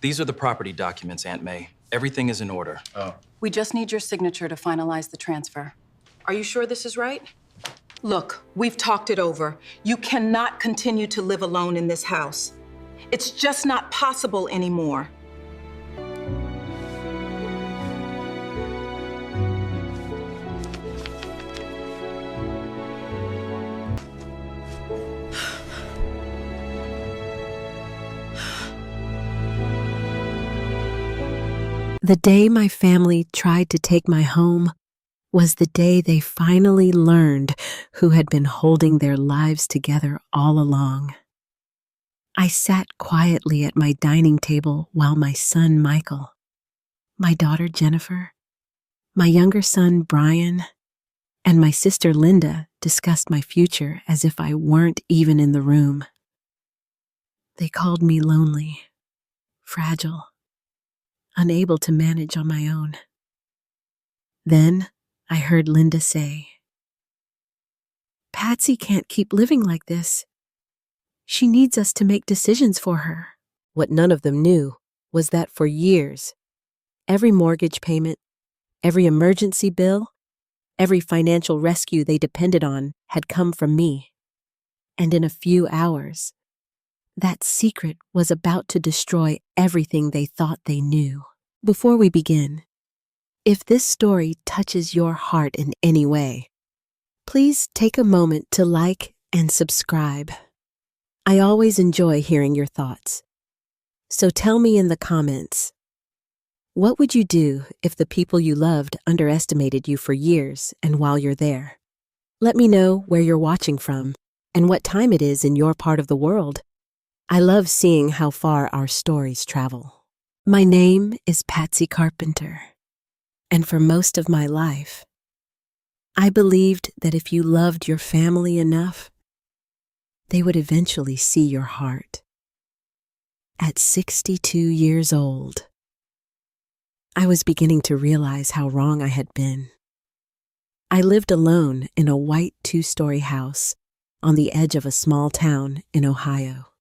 These are the property documents, Aunt May. Everything is in order. Oh. We just need your signature to finalize the transfer. Are you sure this is right? Look, we've talked it over. You cannot continue to live alone in this house. It's just not possible anymore. The day my family tried to take my home was the day they finally learned who had been holding their lives together all along. I sat quietly at my dining table while my son Michael, my daughter Jennifer, my younger son Brian, and my sister Linda discussed my future as if I weren't even in the room. They called me lonely, fragile, unable to manage on my own. Then I heard Linda say, "Patsy can't keep living like this. She needs us to make decisions for her." What none of them knew was that for years, every mortgage payment, every emergency bill, every financial rescue they depended on had come from me. And in a few hours, that secret was about to destroy everything they thought they knew. Before we begin, if this story touches your heart in any way, please take a moment to like and subscribe. I always enjoy hearing your thoughts. So tell me in the comments, what would you do if the people you loved underestimated you for years and while you're there? Let me know where you're watching from and what time it is in your part of the world. I love seeing how far our stories travel. My name is Patsy Carpenter, and for most of my life, I believed that if you loved your family enough, they would eventually see your heart. At 62 years old, I was beginning to realize how wrong I had been. I lived alone in a white 2-story house on the edge of a small town in Ohio.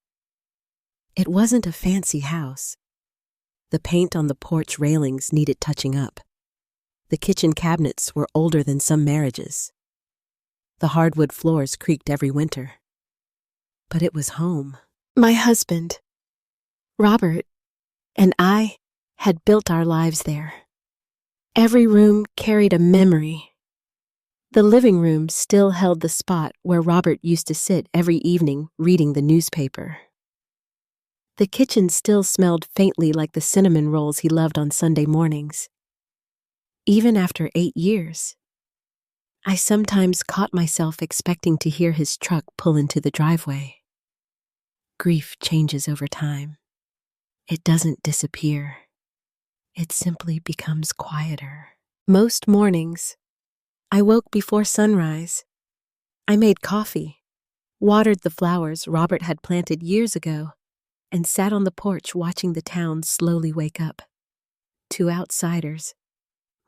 It wasn't a fancy house. The paint on the porch railings needed touching up. The kitchen cabinets were older than some marriages. The hardwood floors creaked every winter. But it was home. My husband, Robert, and I had built our lives there. Every room carried a memory. The living room still held the spot where Robert used to sit every evening reading the newspaper. The kitchen still smelled faintly like the cinnamon rolls he loved on Sunday mornings. Even after 8 years, I sometimes caught myself expecting to hear his truck pull into the driveway. Grief changes over time. It doesn't disappear. It simply becomes quieter. Most mornings, I woke before sunrise. I made coffee, watered the flowers Robert had planted years ago, and sat on the porch watching the town slowly wake up. To outsiders,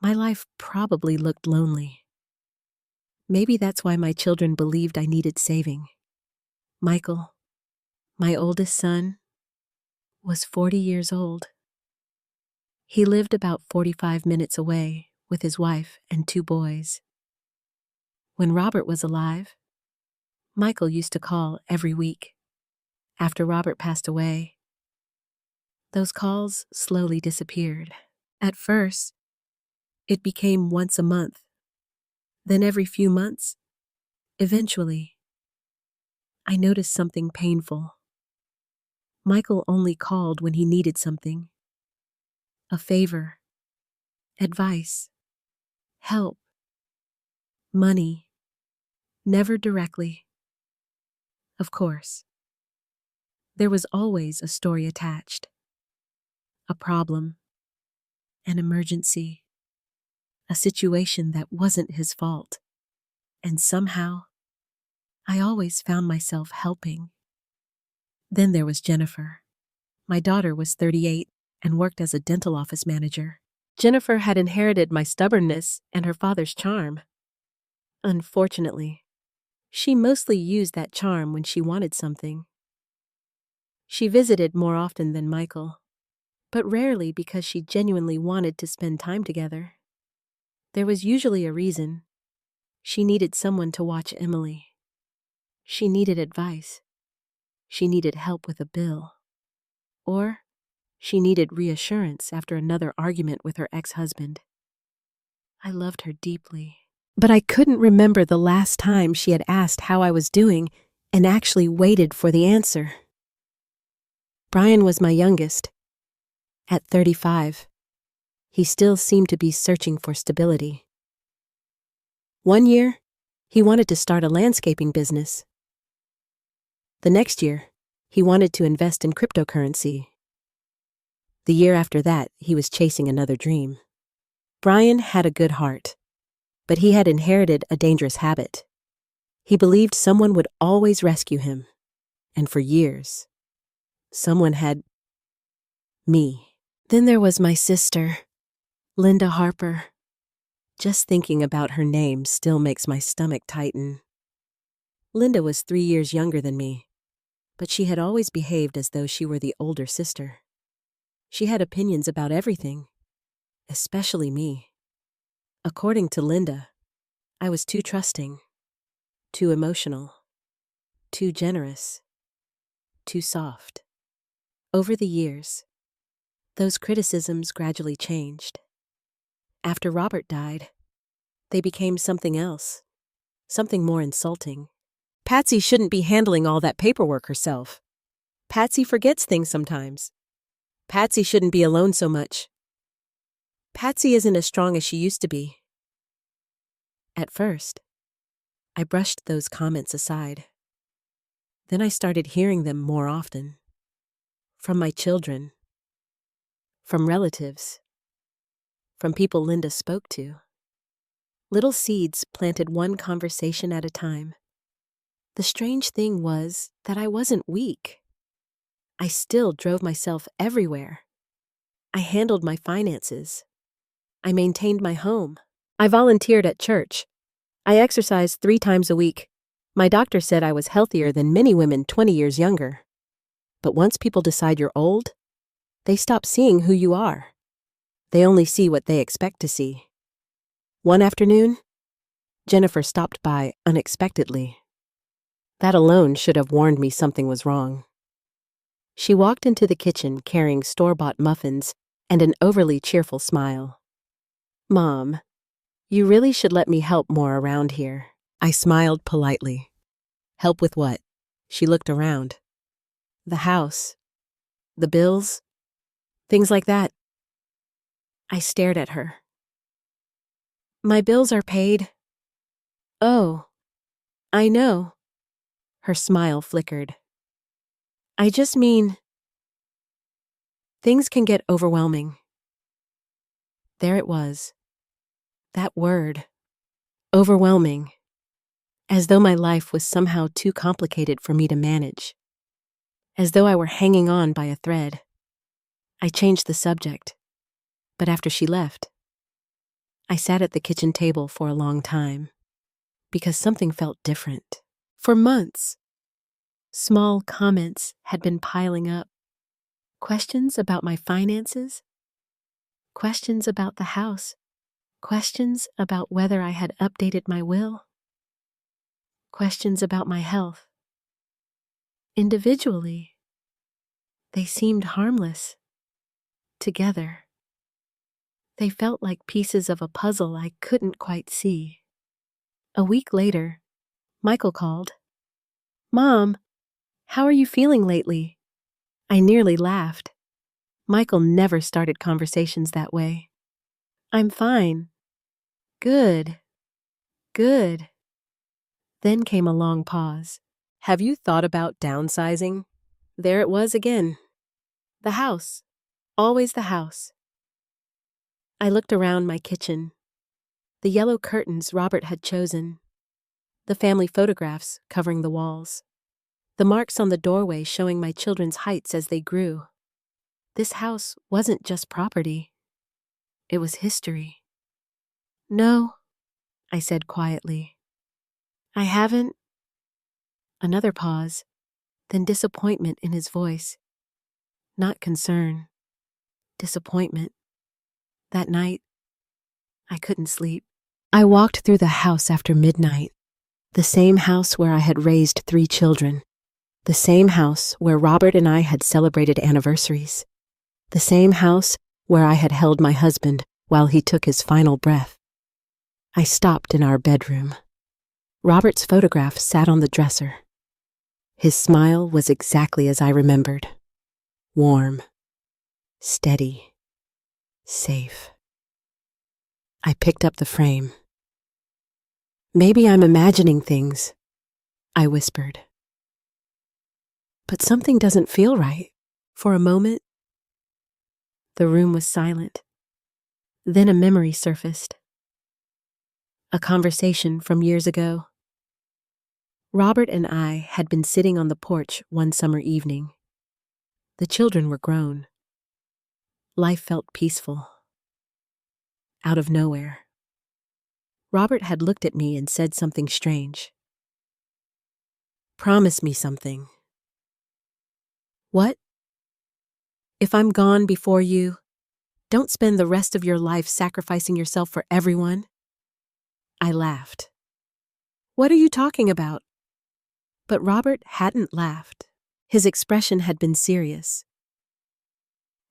my life probably looked lonely. Maybe that's why my children believed I needed saving. Michael, my oldest son, was 40 years old. He lived about 45 minutes away with his wife and 2 boys. When Robert was alive, Michael used to call every week. After Robert passed away, those calls slowly disappeared. At first, it became once a month, then every few months. Eventually, I noticed something painful. Michael only called when he needed something. A favor, advice, help, money, never directly. Of course, there was always a story attached. A problem, an emergency, a situation that wasn't his fault. And somehow, I always found myself helping. Then there was Jennifer. My daughter was 38 and worked as a dental office manager. Jennifer had inherited my stubbornness and her father's charm. Unfortunately, she mostly used that charm when she wanted something. She visited more often than Michael, but rarely because she genuinely wanted to spend time together. There was usually a reason. She needed someone to watch Emily. She needed advice. She needed help with a bill. Or she needed reassurance after another argument with her ex-husband. I loved her deeply, but I couldn't remember the last time she had asked how I was doing and actually waited for the answer. Brian was my youngest. At 35, he still seemed to be searching for stability. One year, he wanted to start a landscaping business. The next year, he wanted to invest in cryptocurrency. The year after that, he was chasing another dream. Brian had a good heart, but he had inherited a dangerous habit. He believed someone would always rescue him, and for years, someone had me. Then there was my sister, Linda Harper. Just thinking about her name still makes my stomach tighten. Linda was 3 years younger than me, but she had always behaved as though she were the older sister. She had opinions about everything, especially me. According to Linda, I was too trusting, too emotional, too generous, too soft. Over the years, those criticisms gradually changed. After Robert died, they became something else, something more insulting. Patsy shouldn't be handling all that paperwork herself. Patsy forgets things sometimes. Patsy shouldn't be alone so much. Patsy isn't as strong as she used to be. At first, I brushed those comments aside. Then I started hearing them more often. From my children. From relatives. From people Linda spoke to. Little seeds planted one conversation at a time. The strange thing was that I wasn't weak. I still drove myself everywhere. I handled my finances. I maintained my home. I volunteered at church. I exercised 3 times a week. My doctor said I was healthier than many women 20 years younger. But once people decide you're old, they stop seeing who you are. They only see what they expect to see. One afternoon, Jennifer stopped by unexpectedly. That alone should have warned me something was wrong. She walked into the kitchen carrying store-bought muffins and an overly cheerful smile. "Mom, you really should let me help more around here." I smiled politely. "Help with what?" She looked around. "The house. The bills. Things like that." I stared at her. "My bills are paid." "Oh, I know." Her smile flickered. "I just mean, things can get overwhelming." There it was. That word. Overwhelming. As though my life was somehow too complicated for me to manage. As though I were hanging on by a thread. I changed the subject. But after she left, I sat at the kitchen table for a long time. Because something felt different. For months, small comments had been piling up. Questions about my finances. Questions about the house. Questions about whether I had updated my will. Questions about my health. Individually, they seemed harmless. Together, they felt like pieces of a puzzle I couldn't quite see. A week later, Michael called. "Mom, how are you feeling lately?" I nearly laughed. Michael never started conversations that way. "I'm fine." "Good. Good." Then came a long pause. "Have you thought about downsizing?" There it was again. The house. Always the house. I looked around my kitchen. The yellow curtains Robert had chosen. The family photographs covering the walls. The marks on the doorway showing my children's heights as they grew. This house wasn't just property. It was history. "No," I said quietly. "I haven't." Another pause, then disappointment in his voice. Not concern. disappointment. That night, I couldn't sleep. I walked through the house after midnight, the same house where I had raised 3 children, the same house where Robert and I had celebrated anniversaries, the same house where I had held my husband while he took his final breath. I stopped in our bedroom. Robert's photograph sat on the dresser. His smile was exactly as I remembered. Warm, steady, safe. I picked up the frame. "Maybe I'm imagining things," I whispered. "But something doesn't feel right." For a moment, the room was silent. Then a memory surfaced. A conversation from years ago. Robert and I had been sitting on the porch one summer evening. The children were grown. Life felt peaceful. Out of nowhere, Robert had looked at me and said something strange. "Promise me something." "What?" "If I'm gone before you, don't spend the rest of your life sacrificing yourself for everyone." I laughed. "What are you talking about?" But Robert hadn't laughed. His expression had been serious.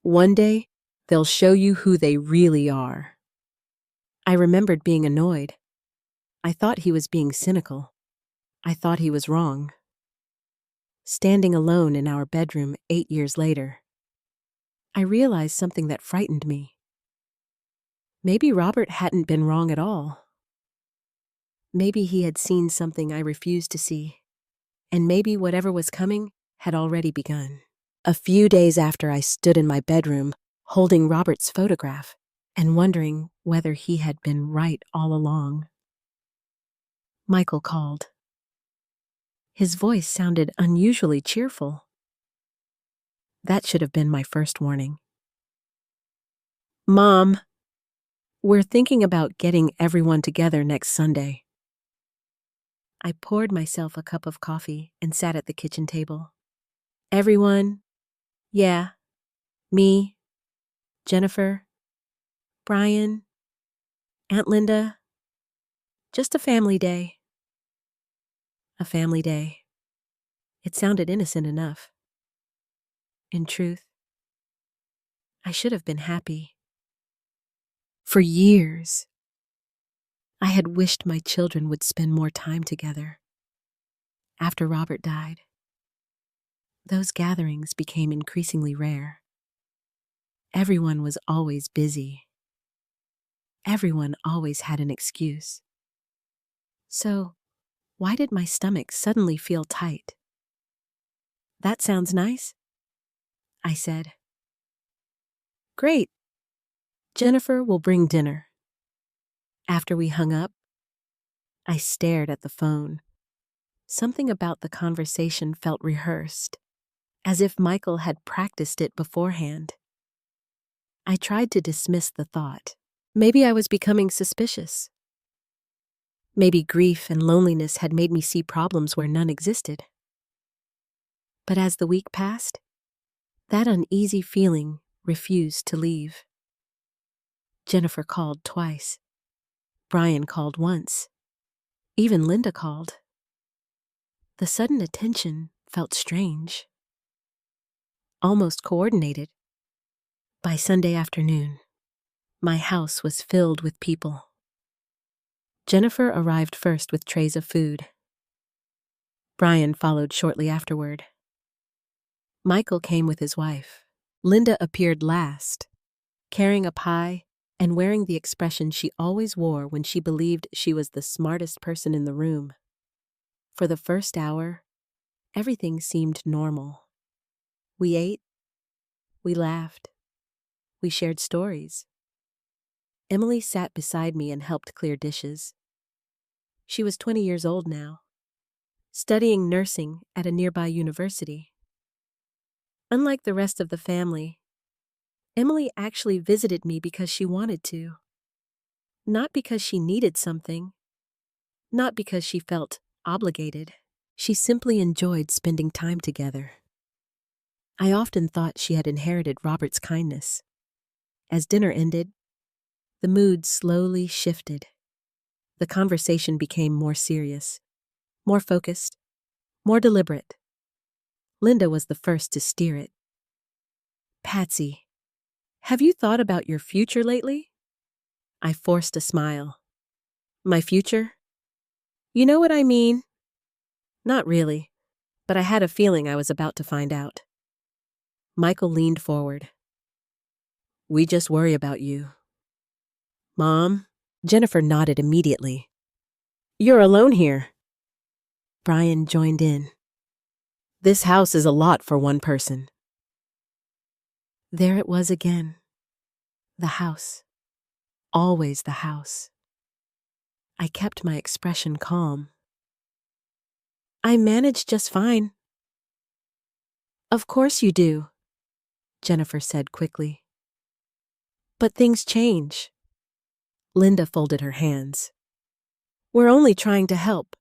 "One day, they'll show you who they really are." I remembered being annoyed. I thought he was being cynical. I thought he was wrong. Standing alone in our bedroom 8 years later, I realized something that frightened me. Maybe Robert hadn't been wrong at all. Maybe he had seen something I refused to see, and maybe whatever was coming had already begun. A few days after, I stood in my bedroom, holding Robert's photograph and wondering whether he had been right all along. Michael called. His voice sounded unusually cheerful. That should have been my first warning. "Mom, we're thinking about getting everyone together next Sunday." I poured myself a cup of coffee and sat at the kitchen table. "Everyone?" "Yeah. Me, Jennifer, Brian, Aunt Linda. Just a family day." A family day. It sounded innocent enough. In truth, I should have been happy. For years, I had wished my children would spend more time together. After Robert died, those gatherings became increasingly rare. Everyone was always busy. Everyone always had an excuse. So, why did my stomach suddenly feel tight? "That sounds nice," I said. "Great. Jennifer will bring dinner." After we hung up, I stared at the phone. Something about the conversation felt rehearsed, as if Michael had practiced it beforehand. I tried to dismiss the thought. Maybe I was becoming suspicious. Maybe grief and loneliness had made me see problems where none existed. But as the week passed, that uneasy feeling refused to leave. Jennifer called twice. Brian called once. Even Linda called. The sudden attention felt strange, almost coordinated. By Sunday afternoon, my house was filled with people. Jennifer arrived first with trays of food. Brian followed shortly afterward. Michael came with his wife. Linda appeared last, carrying a pie and wearing the expression she always wore when she believed she was the smartest person in the room. For the first hour, everything seemed normal. We ate, we laughed, we shared stories. Emily sat beside me and helped clear dishes. She was 20 years old now, studying nursing at a nearby university. Unlike the rest of the family, Emily actually visited me because she wanted to. Not because she needed something, not because she felt obligated. She simply enjoyed spending time together. I often thought she had inherited Robert's kindness. As dinner ended, the mood slowly shifted. The conversation became more serious, more focused, more deliberate. Linda was the first to steer it. "Patsy, have you thought about your future lately?" I forced a smile. "My future? You know what I mean?" "Not really, but I had a feeling I was about to find out." Michael leaned forward. "We just worry about you." "Mom?" Jennifer nodded immediately. "You're alone here." Brian joined in. "This house is a lot for one person." There it was again. The house. Always the house. I kept my expression calm. "I manage just fine." "Of course you do," Jennifer said quickly. "But things change." Linda folded her hands. "We're only trying to help."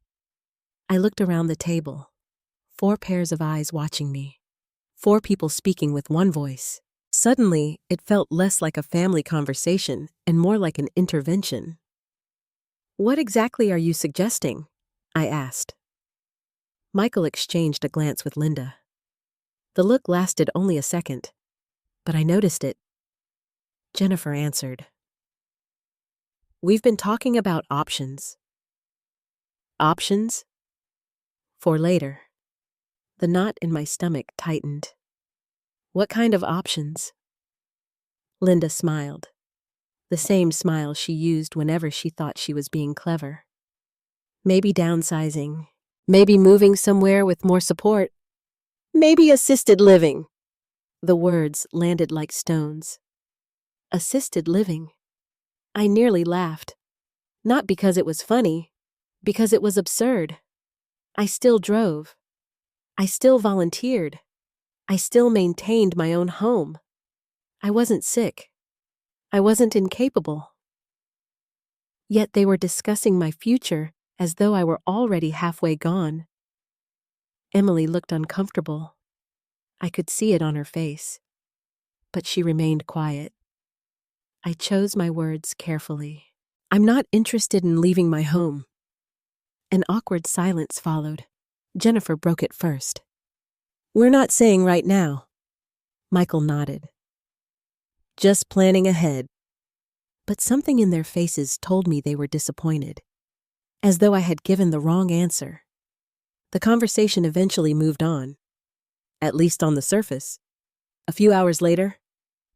I looked around the table. 4 pairs of eyes watching me. 4 people speaking with one voice. Suddenly, it felt less like a family conversation and more like an intervention. "What exactly are you suggesting?" I asked. Michael exchanged a glance with Linda. The look lasted only a second, but I noticed it. Jennifer answered. "We've been talking about options." "Options?" "For later." The knot in my stomach tightened. "What kind of options?" Linda smiled. The same smile she used whenever she thought she was being clever. "Maybe downsizing. Maybe moving somewhere with more support. Maybe assisted living." The words landed like stones. Assisted living. I nearly laughed. Not because it was funny, because it was absurd. I still drove. I still volunteered. I still maintained my own home. I wasn't sick. I wasn't incapable. Yet they were discussing my future as though I were already halfway gone. Emily looked uncomfortable. I could see it on her face. But she remained quiet. I chose my words carefully. "I'm not interested in leaving my home." An awkward silence followed. Jennifer broke it first. "We're not saying right now." Michael nodded. "Just planning ahead." But something in their faces told me they were disappointed, as though I had given the wrong answer. The conversation eventually moved on, at least on the surface. A few hours later,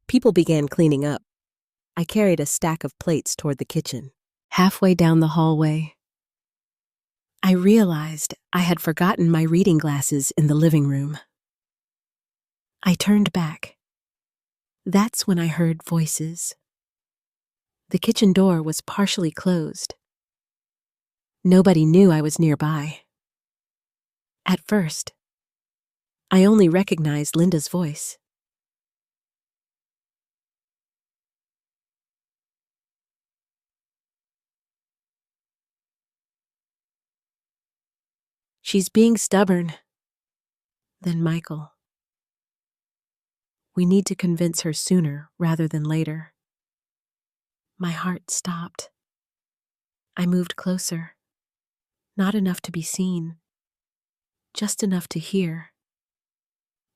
people began cleaning up. I carried a stack of plates toward the kitchen. Halfway down the hallway, I realized I had forgotten my reading glasses in the living room. I turned back. That's when I heard voices. The kitchen door was partially closed. Nobody knew I was nearby. At first, I only recognized Linda's voice. "She's being stubborn." Then Michael. "We need to convince her sooner rather than later." My heart stopped. I moved closer. Not enough to be seen, just enough to hear.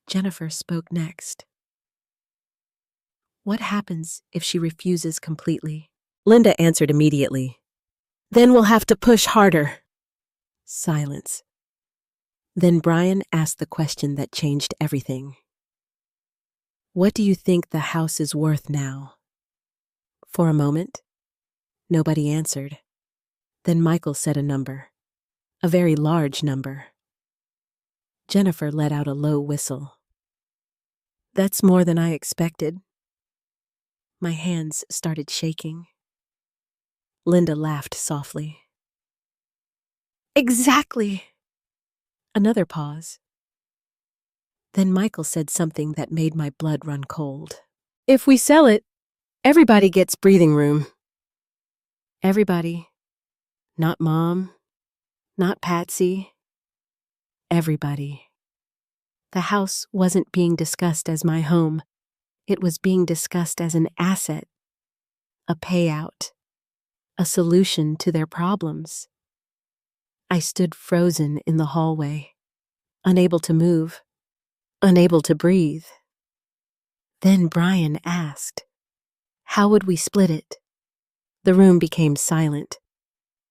Jennifer spoke next. "What happens if she refuses completely?" Linda answered immediately. "Then we'll have to push harder." Silence. Then Brian asked the question that changed everything. "What do you think the house is worth now?" For a moment, nobody answered. Then Michael said a number. A very large number. Jennifer let out a low whistle. "That's more than I expected." My hands started shaking. Linda laughed softly. "Exactly." Another pause. Then Michael said something that made my blood run cold. "If we sell it, everybody gets breathing room." Everybody. Not Mom. Not Patsy. Everybody. The house wasn't being discussed as my home. It was being discussed as an asset, a payout, a solution to their problems. I stood frozen in the hallway, unable to move, unable to breathe. Then Brian asked, "How would we split it?" The room became silent,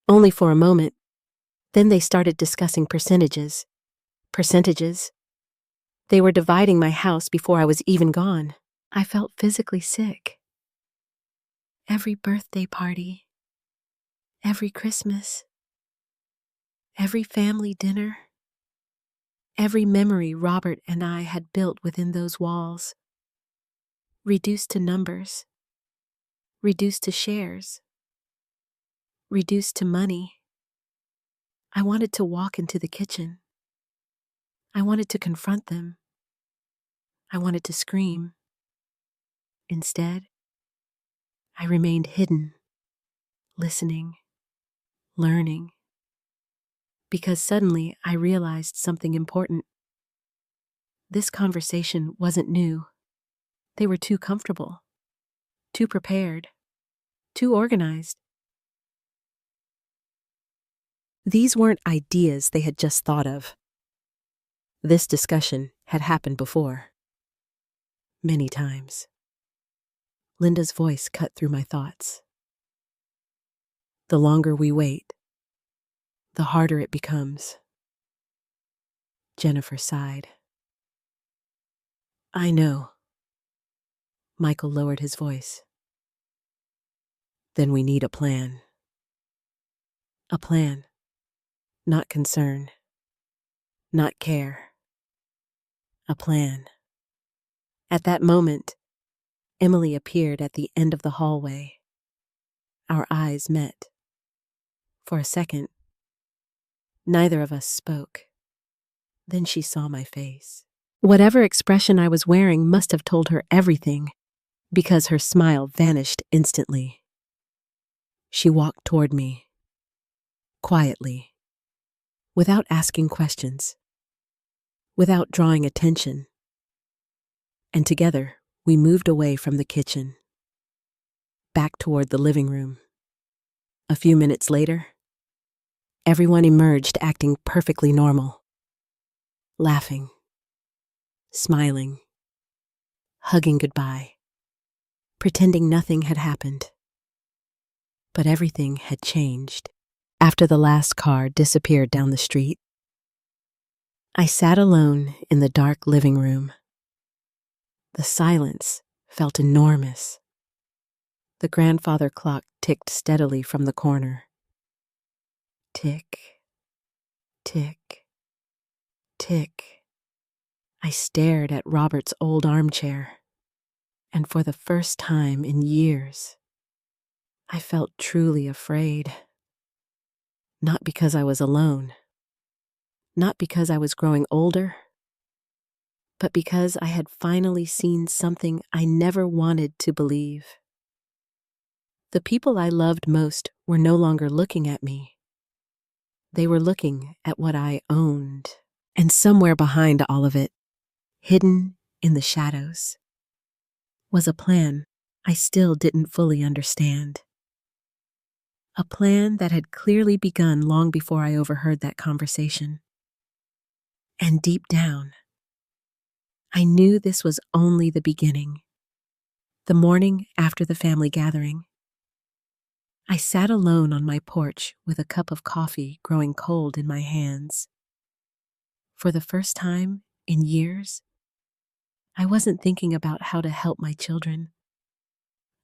only for a moment. Then they started discussing percentages. Percentages. They were dividing my house before I was even gone. I felt physically sick. Every birthday party, every Christmas, every family dinner, every memory Robert and I had built within those walls, reduced to numbers, reduced to shares, reduced to money. I wanted to walk into the kitchen. I wanted to confront them. I wanted to scream. Instead, I remained hidden, listening, learning, because suddenly I realized something important. This conversation wasn't new. They were too comfortable, too prepared, too organized. These weren't ideas they had just thought of. This discussion had happened before. Many times. Linda's voice cut through my thoughts. The longer we wait, the harder it becomes. Jennifer sighed. I know. Michael lowered his voice. Then we need a plan. A plan. Not concern. Not care. A plan. At that moment, Emily appeared at the end of the hallway. Our eyes met. For a second, neither of us spoke. Then she saw my face. Whatever expression I was wearing must have told her everything, because her smile vanished instantly. She walked toward me, quietly, without asking questions, without drawing attention. And together, we moved away from the kitchen, back toward the living room. A few minutes later, everyone emerged acting perfectly normal, laughing, smiling, hugging goodbye, pretending nothing had happened. But everything had changed. After the last car disappeared down the street, I sat alone in the dark living room. The silence felt enormous. The grandfather clock ticked steadily from the corner. Tick, tick, tick. I stared at Robert's old armchair, and for the first time in years, I felt truly afraid. Not because I was alone, not because I was growing older, but because I had finally seen something I never wanted to believe. The people I loved most were no longer looking at me. They were looking at what I owned. And somewhere behind all of it, hidden in the shadows, was a plan I still didn't fully understand. A plan that had clearly begun long before I overheard that conversation. And deep down, I knew this was only the beginning. The morning after the family gathering, I sat alone on my porch with a cup of coffee growing cold in my hands. For the first time in years, I wasn't thinking about how to help my children.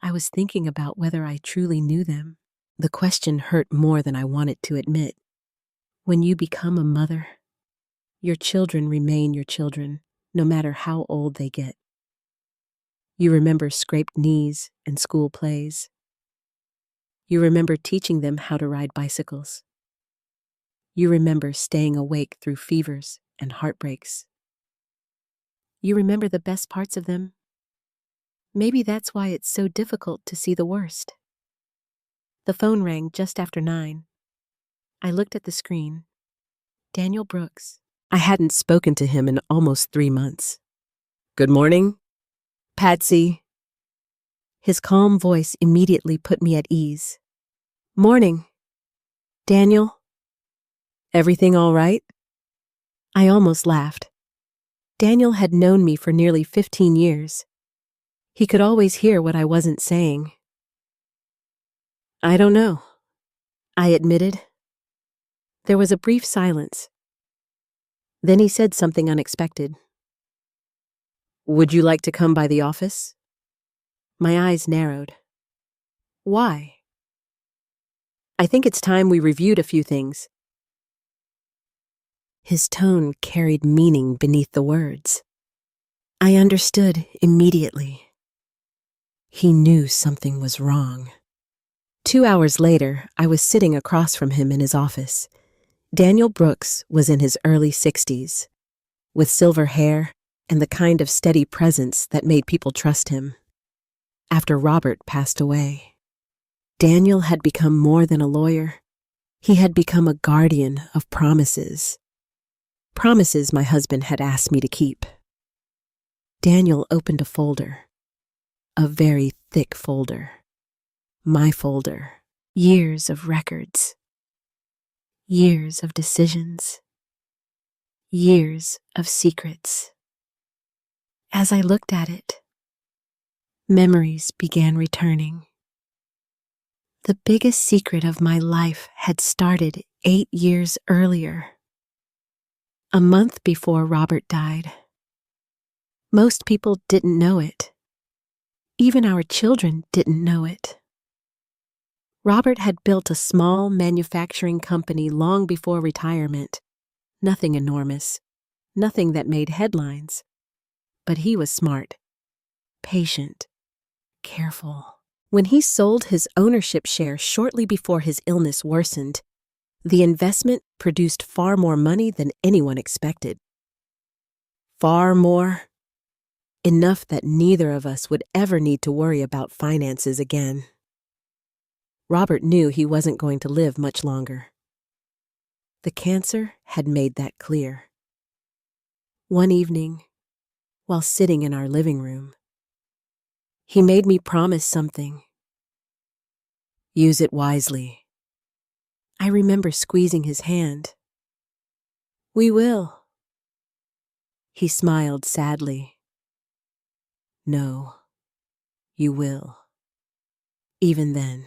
I was thinking about whether I truly knew them. The question hurt more than I wanted to admit. When you become a mother, your children remain your children, no matter how old they get. You remember scraped knees and school plays. You remember teaching them how to ride bicycles. You remember staying awake through fevers and heartbreaks. You remember the best parts of them. Maybe that's why it's so difficult to see the worst. The phone rang just after 9. I looked at the screen. Daniel Brooks. I hadn't spoken to him in almost 3 months. Good morning. Patsy. His calm voice immediately put me at ease. Morning. Daniel? Everything all right? I almost laughed. Daniel had known me for nearly 15 years. He could always hear what I wasn't saying. I don't know, I admitted. There was a brief silence. Then he said something unexpected. Would you like to come by the office? My eyes narrowed. Why? I think it's time we reviewed a few things. His tone carried meaning beneath the words. I understood immediately. He knew something was wrong. 2 hours later, I was sitting across from him in his office. Daniel Brooks was in his early 60s, with silver hair and the kind of steady presence that made people trust him. After Robert passed away, Daniel had become more than a lawyer. He had become a guardian of promises. Promises my husband had asked me to keep. Daniel opened a folder. A very thick folder. My folder. Years of records. Years of decisions. Years of secrets. As I looked at it, memories began returning. The biggest secret of my life had started 8 years earlier. A month before Robert died. Most people didn't know it. Even our children didn't know it. Robert had built a small manufacturing company long before retirement. Nothing enormous, nothing that made headlines. But he was smart, patient, careful. When he sold his ownership share shortly before his illness worsened, the investment produced far more money than anyone expected. Far more. Enough that neither of us would ever need to worry about finances again. Robert knew he wasn't going to live much longer. The cancer had made that clear. One evening, while sitting in our living room, he made me promise something. Use it wisely. I remember squeezing his hand. We will. He smiled sadly. No, you will. Even then.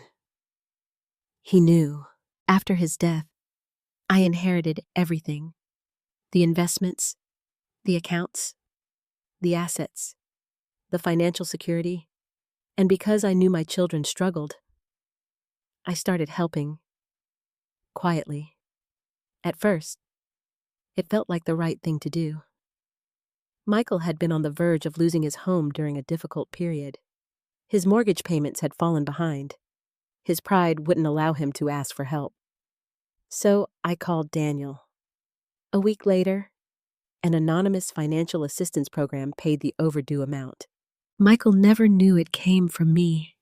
He knew, after his death, I inherited everything. The investments, the accounts, the assets, the financial security, and because I knew my children struggled, I started helping, quietly. At first, it felt like the right thing to do. Michael had been on the verge of losing his home during a difficult period. His mortgage payments had fallen behind. His pride wouldn't allow him to ask for help. So I called Daniel. A week later, an anonymous financial assistance program paid the overdue amount. Michael never knew it came from me.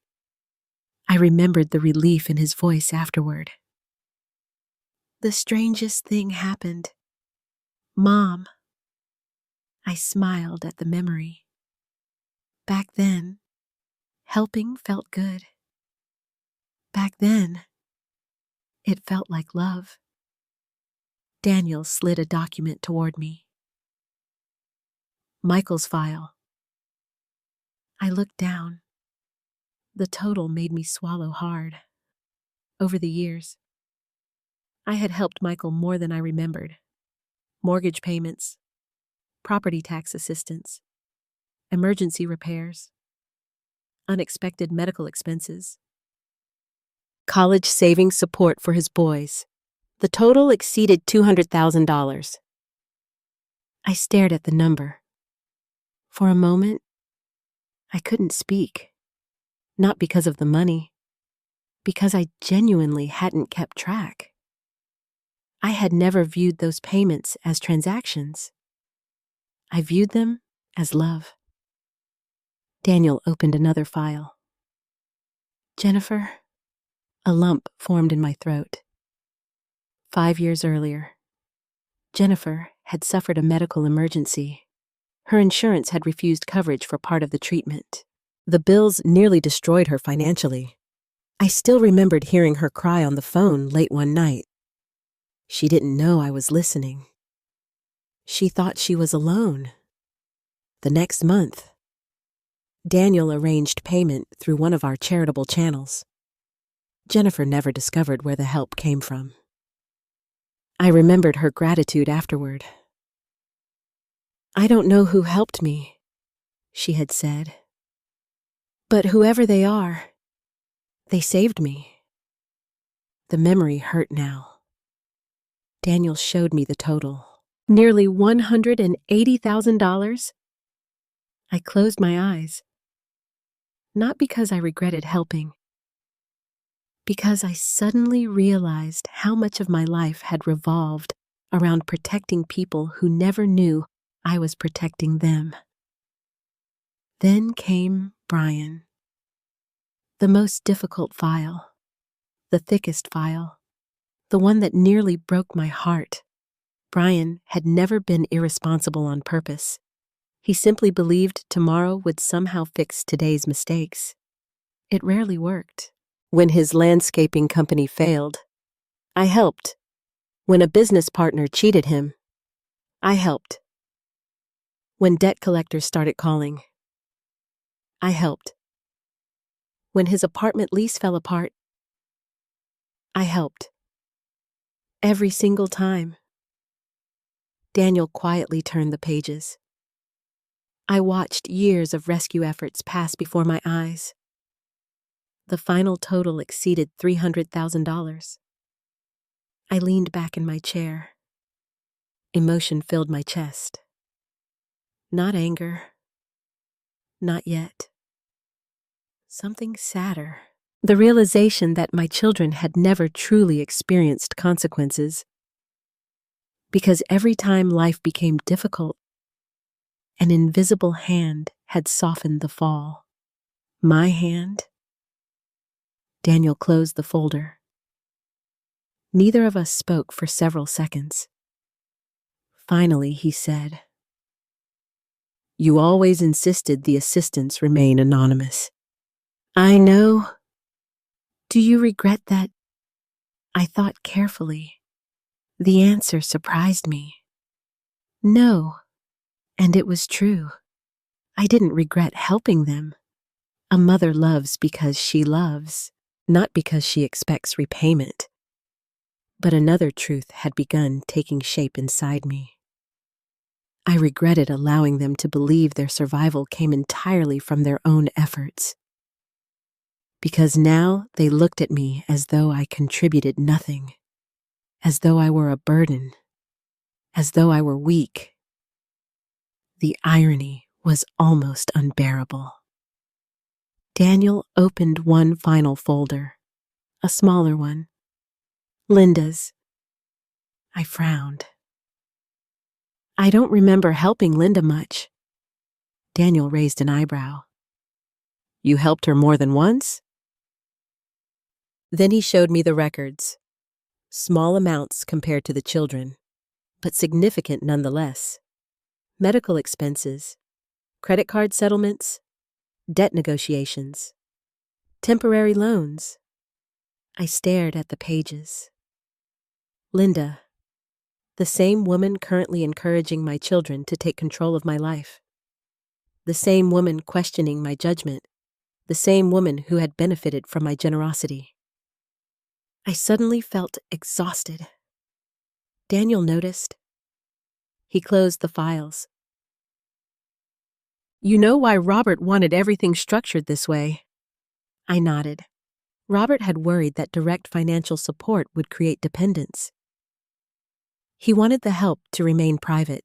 I remembered the relief in his voice afterward. The strangest thing happened. Mom. I smiled at the memory. Back then, helping felt good. Back then, it felt like love. Daniel slid a document toward me. Michael's file. I looked down. The total made me swallow hard. Over the years, I had helped Michael more than I remembered. Mortgage payments, property tax assistance, emergency repairs, unexpected medical expenses, college savings support for his boys. The total exceeded $200,000. I stared at the number. For a moment, I couldn't speak. Not because of the money, because I genuinely hadn't kept track. I had never viewed those payments as transactions. I viewed them as love. Daniel opened another file. Jennifer, a lump formed in my throat. 5 years earlier, Jennifer had suffered a medical emergency. Her insurance had refused coverage for part of the treatment. The bills nearly destroyed her financially. I still remembered hearing her cry on the phone late one night. She didn't know I was listening. She thought she was alone. The next month, Daniel arranged payment through one of our charitable channels. Jennifer never discovered where the help came from. I remembered her gratitude afterward. "I don't know who helped me," she had said. "But whoever they are, they saved me." The memory hurt now. Daniel showed me the total. Nearly $180,000. I closed my eyes. Not because I regretted helping, because I suddenly realized how much of my life had revolved around protecting people who never knew I was protecting them. Then came Brian. The most difficult file, the thickest file, the one that nearly broke my heart. Brian had never been irresponsible on purpose. He simply believed tomorrow would somehow fix today's mistakes. It rarely worked. When his landscaping company failed, I helped. When a business partner cheated him, I helped. When debt collectors started calling, I helped. When his apartment lease fell apart, I helped. Every single time. Daniel quietly turned the pages. I watched years of rescue efforts pass before my eyes. The final total exceeded $300,000. I leaned back in my chair. Emotion filled my chest. Not anger. Not yet. Something sadder. The realization that my children had never truly experienced consequences. Because every time life became difficult, an invisible hand had softened the fall. My hand? Daniel closed the folder. Neither of us spoke for several seconds. Finally, he said, "You always insisted the assistants remain anonymous." "I know. Do you regret that?" I thought carefully. The answer surprised me. No, and it was true. I didn't regret helping them. A mother loves because she loves, not because she expects repayment. But another truth had begun taking shape inside me. I regretted allowing them to believe their survival came entirely from their own efforts. Because now they looked at me as though I contributed nothing, as though I were a burden, as though I were weak. The irony was almost unbearable. Daniel opened one final folder, a smaller one. Linda's. I frowned. "I don't remember helping Linda much." Daniel raised an eyebrow. "You helped her more than once?" Then he showed me the records. Small amounts compared to the children, but significant nonetheless. Medical expenses, credit card settlements, debt negotiations, temporary loans. I stared at the pages. Linda, the same woman currently encouraging my children to take control of my life. The same woman questioning my judgment. The same woman who had benefited from my generosity. I suddenly felt exhausted. Daniel noticed. He closed the files. "You know why Robert wanted everything structured this way?" I nodded. Robert had worried that direct financial support would create dependence. He wanted the help to remain private,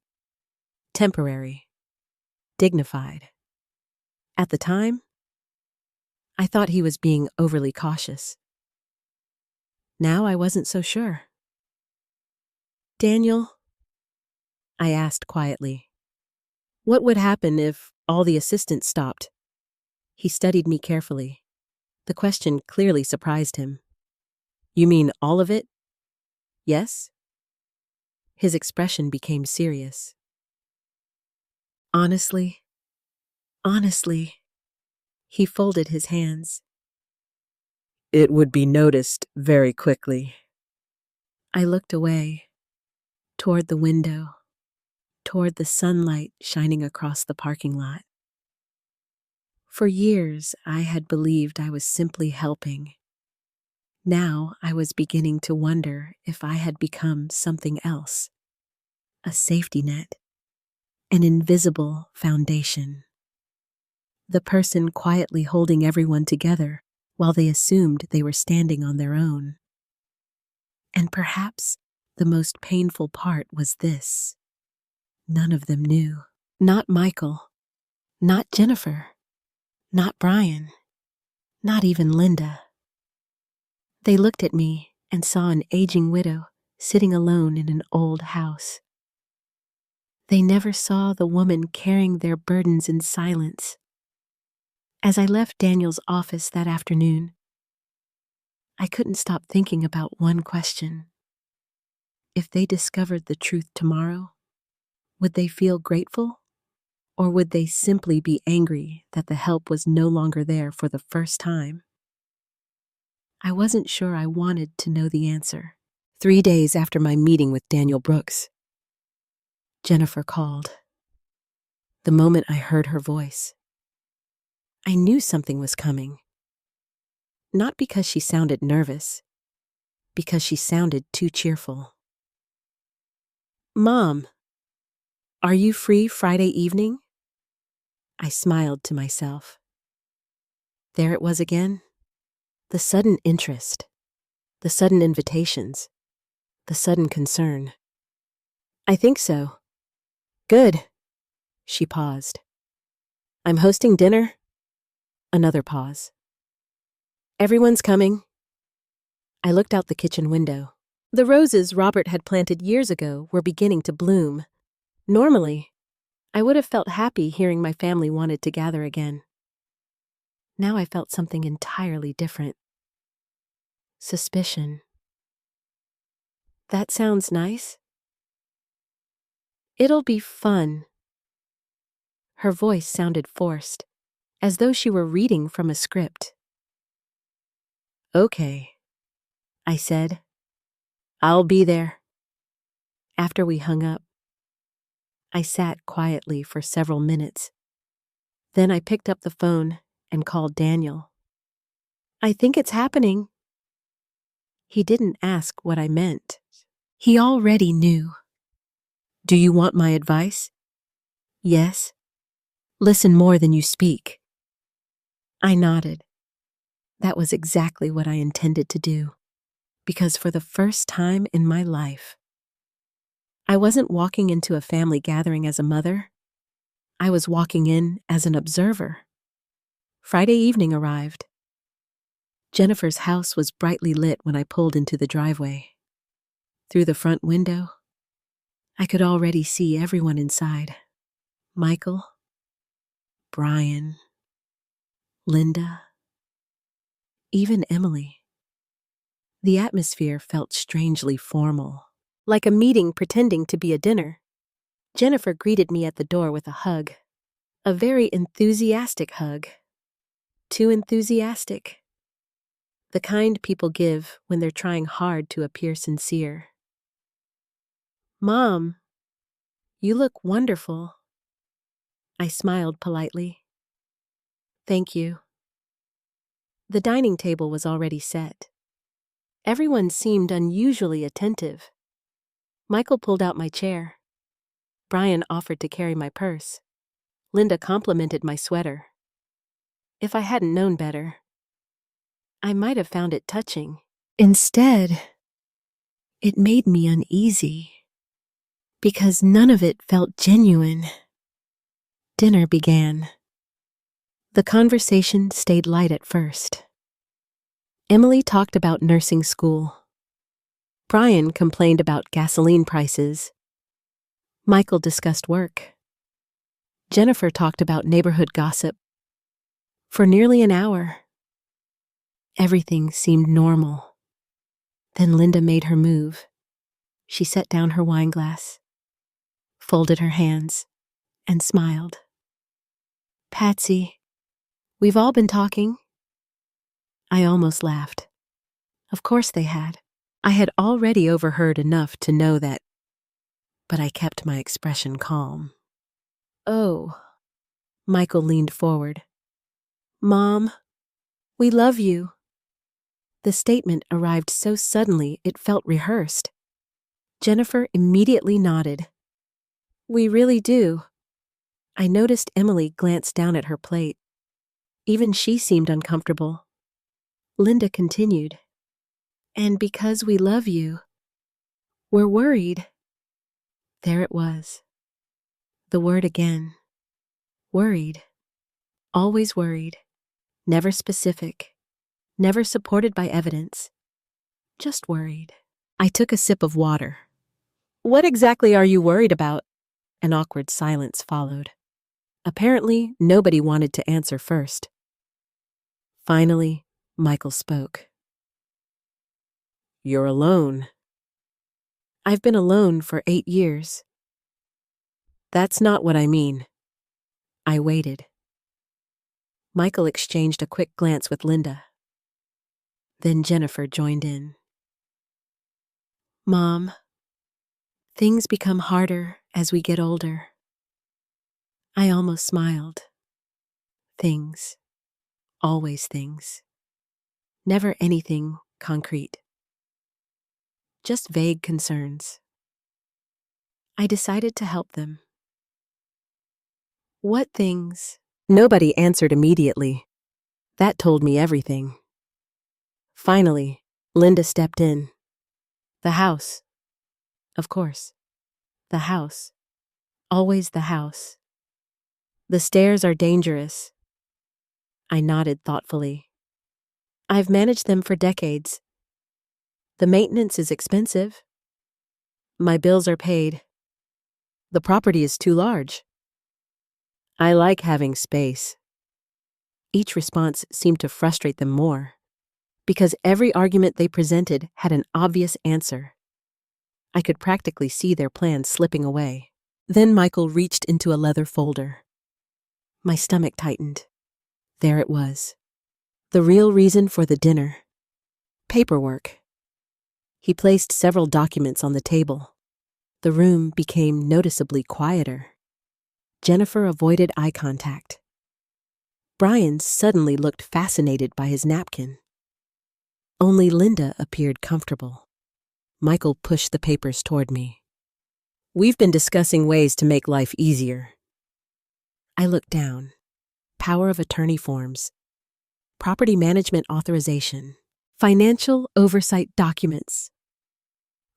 temporary, dignified. At the time, I thought he was being overly cautious. Now I wasn't so sure. "Daniel," I asked quietly, "what would happen if all the assistants stopped?" He studied me carefully. The question clearly surprised him. "You mean all of it?" "Yes." His expression became serious. Honestly, honestly, he folded his hands. It would be noticed very quickly. I looked away, toward the window, toward the sunlight shining across the parking lot. For years, I had believed I was simply helping. Now I was beginning to wonder if I had become something else, a safety net, an invisible foundation. The person quietly holding everyone together while they assumed they were standing on their own. And perhaps the most painful part was this. None of them knew. Not Michael, not Jennifer, not Brian, not even Linda. They looked at me and saw an aging widow sitting alone in an old house. They never saw the woman carrying their burdens in silence. As I left Daniel's office that afternoon, I couldn't stop thinking about one question. If they discovered the truth tomorrow, would they feel grateful? Or would they simply be angry that the help was no longer there for the first time? I wasn't sure I wanted to know the answer. 3 days after my meeting with Daniel Brooks, Jennifer called. The moment I heard her voice, I knew something was coming. Not because she sounded nervous, because she sounded too cheerful. Mom, are you free Friday evening? I smiled to myself. There it was again. The sudden interest, the sudden invitations, the sudden concern. I think so. Good. She paused. I'm hosting dinner. Another pause. Everyone's coming. I looked out the kitchen window. The roses Robert had planted years ago were beginning to bloom. Normally, I would have felt happy hearing my family wanted to gather again. Now I felt something entirely different. Suspicion. That sounds nice. It'll be fun. Her voice sounded forced, as though she were reading from a script. Okay, I said. I'll be there. After we hung up, I sat quietly for several minutes. Then I picked up the phone and called Daniel. I think it's happening. He didn't ask what I meant. He already knew. Do you want my advice? Yes. Listen more than you speak. I nodded. That was exactly what I intended to do. Because for the first time in my life, I wasn't walking into a family gathering as a mother. I was walking in as an observer. Friday evening arrived. Jennifer's house was brightly lit when I pulled into the driveway. Through the front window, I could already see everyone inside. Michael, Brian, Linda, even Emily. The atmosphere felt strangely formal, like a meeting pretending to be a dinner. Jennifer greeted me at the door with a hug, a very enthusiastic hug. Too enthusiastic. The kind people give when they're trying hard to appear sincere. Mom, you look wonderful. I smiled politely. Thank you. The dining table was already set. Everyone seemed unusually attentive. Michael pulled out my chair. Brian offered to carry my purse. Linda complimented my sweater. If I hadn't known better, I might have found it touching. Instead, it made me uneasy, because none of it felt genuine. Dinner began. The conversation stayed light at first. Emily talked about nursing school. Brian complained about gasoline prices. Michael discussed work. Jennifer talked about neighborhood gossip. For nearly an hour, everything seemed normal. Then Linda made her move. She set down her wine glass, folded her hands, and smiled. Patsy, we've all been talking. I almost laughed. Of course they had. I had already overheard enough to know that, but I kept my expression calm. Oh, Michael leaned forward. Mom, we love you. The statement arrived so suddenly it felt rehearsed. Jennifer immediately nodded. We really do. I noticed Emily glance down at her plate. Even she seemed uncomfortable. Linda continued. And because we love you, we're worried. There it was. The word again. Worried. Always worried. Never specific. Never supported by evidence. Just worried. I took a sip of water. What exactly are you worried about? An awkward silence followed. Apparently, nobody wanted to answer first. Finally, Michael spoke. You're alone. I've been alone for 8 years. That's not what I mean. I waited. Michael exchanged a quick glance with Linda. Then Jennifer joined in. Mom, things become harder as we get older. I almost smiled. Things. Always things. Never anything concrete. Just vague concerns. I decided to help them. What things? Nobody answered immediately. That told me everything. Finally, Linda stepped in. The house. Of course. The house. Always the house. The stairs are dangerous. I nodded thoughtfully. I've managed them for decades. The maintenance is expensive. My bills are paid. The property is too large. I like having space. Each response seemed to frustrate them more, because every argument they presented had an obvious answer. I could practically see their plans slipping away. Then Michael reached into a leather folder. My stomach tightened. There it was. The real reason for the dinner. Paperwork. He placed several documents on the table. The room became noticeably quieter. Jennifer avoided eye contact. Brian suddenly looked fascinated by his napkin. Only Linda appeared comfortable. Michael pushed the papers toward me. We've been discussing ways to make life easier. I looked down. Power of attorney forms. Property management authorization. Financial oversight documents.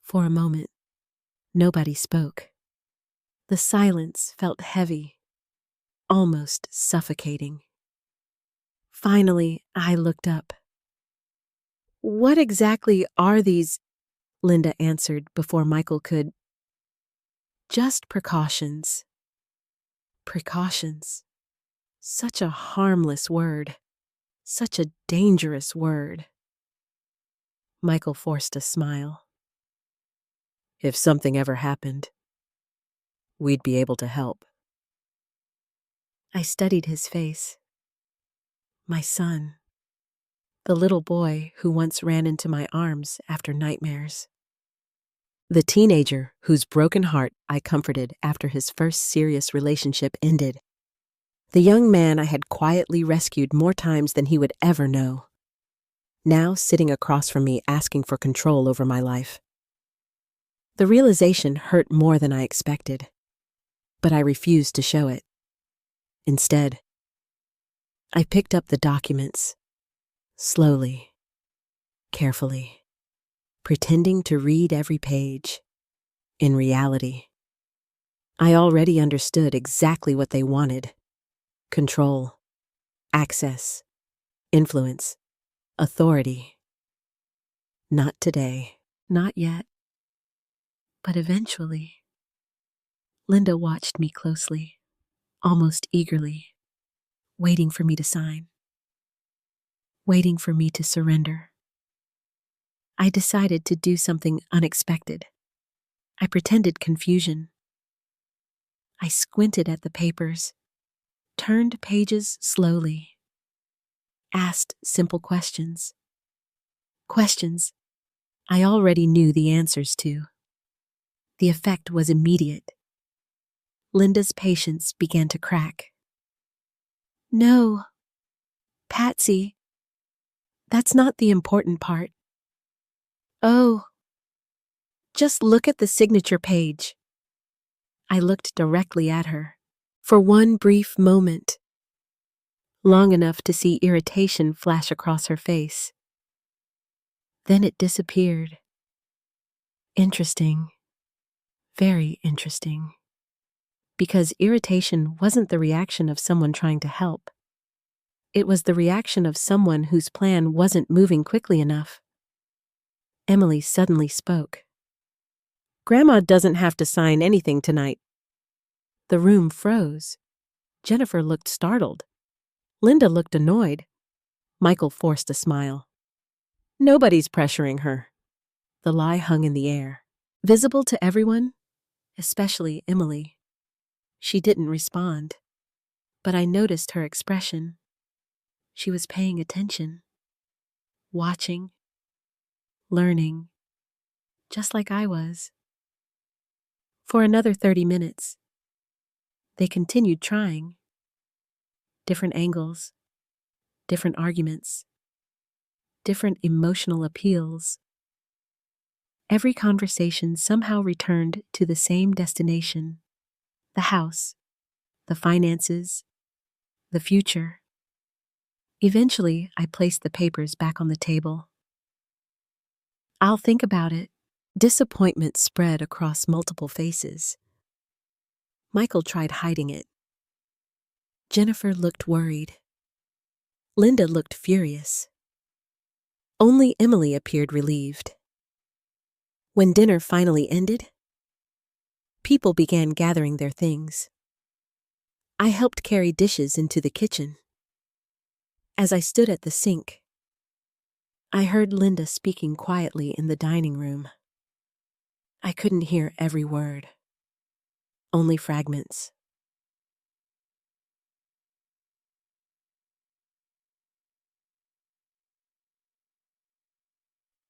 For a moment, nobody spoke. The silence felt heavy, almost suffocating. Finally, I looked up. What exactly are these? Linda answered before Michael could. Just precautions. Precautions. Such a harmless word. Such a dangerous word. Michael forced a smile. If something ever happened, we'd be able to help. I studied his face. My son. The little boy who once ran into my arms after nightmares. The teenager whose broken heart I comforted after his first serious relationship ended. The young man I had quietly rescued more times than he would ever know. Now sitting across from me asking for control over my life. The realization hurt more than I expected, but I refused to show it. Instead, I picked up the documents, slowly, carefully, pretending to read every page. In reality, I already understood exactly what they wanted. Control, access, influence, authority. Not today, not yet. But eventually, Linda watched me closely, almost eagerly, waiting for me to sign, waiting for me to surrender. I decided to do something unexpected. I pretended confusion. I squinted at the papers, turned pages slowly, asked simple questions. Questions I already knew the answers to. The effect was immediate. Linda's patience began to crack. No, Patsy, that's not the important part. Oh, just look at the signature page. I looked directly at her, for one brief moment, long enough to see irritation flash across her face. Then it disappeared. Interesting. Very interesting. Because irritation wasn't the reaction of someone trying to help. It was the reaction of someone whose plan wasn't moving quickly enough. Emily suddenly spoke. Grandma doesn't have to sign anything tonight. The room froze. Jennifer looked startled. Linda looked annoyed. Michael forced a smile. Nobody's pressuring her. The lie hung in the air, visible to everyone, especially Emily. She didn't respond, but I noticed her expression. She was paying attention, watching, learning, just like I was. For another 30 minutes, they continued trying. Different angles, different arguments, different emotional appeals. Every conversation somehow returned to the same destination: the house, the finances, the future. Eventually, I placed the papers back on the table. I'll think about it. Disappointment spread across multiple faces. Michael tried hiding it. Jennifer looked worried. Linda looked furious. Only Emily appeared relieved. When dinner finally ended, people began gathering their things. I helped carry dishes into the kitchen. As I stood at the sink, I heard Linda speaking quietly in the dining room. I couldn't hear every word, only fragments.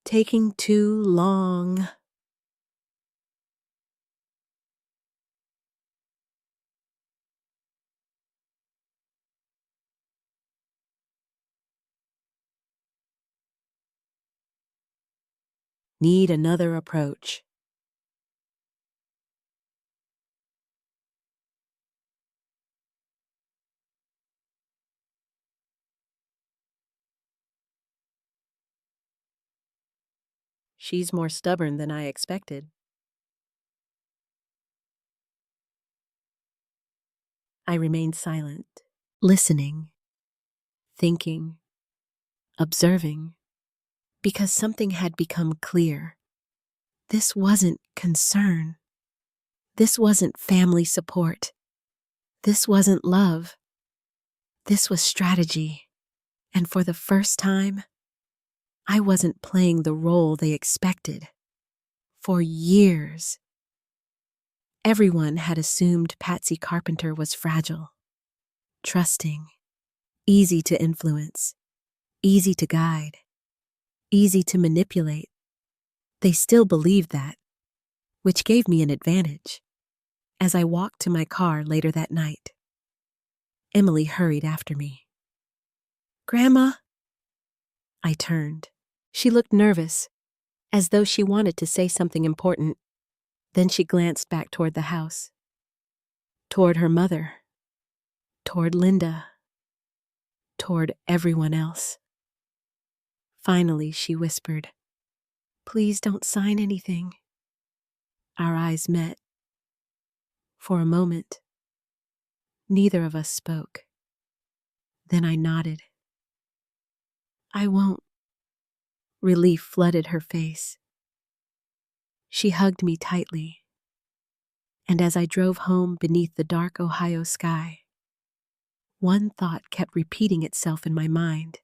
Taking too long. Need another approach. She's more stubborn than I expected. I remained silent, listening, thinking, observing, because something had become clear. This wasn't concern. This wasn't family support. This wasn't love. This was strategy. And for the first time, I wasn't playing the role they expected. For years, everyone had assumed Patsy Carpenter was fragile, trusting, easy to influence, easy to guide, easy to manipulate. They still believed that, which gave me an advantage. As I walked to my car later that night, Emily hurried after me. Grandma? I turned. She looked nervous, as though she wanted to say something important. Then she glanced back toward the house, toward her mother, toward Linda, toward everyone else. Finally, she whispered, Please don't sign anything. Our eyes met. For a moment, neither of us spoke. Then I nodded. I won't. Relief flooded her face. She hugged me tightly, and as I drove home beneath the dark Ohio sky, one thought kept repeating itself in my mind.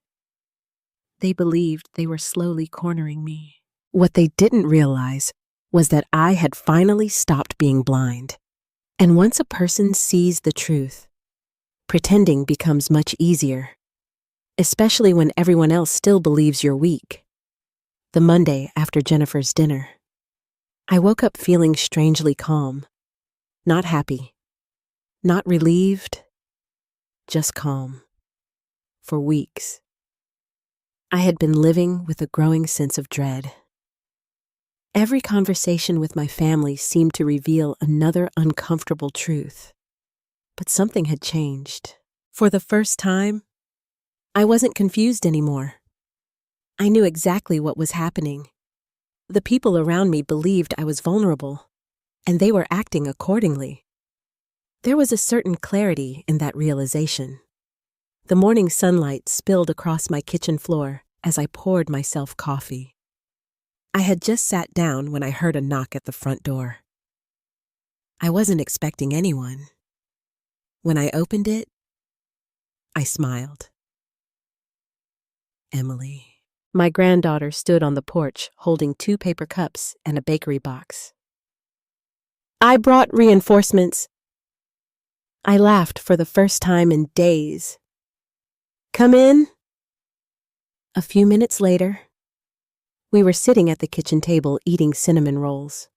They believed they were slowly cornering me. What they didn't realize was that I had finally stopped being blind. And once a person sees the truth, pretending becomes much easier, especially when everyone else still believes you're weak. The Monday after Jennifer's dinner, I woke up feeling strangely calm, not happy, not relieved, just calm. For weeks, I had been living with a growing sense of dread. Every conversation with my family seemed to reveal another uncomfortable truth. But something had changed. For the first time, I wasn't confused anymore. I knew exactly what was happening. The people around me believed I was vulnerable, and they were acting accordingly. There was a certain clarity in that realization. The morning sunlight spilled across my kitchen floor as I poured myself coffee. I had just sat down when I heard a knock at the front door. I wasn't expecting anyone. When I opened it, I smiled. Emily. My granddaughter stood on the porch holding 2 paper cups and a bakery box. I brought reinforcements. I laughed for the first time in days. Come in. A few minutes later, we were sitting at the kitchen table eating cinnamon rolls.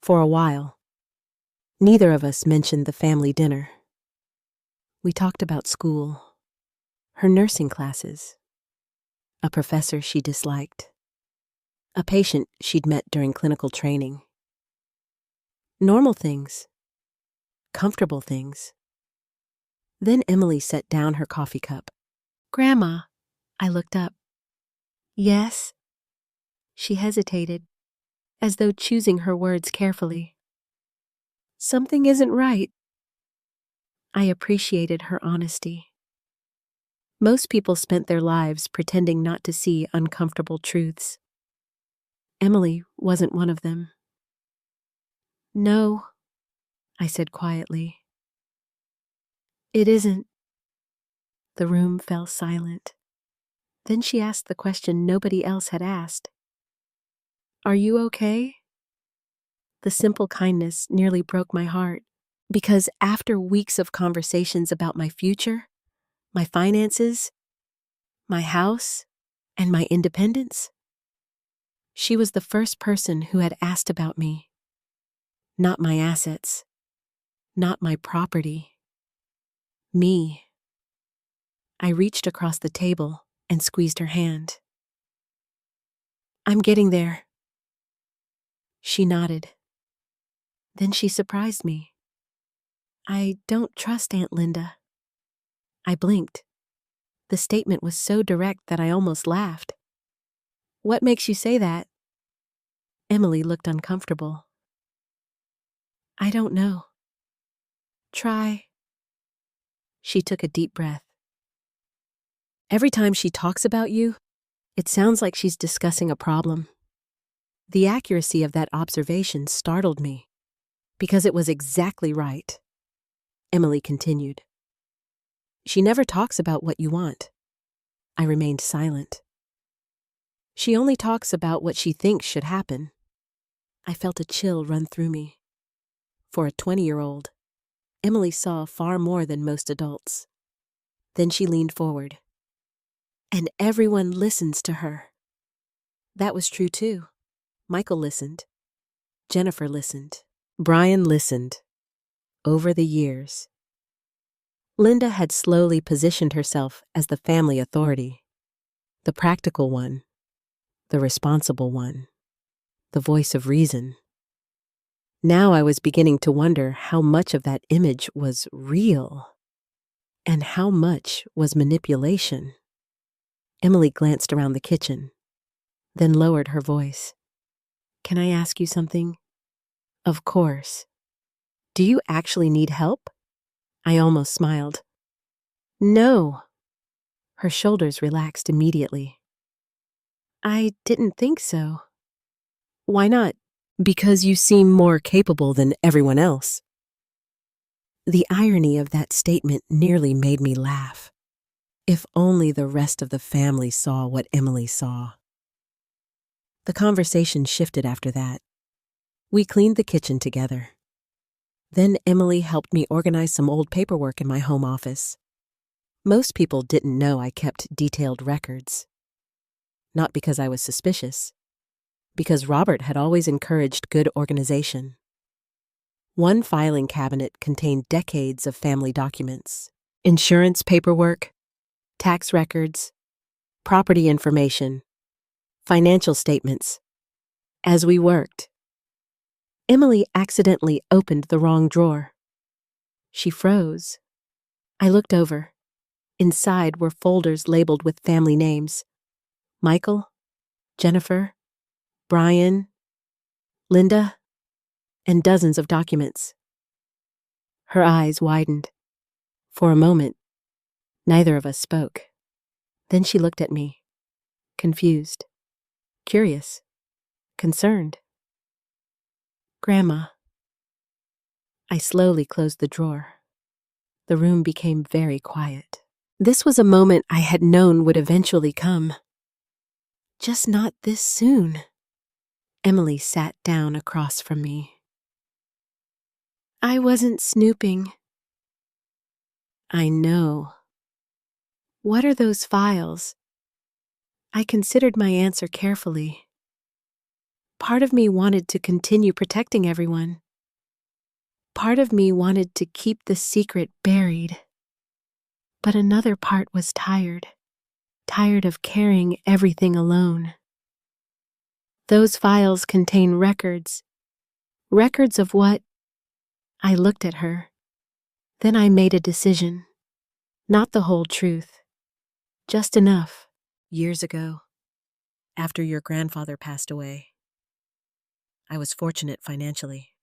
For a while, neither of us mentioned the family dinner. We talked about school, her nursing classes, a professor she disliked, a patient she'd met during clinical training. Normal things, comfortable things. Then Emily set down her coffee cup. Grandma, I looked up. Yes? She hesitated, as though choosing her words carefully. Something isn't right. I appreciated her honesty. Most people spent their lives pretending not to see uncomfortable truths. Emily wasn't one of them. No, I said quietly. It isn't. The room fell silent. Then she asked the question nobody else had asked. Are you okay? The simple kindness nearly broke my heart, because after weeks of conversations about my future, my finances, my house, and my independence, she was the first person who had asked about me. Not my assets, not my property. Me. I reached across the table and squeezed her hand. I'm getting there. She nodded. Then she surprised me. I don't trust Aunt Linda. I blinked. The statement was so direct that I almost laughed. What makes you say that? Emily looked uncomfortable. I don't know. Try. She took a deep breath. Every time she talks about you, it sounds like she's discussing a problem. The accuracy of that observation startled me, because it was exactly right. Emily continued. She never talks about what you want. I remained silent. She only talks about what she thinks should happen. I felt a chill run through me. For a 20-year-old, Emily saw far more than most adults. Then she leaned forward. And everyone listens to her. That was true too. Michael listened. Jennifer listened. Brian listened. Over the years, Linda had slowly positioned herself as the family authority, the practical one, the responsible one, the voice of reason. Now I was beginning to wonder how much of that image was real and how much was manipulation. Emily glanced around the kitchen, then lowered her voice. Can I ask you something? Of course. Do you actually need help? I almost smiled. No. Her shoulders relaxed immediately. I didn't think so. Why not? Because you seem more capable than everyone else. The irony of that statement nearly made me laugh. If only the rest of the family saw what Emily saw. The conversation shifted after that. We cleaned the kitchen together. Then Emily helped me organize some old paperwork in my home office. Most people didn't know I kept detailed records. Not because I was suspicious, because Robert had always encouraged good organization. One filing cabinet contained decades of family documents, insurance paperwork, tax records, property information, financial statements. As we worked, Emily accidentally opened the wrong drawer. She froze. I looked over. Inside were folders labeled with family names: Michael, Jennifer, Brian, Linda, and dozens of documents. Her eyes widened. For a moment, neither of us spoke. Then she looked at me, confused, curious, concerned. "Grandma." I slowly closed the drawer. The room became very quiet. This was a moment I had known would eventually come. Just not this soon. Emily sat down across from me. "I wasn't snooping." "I know." "What are those files?" I considered my answer carefully. Part of me wanted to continue protecting everyone. Part of me wanted to keep the secret buried. But another part was tired of carrying everything alone. "Those files contain records. Records of what?" I looked at her. Then I made a decision. Not the whole truth. Just enough. "Years ago, after your grandfather passed away, I was fortunate financially."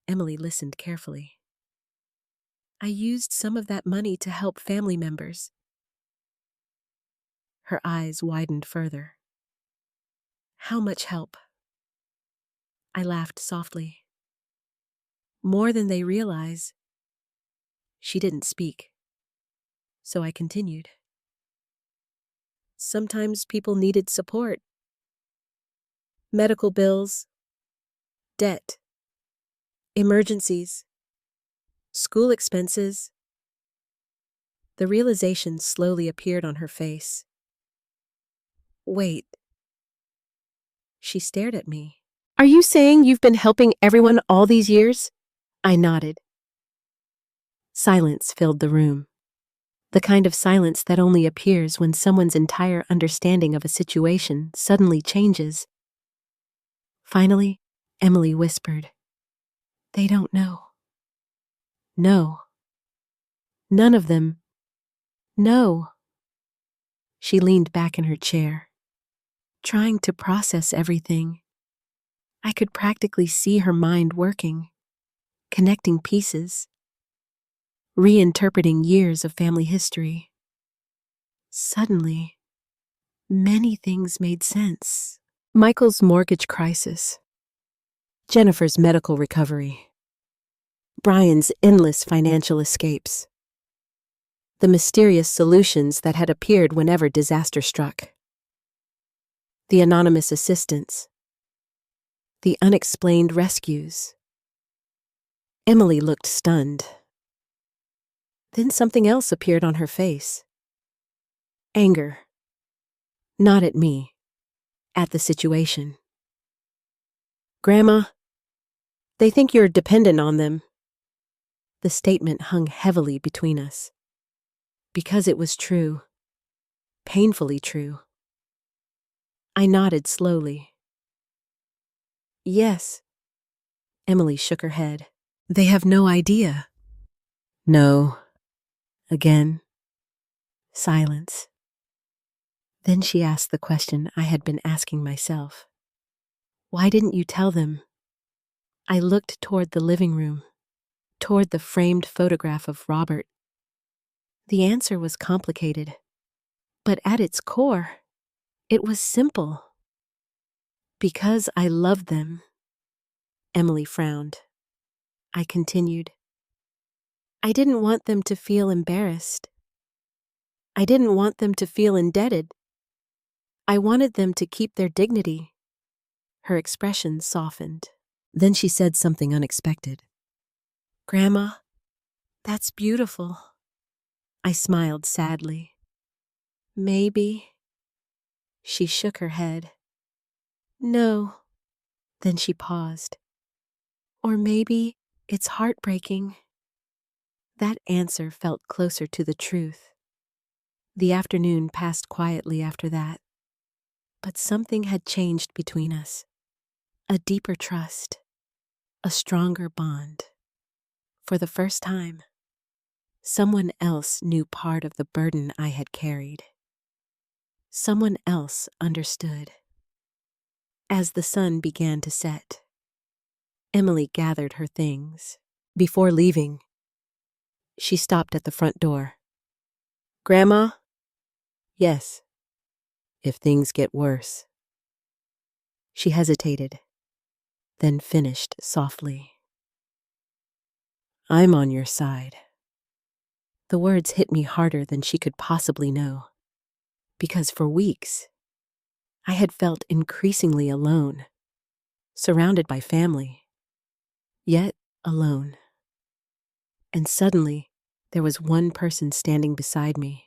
Emily listened carefully. "I used some of that money to help family members." Her eyes widened further. "How much help?" I laughed softly. "More than they realize." She didn't speak. So I continued. "Sometimes people needed support. Medical bills, debt, emergencies, school expenses." The realization slowly appeared on her face. "Wait." She stared at me. "Are you saying you've been helping everyone all these years?" I nodded. Silence filled the room. The kind of silence that only appears when someone's entire understanding of a situation suddenly changes. Finally, Emily whispered, "They don't know." "No. None of them. No." She leaned back in her chair, trying to process everything. I could practically see her mind working, connecting pieces, reinterpreting years of family history. Suddenly, many things made sense. Michael's mortgage crisis, Jennifer's medical recovery, Brian's endless financial escapes, the mysterious solutions that had appeared whenever disaster struck, the anonymous assistance, the unexplained rescues. Emily looked stunned. Then something else appeared on her face. Anger. Not at me, at the situation. "Grandma, they think you're dependent on them." The statement hung heavily between us. Because it was true. Painfully true. I nodded slowly. "Yes." Emily shook her head. "They have no idea." "No." Again. Silence. Then she asked the question I had been asking myself. "Why didn't you tell them?" I looked toward the living room, toward the framed photograph of Robert. The answer was complicated, but at its core, it was simple. Because I loved them. Emily frowned. I continued. I didn't want them to feel embarrassed. I didn't want them to feel indebted. I wanted them to keep their dignity. Her expression softened. Then she said something unexpected. Grandma, that's beautiful. I smiled sadly. Maybe. She shook her head. No. Then she paused. Or maybe it's heartbreaking. That answer felt closer to the truth. The afternoon passed quietly after that. But something had changed between us. A deeper trust. A stronger bond. For the first time, someone else knew part of the burden I had carried. Someone else understood. As the sun began to set, Emily gathered her things. Before leaving, she stopped at the front door. Grandma? Yes. If things get worse. She hesitated, then finished softly. I'm on your side. The words hit me harder than she could possibly know, because for weeks, I had felt increasingly alone, surrounded by family, yet alone. And suddenly, there was one person standing beside me.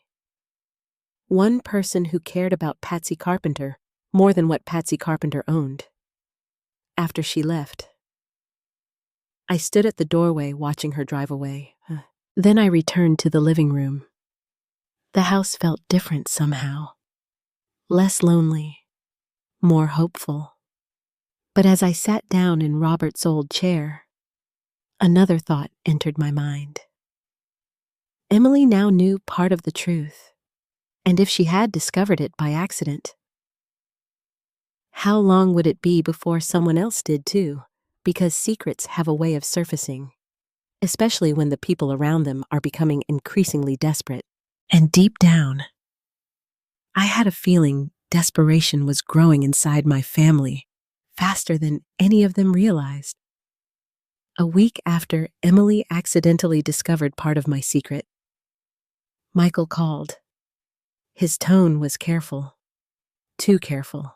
One person who cared about Patsy Carpenter more than what Patsy Carpenter owned. After she left, I stood at the doorway watching her drive away. Then I returned to the living room. The house felt different somehow. Less lonely, more hopeful. But as I sat down in Robert's old chair, another thought entered my mind. Emily now knew part of the truth, and if she had discovered it by accident, how long would it be before someone else did too? Because secrets have a way of surfacing, especially when the people around them are becoming increasingly desperate. And deep down, I had a feeling desperation was growing inside my family faster than any of them realized. A week after Emily accidentally discovered part of my secret, Michael called. His tone was careful, too careful.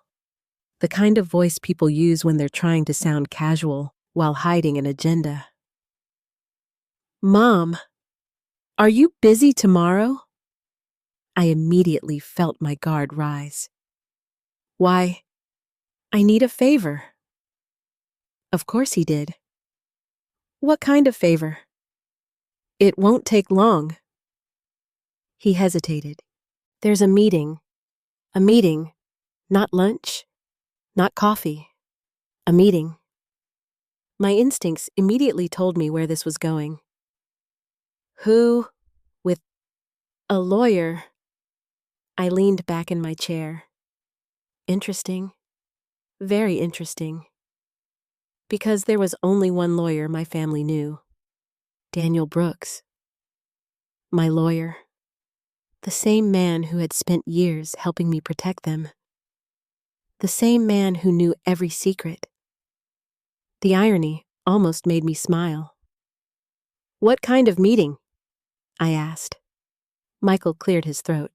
The kind of voice people use when they're trying to sound casual while hiding an agenda. Mom, are you busy tomorrow? I immediately felt my guard rise. Why, I need a favor. Of course he did. What kind of favor? It won't take long. He hesitated. There's a meeting, not lunch, not coffee, a meeting. My instincts immediately told me where this was going. Who? With a lawyer. I leaned back in my chair. Interesting. Very interesting. Because there was only one lawyer my family knew. Daniel Brooks. My lawyer. The same man who had spent years helping me protect them. The same man who knew every secret. The irony almost made me smile. What kind of meeting? I asked. Michael cleared his throat.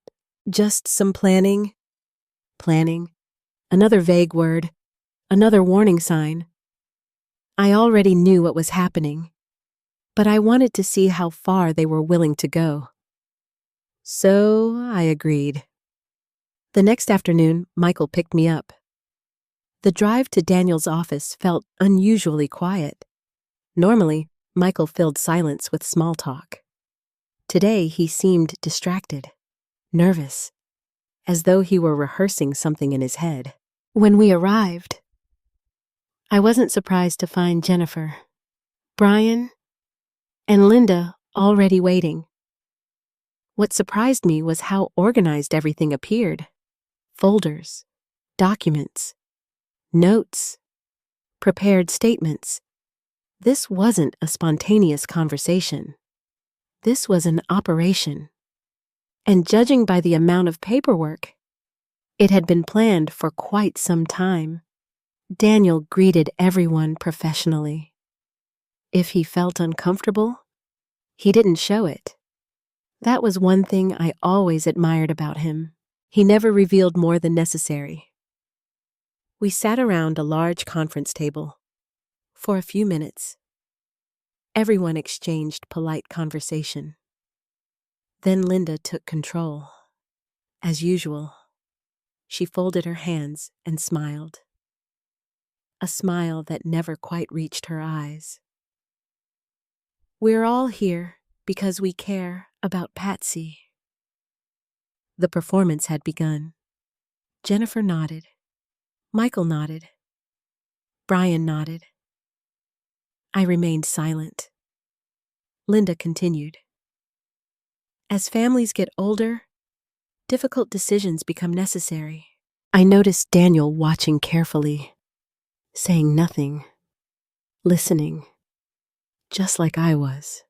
Just some planning. Planning. Another vague word. Another warning sign. I already knew what was happening, but I wanted to see how far they were willing to go. So I agreed. The next afternoon, Michael picked me up. The drive to Daniel's office felt unusually quiet. Normally, Michael filled silence with small talk. Today, he seemed distracted, nervous, as though he were rehearsing something in his head. When we arrived, I wasn't surprised to find Jennifer, Brian, and Linda already waiting. What surprised me was how organized everything appeared. Folders, documents, notes, prepared statements. This wasn't a spontaneous conversation. This was an operation. And judging by the amount of paperwork, it had been planned for quite some time. Daniel greeted everyone professionally. If he felt uncomfortable, he didn't show it. That was one thing I always admired about him. He never revealed more than necessary. We sat around a large conference table for a few minutes. Everyone exchanged polite conversation. Then Linda took control. As usual, she folded her hands and smiled. A smile that never quite reached her eyes. We're all here because we care about Patsy. The performance had begun. Jennifer nodded. Michael nodded. Brian nodded. I remained silent. Linda continued. As families get older, difficult decisions become necessary. I noticed Daniel watching carefully, saying nothing, listening, just like I was.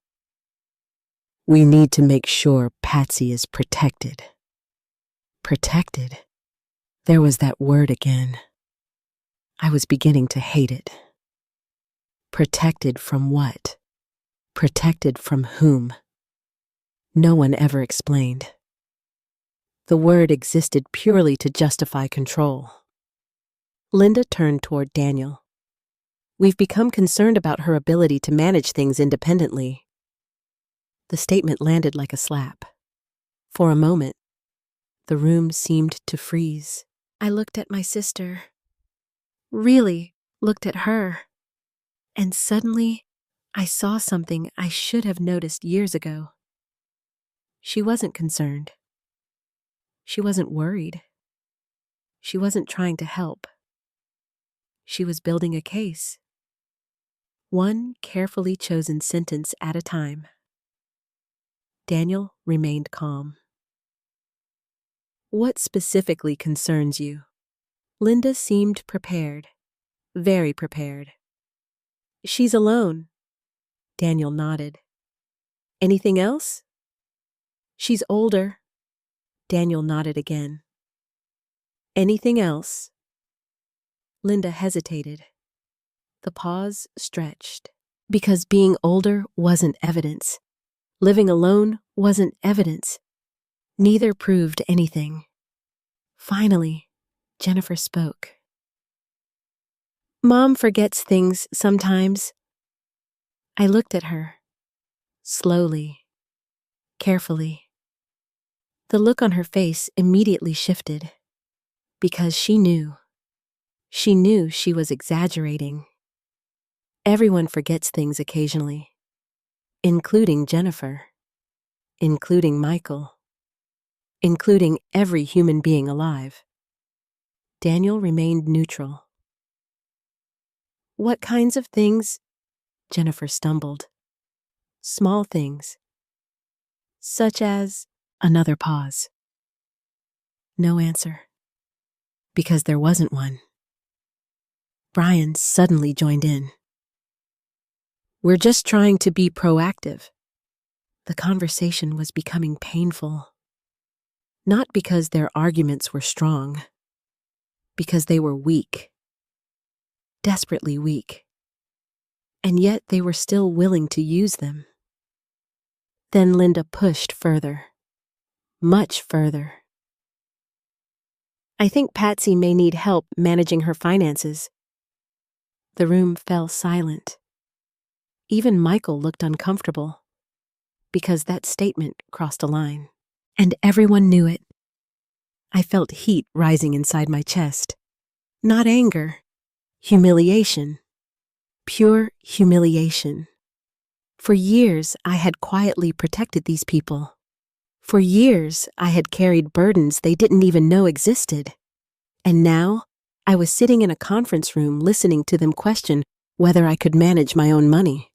We need to make sure Patsy is protected. Protected? There was that word again. I was beginning to hate it. Protected from what? Protected from whom? No one ever explained. The word existed purely to justify control. Linda turned toward Daniel. We've become concerned about her ability to manage things independently. The statement landed like a slap. For a moment, the room seemed to freeze. I looked at my sister. Really looked at her. And suddenly, I saw something I should have noticed years ago. She wasn't concerned. She wasn't worried. She wasn't trying to help. She was building a case. One carefully chosen sentence at a time. Daniel remained calm. What specifically concerns you? Linda seemed prepared, very prepared. She's alone. Daniel nodded. Anything else? She's older. Daniel nodded again. Anything else? Linda hesitated. The pause stretched. Because being older wasn't evidence. Living alone wasn't evidence. Neither proved anything. Finally, Jennifer spoke. Mom forgets things sometimes. I looked at her. Slowly. Carefully. The look on her face immediately shifted. Because she knew. She knew she was exaggerating. Everyone forgets things occasionally. Including Jennifer. Including Michael. Including every human being alive. Daniel remained neutral. What kinds of things? Jennifer stumbled. Small things. Such as another pause. No answer. Because there wasn't one. Brian suddenly joined in. We're just trying to be proactive. The conversation was becoming painful. Not because their arguments were strong. Because they were weak. Desperately weak. And yet they were still willing to use them. Then Linda pushed further. Much further. I think Patsy may need help managing her finances. The room fell silent. Even Michael looked uncomfortable. Because that statement crossed a line. And everyone knew it. I felt heat rising inside my chest. Not anger. Humiliation. Pure humiliation. For years, I had quietly protected these people. For years, I had carried burdens they didn't even know existed. And now, I was sitting in a conference room listening to them question whether I could manage my own money.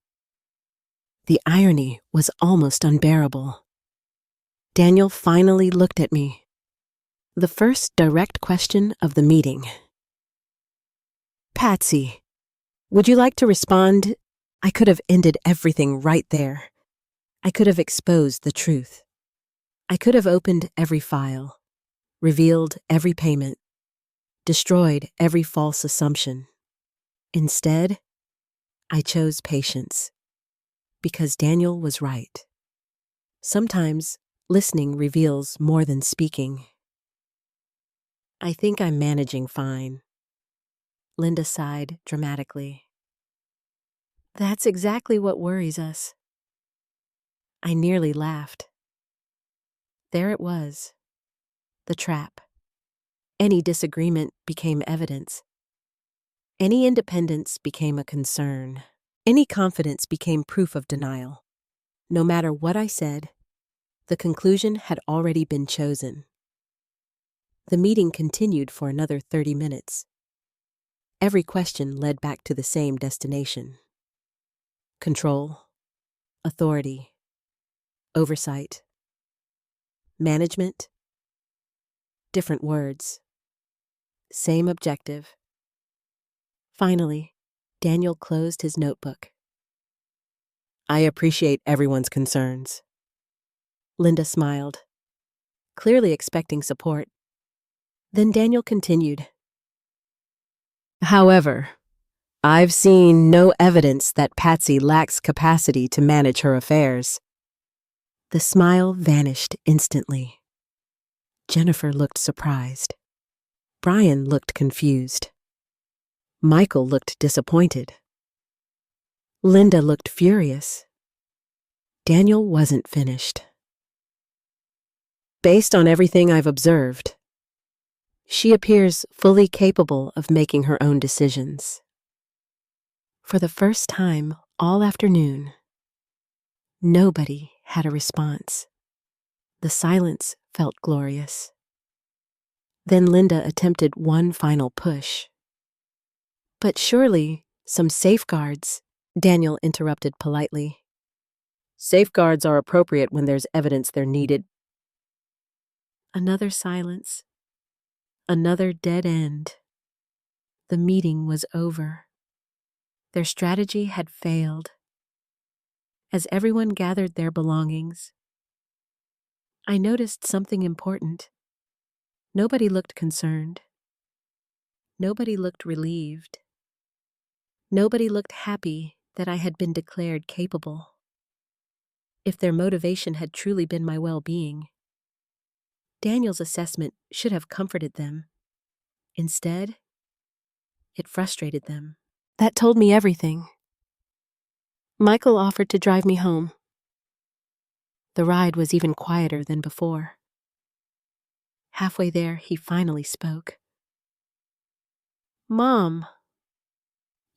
The irony was almost unbearable. Daniel finally looked at me. The first direct question of the meeting. Patsy, would you like to respond? I could have ended everything right there. I could have exposed the truth. I could have opened every file, revealed every payment, destroyed every false assumption. Instead, I chose patience. Because Daniel was right. Sometimes, listening reveals more than speaking. I think I'm managing fine. Linda sighed dramatically. That's exactly what worries us. I nearly laughed. There it was, the trap. Any disagreement became evidence. Any independence became a concern. Any confidence became proof of denial. No matter what I said, the conclusion had already been chosen. The meeting continued for another 30 minutes. Every question led back to the same destination. Control, authority, oversight, management. Different words. Same objective. Finally, Daniel closed his notebook. I appreciate everyone's concerns. Linda smiled, clearly expecting support. Then Daniel continued. However, I've seen no evidence that Patsy lacks capacity to manage her affairs. The smile vanished instantly. Jennifer looked surprised. Brian looked confused. Michael looked disappointed. Linda looked furious. Daniel wasn't finished. Based on everything I've observed, she appears fully capable of making her own decisions. For the first time all afternoon, nobody had a response. The silence felt glorious. Then Linda attempted one final push. But surely some safeguards, Daniel interrupted politely. Safeguards are appropriate when there's evidence they're needed. Another silence. Another dead end. The meeting was over. Their strategy had failed. As everyone gathered their belongings, I noticed something important. Nobody looked concerned. Nobody looked relieved. Nobody looked happy that I had been declared capable. If their motivation had truly been my well-being, Daniel's assessment should have comforted them. Instead, it frustrated them. That told me everything. Michael offered to drive me home. The ride was even quieter than before. Halfway there, he finally spoke. Mom.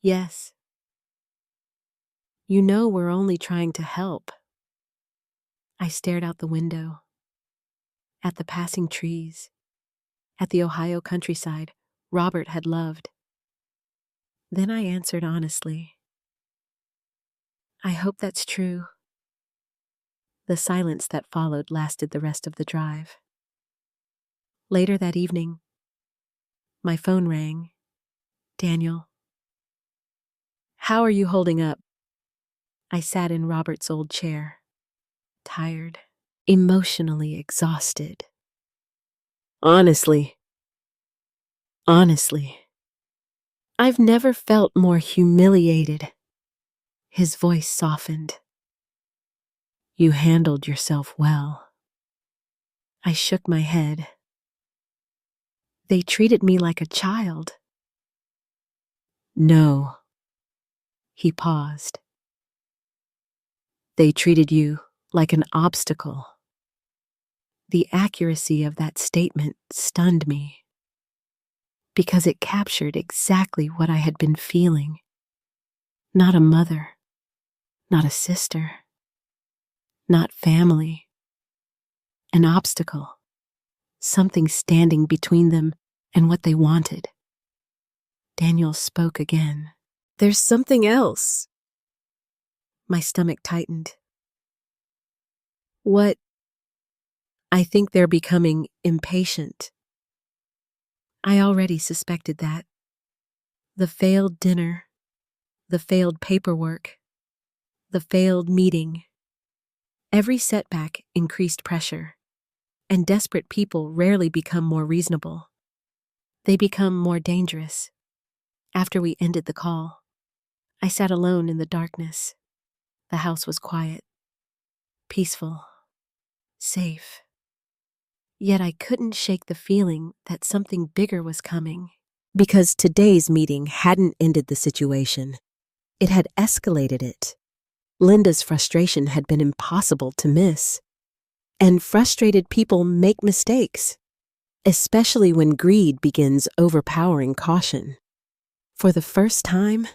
Yes. You know we're only trying to help. I stared out the window, at the passing trees, at the Ohio countryside Robert had loved. Then I answered honestly, I hope that's true. The silence that followed lasted the rest of the drive. Later that evening, my phone rang. Daniel. How are you holding up? I sat in Robert's old chair, tired, emotionally exhausted. Honestly, I've never felt more humiliated. His voice softened. You handled yourself well. I shook my head. They treated me like a child. No. He paused. They treated you like an obstacle. The accuracy of that statement stunned me, because it captured exactly what I had been feeling. Not a mother, not a sister, not family. An obstacle, something standing between them and what they wanted. Daniel spoke again. There's something else. My stomach tightened. What? I think they're becoming impatient. I already suspected that. The failed dinner, the failed paperwork, the failed meeting. Every setback increased pressure, and desperate people rarely become more reasonable. They become more dangerous. After we ended the call, I sat alone in the darkness. The house was quiet, peaceful, safe. Yet I couldn't shake the feeling that something bigger was coming. Because today's meeting hadn't ended the situation. It had escalated it. Linda's frustration had been impossible to miss. And frustrated people make mistakes, especially when greed begins overpowering caution. For the first time,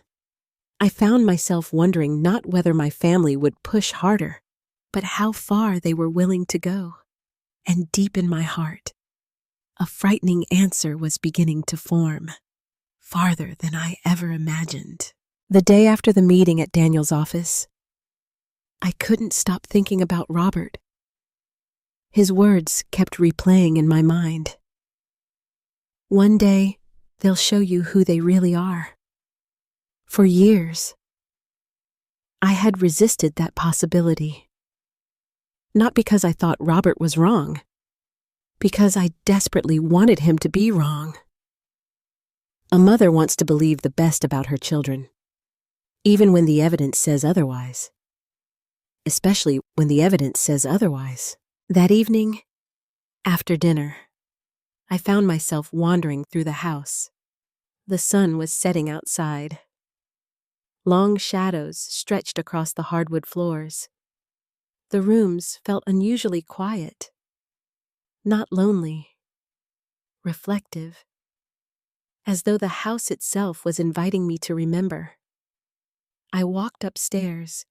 I found myself wondering not whether my family would push harder, but how far they were willing to go. And deep in my heart, a frightening answer was beginning to form, farther than I ever imagined. The day after the meeting at Daniel's office, I couldn't stop thinking about Robert. His words kept replaying in my mind. One day, they'll show you who they really are. For years, I had resisted that possibility. Not because I thought Robert was wrong, because I desperately wanted him to be wrong. A mother wants to believe the best about her children, even when the evidence says otherwise. Especially when the evidence says otherwise. That evening, after dinner, I found myself wandering through the house. The sun was setting outside. Long shadows stretched across the hardwood floors. The rooms felt unusually quiet, not lonely, reflective, as though the house itself was inviting me to remember. I walked upstairs,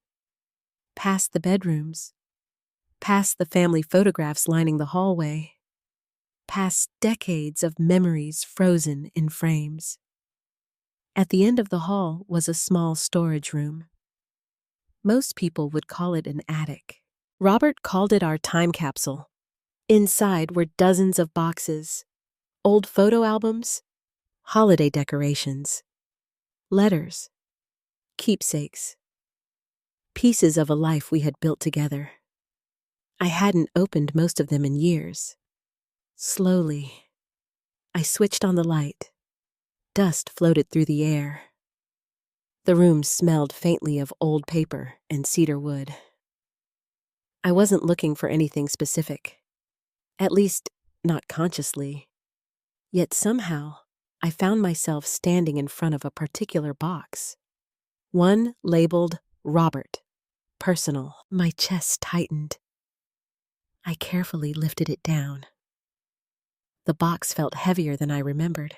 past the bedrooms, past the family photographs lining the hallway, past decades of memories frozen in frames. At the end of the hall was a small storage room. Most people would call it an attic. Robert called it our time capsule. Inside were dozens of boxes, old photo albums, holiday decorations, letters, keepsakes, pieces of a life we had built together. I hadn't opened most of them in years. Slowly, I switched on the light. Dust floated through the air. The room smelled faintly of old paper and cedar wood. I wasn't looking for anything specific, at least not consciously. Yet somehow, I found myself standing in front of a particular box. One labeled Robert, personal. My chest tightened. I carefully lifted it down. The box felt heavier than I remembered.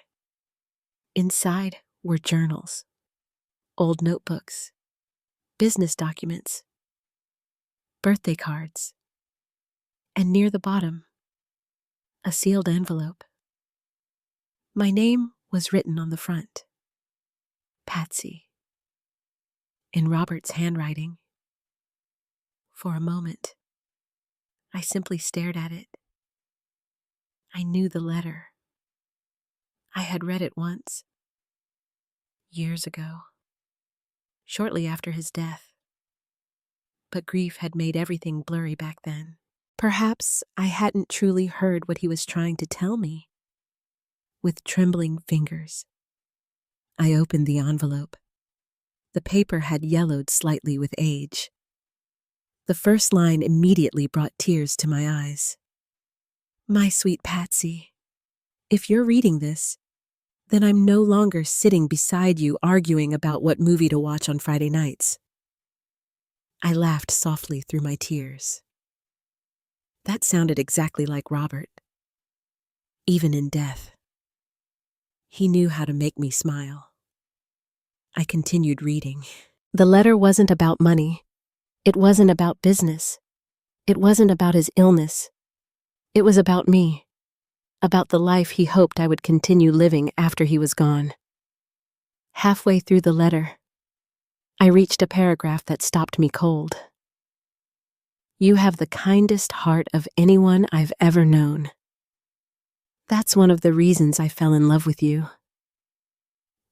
Inside were journals, old notebooks, business documents, birthday cards, and near the bottom, a sealed envelope. My name was written on the front, Patsy, in Robert's handwriting. For a moment, I simply stared at it. I knew the letter. I had read it once, years ago, shortly after his death. But grief had made everything blurry back then. Perhaps I hadn't truly heard what he was trying to tell me. With trembling fingers, I opened the envelope. The paper had yellowed slightly with age. The first line immediately brought tears to my eyes. My sweet Patsy, if you're reading this, then I'm no longer sitting beside you arguing about what movie to watch on Friday nights. I laughed softly through my tears. That sounded exactly like Robert. Even in death, he knew how to make me smile. I continued reading. The letter wasn't about money. It wasn't about business. It wasn't about his illness. It was about me, about the life he hoped I would continue living after he was gone. Halfway through the letter, I reached a paragraph that stopped me cold. You have the kindest heart of anyone I've ever known. That's one of the reasons I fell in love with you.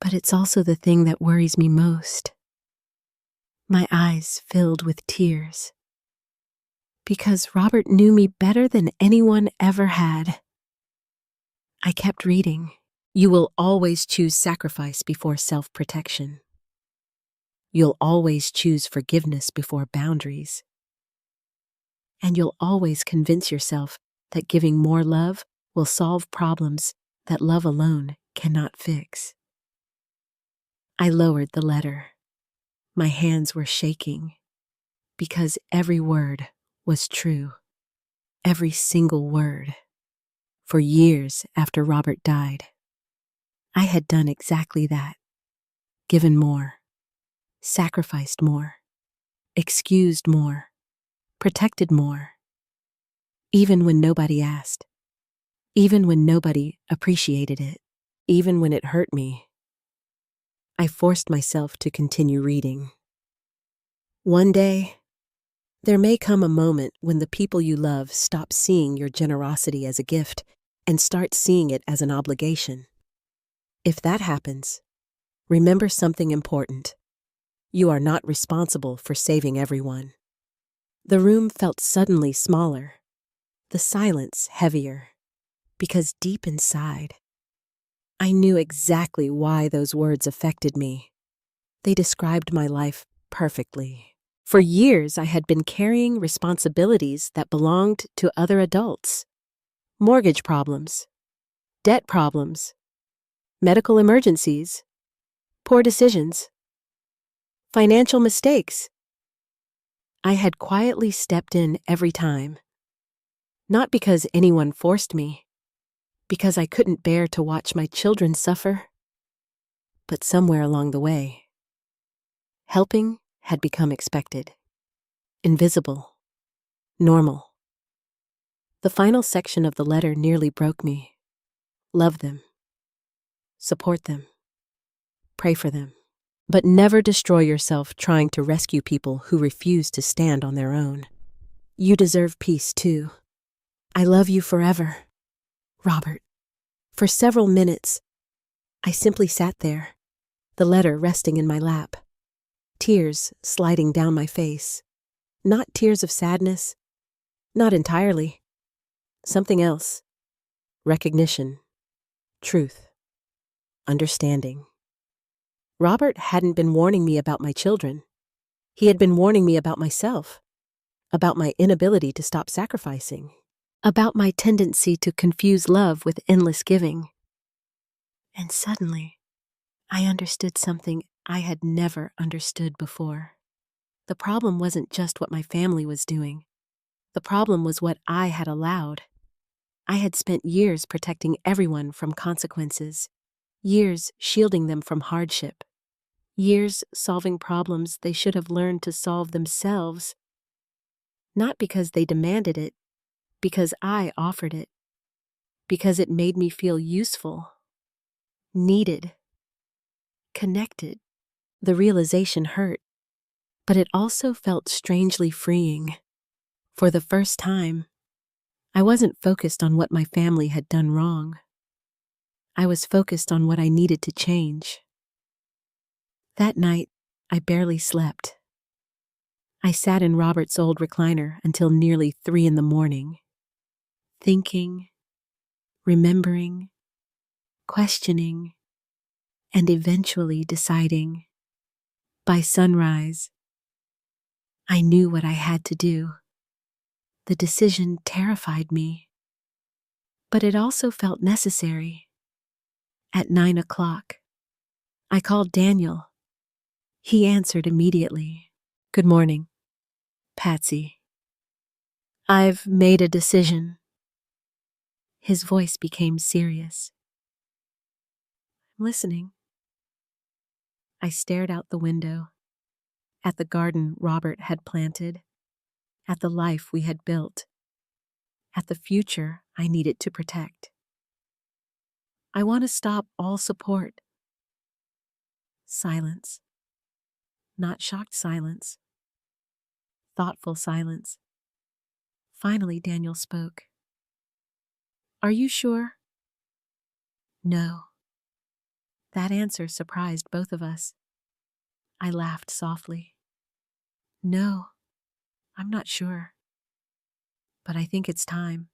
But it's also the thing that worries me most. My eyes filled with tears. Because Robert knew me better than anyone ever had. I kept reading. You will always choose sacrifice before self-protection. You'll always choose forgiveness before boundaries. And you'll always convince yourself that giving more love will solve problems that love alone cannot fix. I lowered the letter. My hands were shaking because every word was true. Every single word. For years after Robert died, I had done exactly that. Given more, sacrificed more, excused more, protected more. Even when nobody asked. Even when nobody appreciated it. Even when it hurt me. I forced myself to continue reading. One day, there may come a moment when the people you love stop seeing your generosity as a gift and start seeing it as an obligation. If that happens, remember something important. You are not responsible for saving everyone. The room felt suddenly smaller, the silence heavier, because deep inside, I knew exactly why those words affected me. They described my life perfectly. For years, I had been carrying responsibilities that belonged to other adults. Mortgage problems, debt problems, medical emergencies, poor decisions, financial mistakes. I had quietly stepped in every time. Not because anyone forced me, because I couldn't bear to watch my children suffer. But somewhere along the way, helping had become expected, invisible, normal. The final section of the letter nearly broke me. Love them, support them, pray for them, but never destroy yourself trying to rescue people who refuse to stand on their own. You deserve peace too. I love you forever, Robert. For several minutes, I simply sat there, the letter resting in my lap, tears sliding down my face. Not tears of sadness, not entirely. Something else. Recognition, truth, understanding. Robert hadn't been warning me about my children. He had been warning me about myself, about my inability to stop sacrificing, about my tendency to confuse love with endless giving. And suddenly, I understood something I had never understood before. The problem wasn't just what my family was doing. The problem was what I had allowed. I had spent years protecting everyone from consequences, years shielding them from hardship, years solving problems they should have learned to solve themselves. Not because they demanded it, because I offered it, because it made me feel useful, needed, connected. The realization hurt, but it also felt strangely freeing. For the first time, I wasn't focused on what my family had done wrong. I was focused on what I needed to change. That night, I barely slept. I sat in Robert's old recliner until nearly 3 a.m, thinking, remembering, questioning, and eventually deciding. By sunrise, I knew what I had to do. The decision terrified me, but it also felt necessary. At 9 o'clock, I called Daniel. He answered immediately. Good morning, Patsy. I've made a decision. His voice became serious. I'm listening. I stared out the window, at the garden Robert had planted, at the life we had built, at the future I needed to protect. I want to stop all support. Silence. Not shocked silence. Thoughtful silence. Finally, Daniel spoke. Are you sure? No. That answer surprised both of us. I laughed softly. No, I'm not sure. But I think it's time.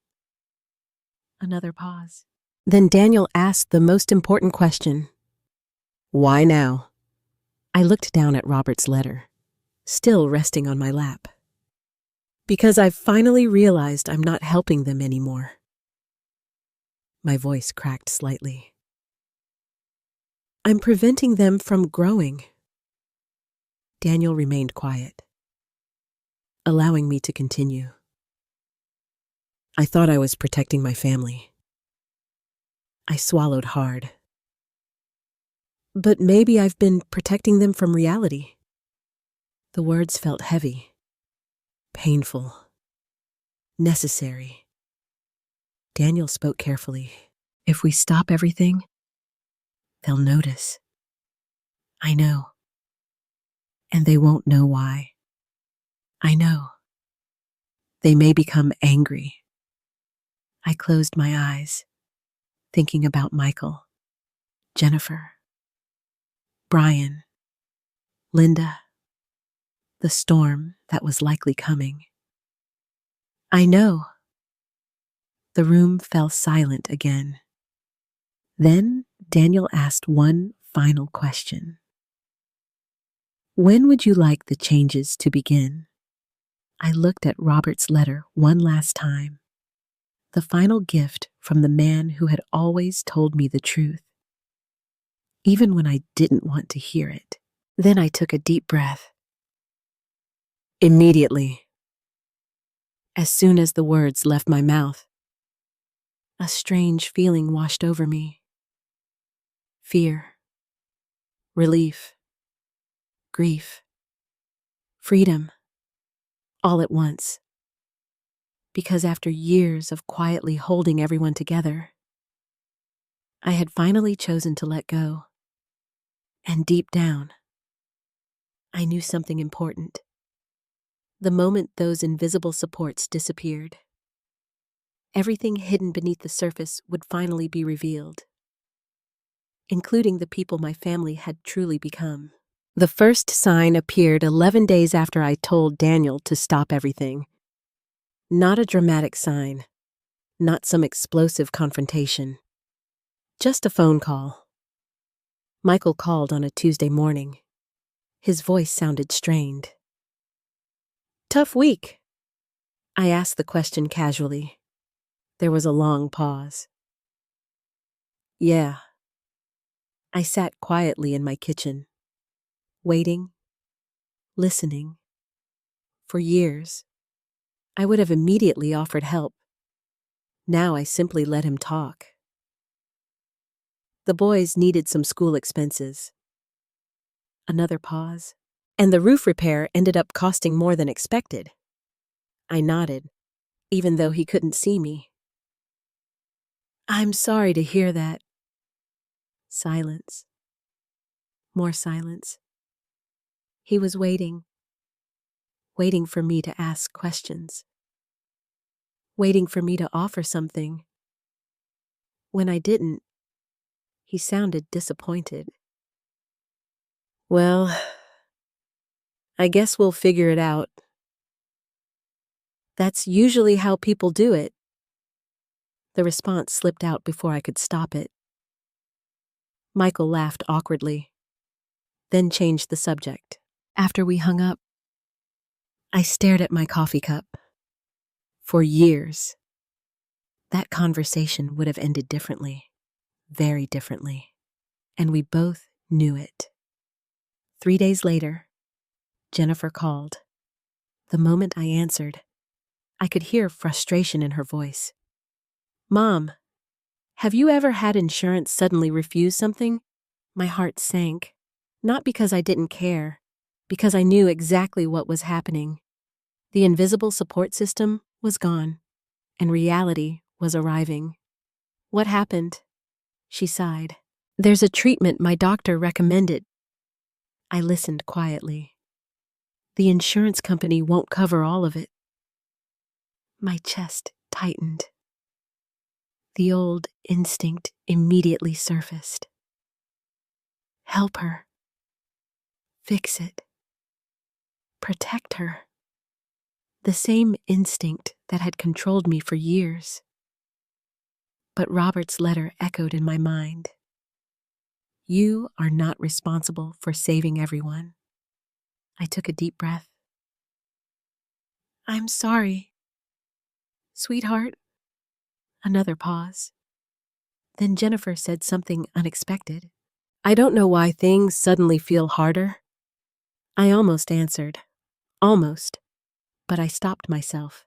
Another pause. Then Daniel asked the most important question. Why now? I looked down at Robert's letter, still resting on my lap. Because I've finally realized I'm not helping them anymore. My voice cracked slightly. I'm preventing them from growing. Daniel remained quiet, allowing me to continue. I thought I was protecting my family. I swallowed hard. But maybe I've been protecting them from reality. The words felt heavy, painful, necessary. Daniel spoke carefully. If we stop everything, they'll notice. I know. And they won't know why. I know. They may become angry. I closed my eyes, thinking about Michael, Jennifer, Brian, Linda, the storm that was likely coming. I know. The room fell silent again. Then Daniel asked one final question. When would you like the changes to begin? I looked at Robert's letter one last time. The final gift from the man who had always told me the truth, even when I didn't want to hear it. Then I took a deep breath. Immediately, as soon as the words left my mouth, a strange feeling washed over me. Fear, relief, grief, freedom, all at once. Because after years of quietly holding everyone together, I had finally chosen to let go. And deep down, I knew something important. The moment those invisible supports disappeared, everything hidden beneath the surface would finally be revealed, including the people my family had truly become. The first sign appeared 11 days after I told Daniel to stop everything. Not a dramatic sign, not some explosive confrontation, just a phone call. Michael called on a Tuesday morning. His voice sounded strained. Tough week. I asked the question casually. There was a long pause. Yeah. I sat quietly in my kitchen, waiting, listening. For years, I would have immediately offered help. Now I simply let him talk. The boys needed some school expenses. Another pause, and the roof repair ended up costing more than expected. I nodded, even though he couldn't see me. I'm sorry to hear that. Silence. More silence. He was waiting for me to ask questions, waiting for me to offer something. When I didn't, he sounded disappointed. Well, I guess we'll figure it out. That's usually how people do it. The response slipped out before I could stop it. Michael laughed awkwardly, then changed the subject. After we hung up, I stared at my coffee cup. For years, that conversation would have ended differently, very differently, and we both knew it. 3 days later, Jennifer called. The moment I answered, I could hear frustration in her voice. Mom, have you ever had insurance suddenly refuse something? My heart sank, not because I didn't care, because I knew exactly what was happening. The invisible support system was gone, and reality was arriving. What happened? She sighed. There's a treatment my doctor recommended. I listened quietly. The insurance company won't cover all of it. My chest tightened. The old instinct immediately surfaced. Help her. Fix it. Protect her. The same instinct that had controlled me for years. But Robert's letter echoed in my mind. You are not responsible for saving everyone. I took a deep breath. I'm sorry. Sweetheart. Another pause. Then Jennifer said something unexpected. I don't know why things suddenly feel harder. I almost answered. Almost. But I stopped myself.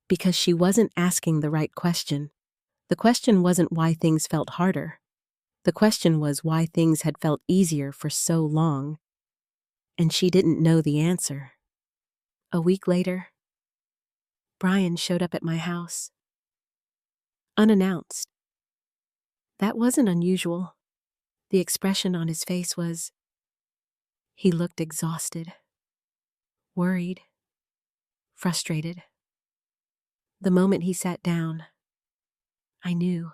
Because she wasn't asking the right question. The question wasn't why things felt harder. The question was why things had felt easier for so long. And she didn't know the answer. A week later, Brian showed up at my house. Unannounced. That wasn't unusual. The expression on his face was, he looked exhausted, worried, frustrated. The moment he sat down, I knew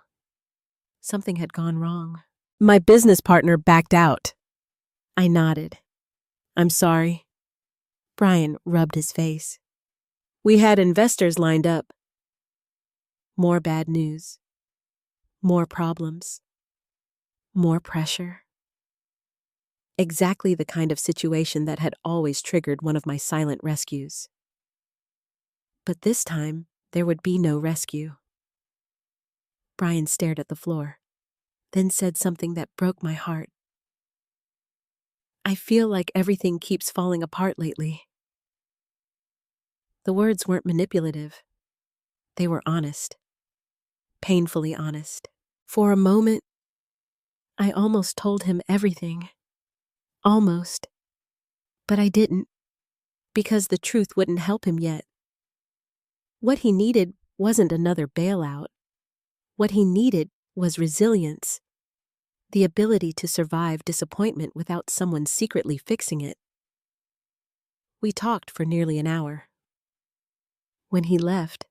something had gone wrong. My business partner backed out. I nodded. I'm sorry. Brian rubbed his face. We had investors lined up. More bad news. More problems. More pressure. Exactly the kind of situation that had always triggered one of my silent rescues. But this time, there would be no rescue. Brian stared at the floor, then said something that broke my heart. I feel like everything keeps falling apart lately. The words weren't manipulative. They were honest. Painfully honest. For a moment, I almost told him everything. Almost. But I didn't, because the truth wouldn't help him yet. What he needed wasn't another bailout. What he needed was resilience. The ability to survive disappointment without someone secretly fixing it. We talked for nearly an hour. When he left,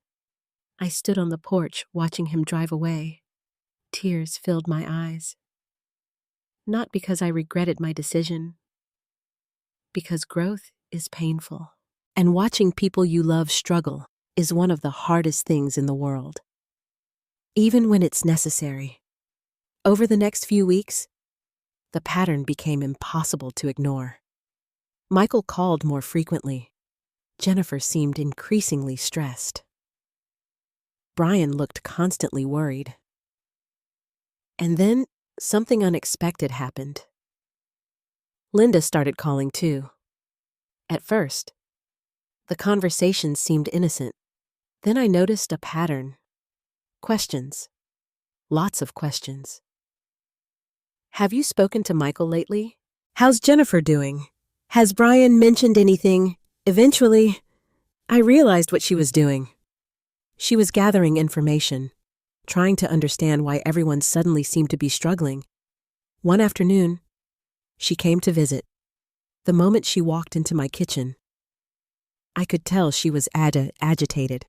I stood on the porch watching him drive away. Tears filled my eyes. Not because I regretted my decision, because growth is painful. And watching people you love struggle is one of the hardest things in the world. Even when it's necessary. Over the next few weeks, the pattern became impossible to ignore. Michael called more frequently. Jennifer seemed increasingly stressed. Brian looked constantly worried. And then something unexpected happened. Linda started calling too. At first, the conversation seemed innocent. Then I noticed a pattern. Questions. Lots of questions. Have you spoken to Michael lately? How's Jennifer doing? Has Brian mentioned anything? Eventually, I realized what she was doing. She was gathering information, trying to understand why everyone suddenly seemed to be struggling. One afternoon, she came to visit. The moment she walked into my kitchen, I could tell she was agitated.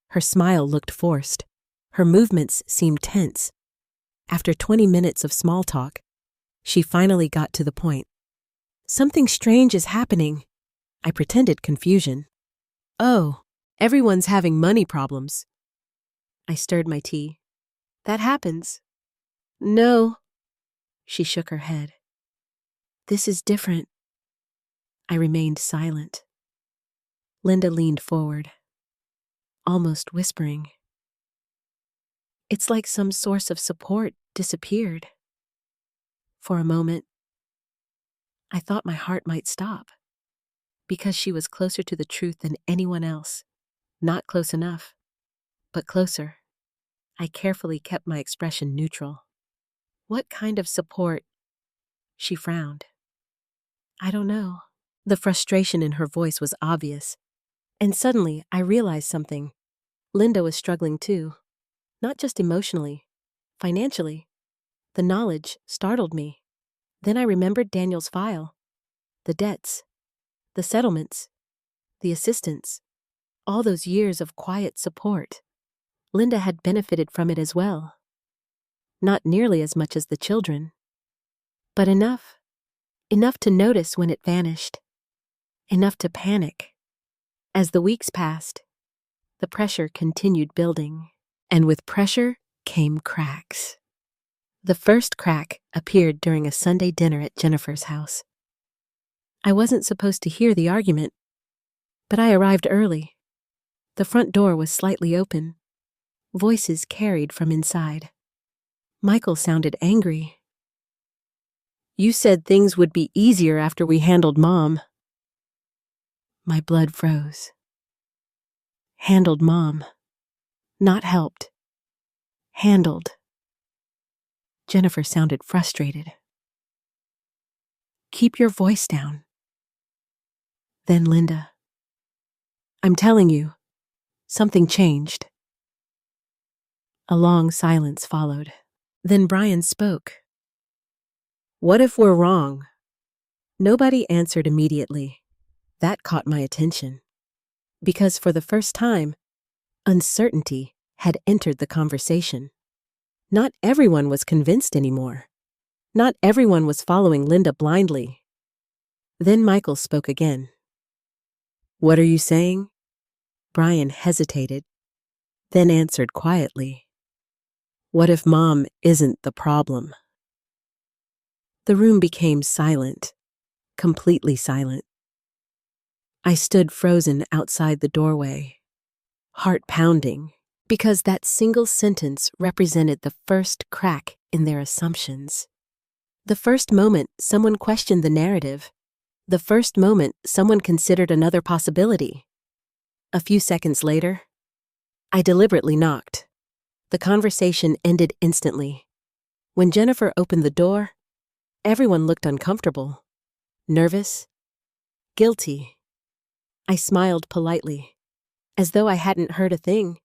Her smile looked forced. Her movements seemed tense. After 20 minutes of small talk, she finally got to the point. Something strange is happening. I pretended confusion. Oh, everyone's having money problems. I stirred my tea. That happens. No. She shook her head. This is different. I remained silent. Linda leaned forward, almost whispering. It's like some source of support disappeared. For a moment, I thought my heart might stop, because she was closer to the truth than anyone else. Not close enough, but closer. I carefully kept my expression neutral. What kind of support? She frowned. I don't know. The frustration in her voice was obvious. And suddenly, I realized something. Linda was struggling too. Not just emotionally, financially. The knowledge startled me. Then I remembered Daniel's file. The debts, the settlements, the assistance, all those years of quiet support. Linda had benefited from it as well. Not nearly as much as the children, but enough. Enough to notice when it vanished. Enough to panic. As the weeks passed, the pressure continued building. And with pressure came cracks. The first crack appeared during a Sunday dinner at Jennifer's house. I wasn't supposed to hear the argument, but I arrived early. The front door was slightly open. Voices carried from inside. Michael sounded angry. You said things would be easier after we handled Mom. My blood froze. Handled, Mom. Not helped. Handled. Jennifer sounded frustrated. Keep your voice down. Then Linda. I'm telling you, something changed. A long silence followed. Then Brian spoke. What if we're wrong? Nobody answered immediately. That caught my attention. Because for the first time, uncertainty had entered the conversation. Not everyone was convinced anymore. Not everyone was following Linda blindly. Then Michael spoke again. What are you saying? Brian hesitated, then answered quietly. What if Mom isn't the problem? The room became silent, completely silent. I stood frozen outside the doorway, heart pounding, because that single sentence represented the first crack in their assumptions. The first moment someone questioned the narrative. The first moment someone considered another possibility. A few seconds later, I deliberately knocked. The conversation ended instantly. When Jennifer opened the door, everyone looked uncomfortable, nervous, guilty. I smiled politely, as though I hadn't heard a thing.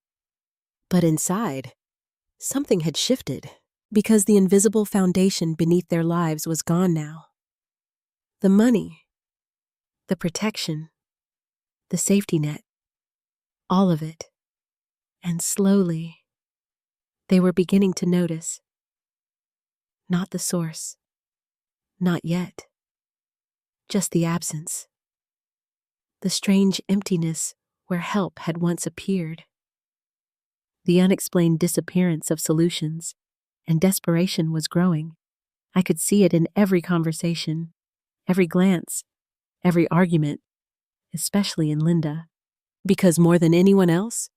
But inside, something had shifted, because the invisible foundation beneath their lives was gone now. The money, the protection, the safety net, all of it. And slowly, they were beginning to notice. Not the source. Not yet. Just the absence. The strange emptiness where help had once appeared. The unexplained disappearance of solutions, and desperation was growing. I could see it in every conversation, every glance, every argument, especially in Linda. Because more than anyone else,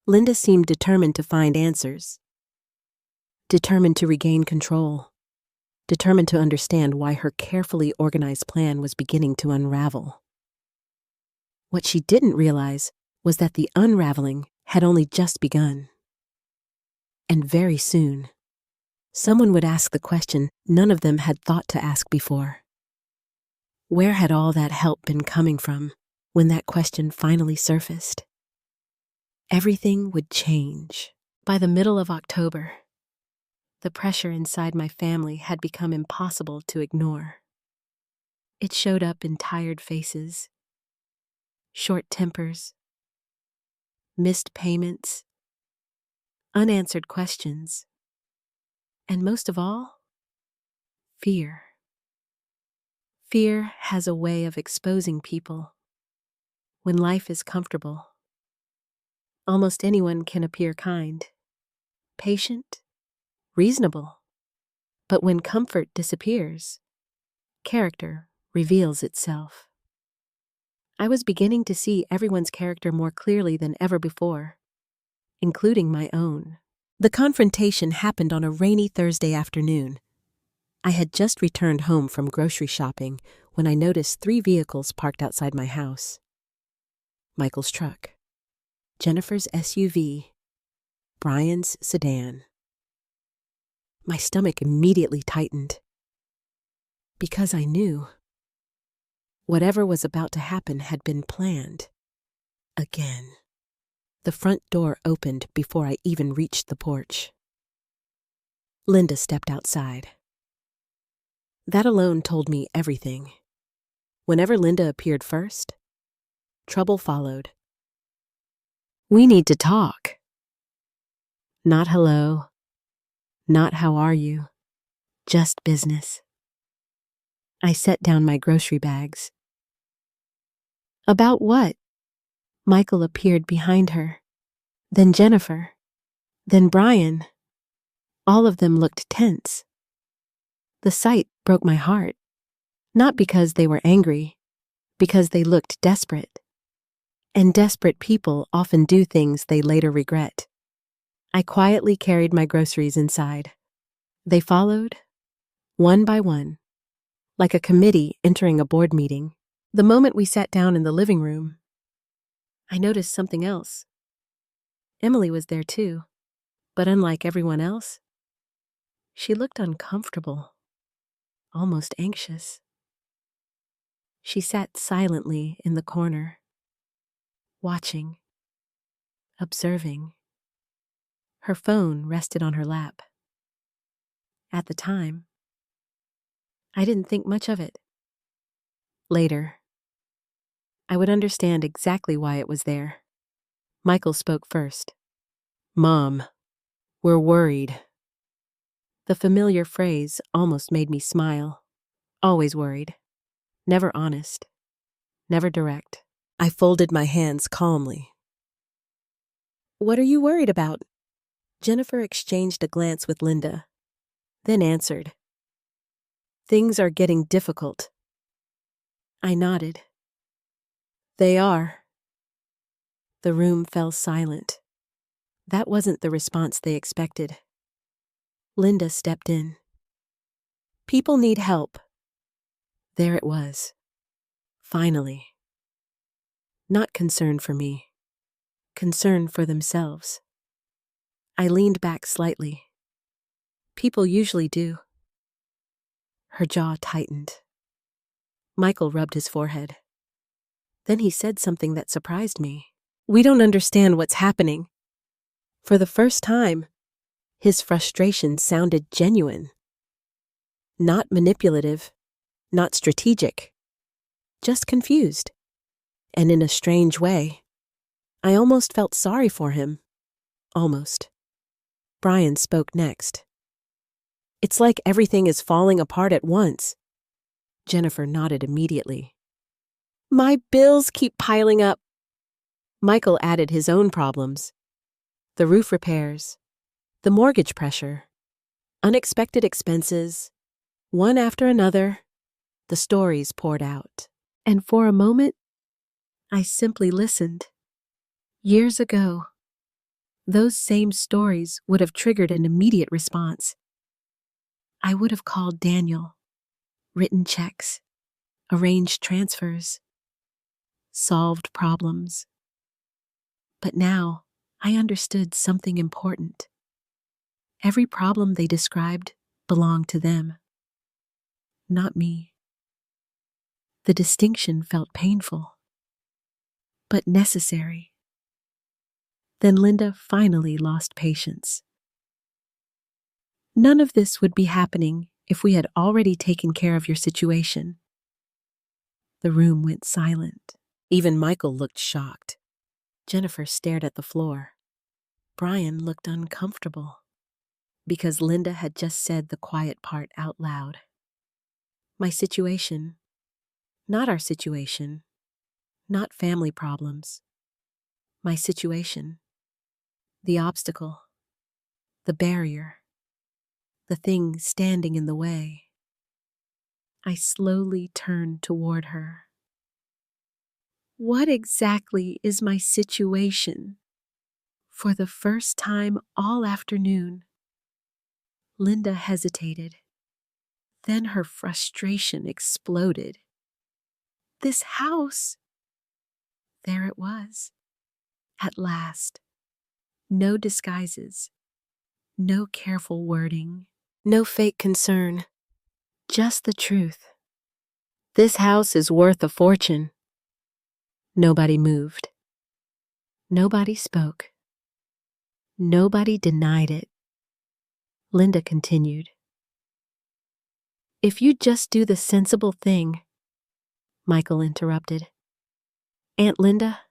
Linda seemed determined to find answers, determined to regain control, determined to understand why her carefully organized plan was beginning to unravel. What she didn't realize was that the unraveling had only just begun. And very soon, someone would ask the question none of them had thought to ask before. Where had all that help been coming from when that question finally surfaced? Everything would change. By the middle of October, the pressure inside my family had become impossible to ignore. It showed up in tired faces, short tempers, missed payments, unanswered questions, and most of all, fear. Fear has a way of exposing people. When life is comfortable, almost anyone can appear kind, patient, reasonable. But when comfort disappears, character reveals itself. I was beginning to see everyone's character more clearly than ever before, including my own. The confrontation happened on a rainy Thursday afternoon. I had just returned home from grocery shopping when I noticed 3 vehicles parked outside my house. Michael's truck, Jennifer's SUV, Brian's sedan. My stomach immediately tightened. Because I knew whatever was about to happen had been planned. Again. The front door opened before I even reached the porch. Linda stepped outside. That alone told me everything. Whenever Linda appeared first, trouble followed. We need to talk. Not hello. Not how are you. Just business. I set down my grocery bags. About what? Michael appeared behind her. Then Jennifer. Then Brian. All of them looked tense. The sight broke my heart. Not because they were angry, because they looked desperate. And desperate people often do things they later regret. I quietly carried my groceries inside. They followed, one by one, like a committee entering a board meeting. The moment we sat down in the living room, I noticed something else. Emily was there too, but unlike everyone else, she looked uncomfortable, almost anxious. She sat silently in the corner, watching, observing. Her phone rested on her lap. At the time, I didn't think much of it. Later, I would understand exactly why it was there. Michael spoke first. "Mom, we're worried." The familiar phrase almost made me smile. Always worried. Never honest. Never direct. I folded my hands calmly. "What are you worried about?" Jennifer exchanged a glance with Linda, then answered. "Things are getting difficult." I nodded. "They are." The room fell silent. That wasn't the response they expected. Linda stepped in. "People need help." There it was. Finally. Not concern for me. Concern for themselves. I leaned back slightly. People usually do. Her jaw tightened. Michael rubbed his forehead. Then he said something that surprised me. "We don't understand what's happening." For the first time, his frustration sounded genuine. Not manipulative, not strategic, just confused. And in a strange way, I almost felt sorry for him. Almost. Brian spoke next. "It's like everything is falling apart at once." Jennifer nodded immediately. "My bills keep piling up." Michael added his own problems. The roof repairs, the mortgage pressure, unexpected expenses, one after another, the stories poured out. And for a moment, I simply listened. Years ago, those same stories would have triggered an immediate response. I would have called Daniel, written checks, arranged transfers, solved problems. But now, I understood something important. Every problem they described belonged to them, not me. The distinction felt painful, but necessary. Then Linda finally lost patience. "None of this would be happening if we had already taken care of your situation." The room went silent. Even Michael looked shocked. Jennifer stared at the floor. Brian looked uncomfortable because Linda had just said the quiet part out loud. My situation, not our situation, not family problems. My situation, the obstacle, the barrier, the thing standing in the way. I slowly turned toward her. "What exactly is my situation?" For the first time all afternoon, Linda hesitated. Then her frustration exploded. "This house." There it was. At last. No disguises. No careful wording. No fake concern. Just the truth. "This house is worth a fortune." Nobody moved. Nobody spoke. Nobody denied it. Linda continued. "If you just do the sensible thing," Michael interrupted. "Aunt Linda?"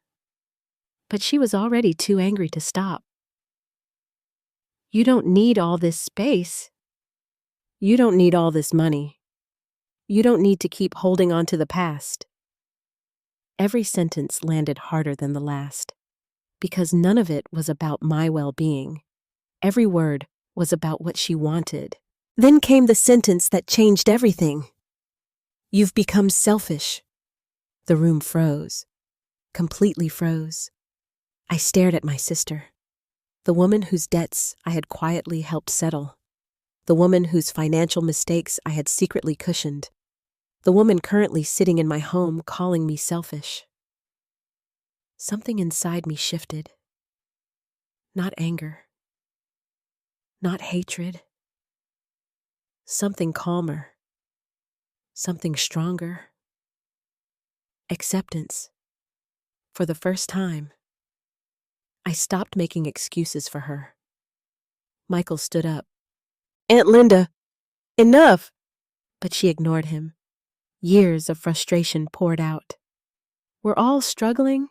But she was already too angry to stop. "You don't need all this space. You don't need all this money. You don't need to keep holding on to the past." Every sentence landed harder than the last, because none of it was about my well-being. Every word was about what she wanted. Then came the sentence that changed everything. "You've become selfish." The room froze, completely froze. I stared at my sister, the woman whose debts I had quietly helped settle, the woman whose financial mistakes I had secretly cushioned, The woman currently sitting in my home calling me selfish. Something inside me shifted. Not anger. Not hatred. Something calmer. Something stronger. Acceptance. For the first time, I stopped making excuses for her. Michael stood up. "Aunt Linda, enough!" But she ignored him. Years of frustration poured out. We're all struggling.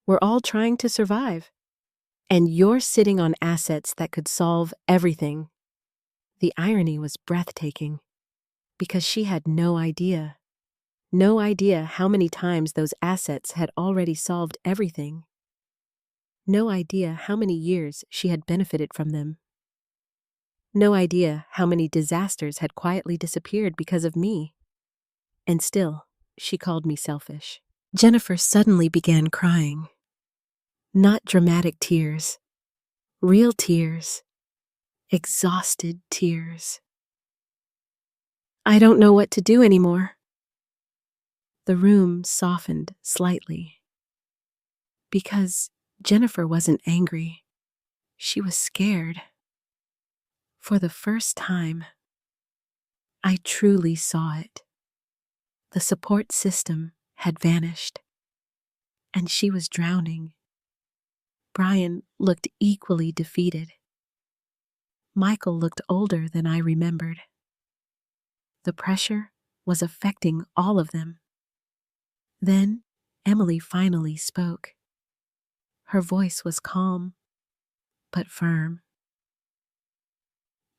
We're all trying to survive. And you're sitting on assets that could solve everything. The irony was breathtaking, because she had no idea. No idea how many times those assets had already solved everything. No idea how many years she had benefited from them. No idea how many disasters had quietly disappeared because of me. And still, she called me selfish. Jennifer suddenly began crying. Not dramatic tears. Real tears. Exhausted tears. "I don't know what to do anymore." The room softened slightly. Because Jennifer wasn't angry. She was scared. For the first time, I truly saw it. The support system had vanished, and she was drowning. Brian looked equally defeated. Michael looked older than I remembered. The pressure was affecting all of them. Then Emily finally spoke. Her voice was calm, but firm.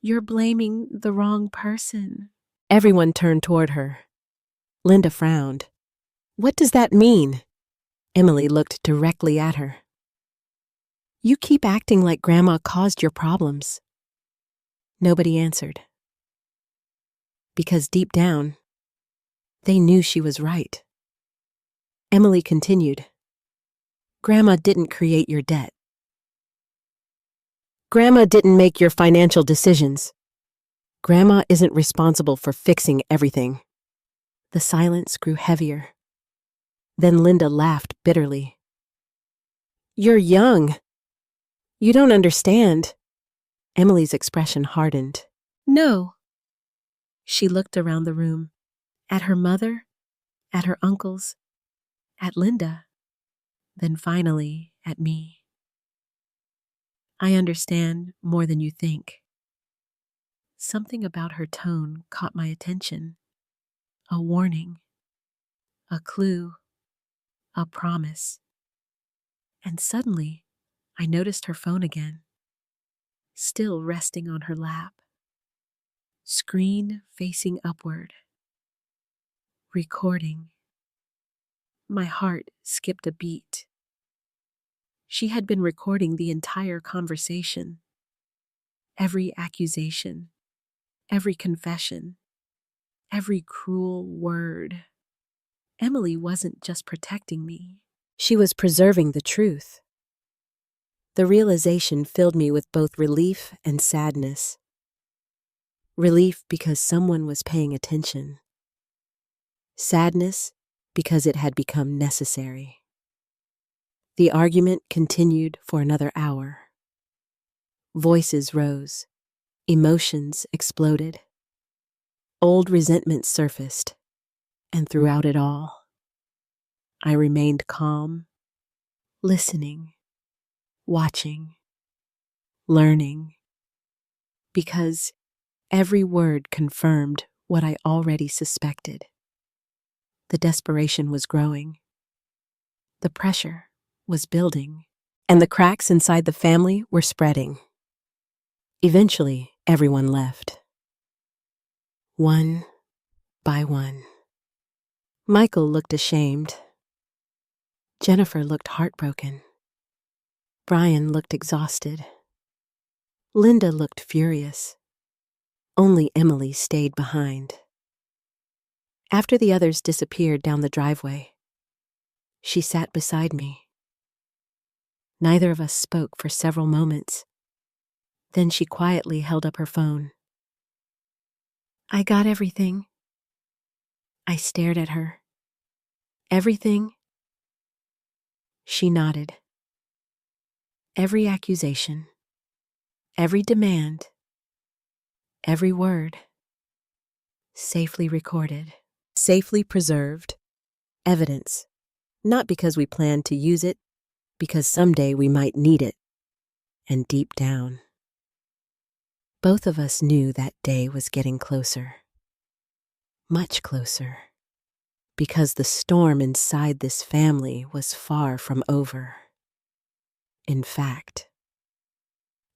"You're blaming the wrong person." Everyone turned toward her. Linda frowned. "What does that mean?" Emily looked directly at her. "You keep acting like Grandma caused your problems." Nobody answered. Because deep down, they knew she was right. Emily continued. "Grandma didn't create your debt. Grandma didn't make your financial decisions. Grandma isn't responsible for fixing everything." The silence grew heavier. Then Linda laughed bitterly. "You're young. You don't understand." Emily's expression hardened. "No." She looked around the room, at her mother, at her uncles, at Linda, then finally at me. "I understand more than you think." Something about her tone caught my attention. A warning, a clue, a promise. And suddenly, I noticed her phone again, still resting on her lap. Screen facing upward. Recording. My heart skipped a beat. She had been recording the entire conversation. Every accusation, every confession, every cruel word. Emily wasn't just protecting me. She was preserving the truth. The realization filled me with both relief and sadness. Relief because someone was paying attention. Sadness because it had become necessary. The argument continued for another hour. Voices rose. Emotions exploded. Old resentment surfaced. And throughout it all, I remained calm, listening, watching, learning, because every word confirmed what I already suspected. The desperation was growing. The pressure was building, and the cracks inside the family were spreading. Eventually, everyone left. One by one. Michael looked ashamed. Jennifer looked heartbroken. Brian looked exhausted. Linda looked furious. Only Emily stayed behind. After the others disappeared down the driveway, she sat beside me. Neither of us spoke for several moments. Then she quietly held up her phone. "I got everything. I stared at her. Everything? She nodded. Every accusation, every demand, every word, safely recorded, safely preserved, evidence, not because we planned to use it, because someday we might need it. And deep down, both of us knew that day was getting closer, much closer, because the storm inside this family was far from over. In fact,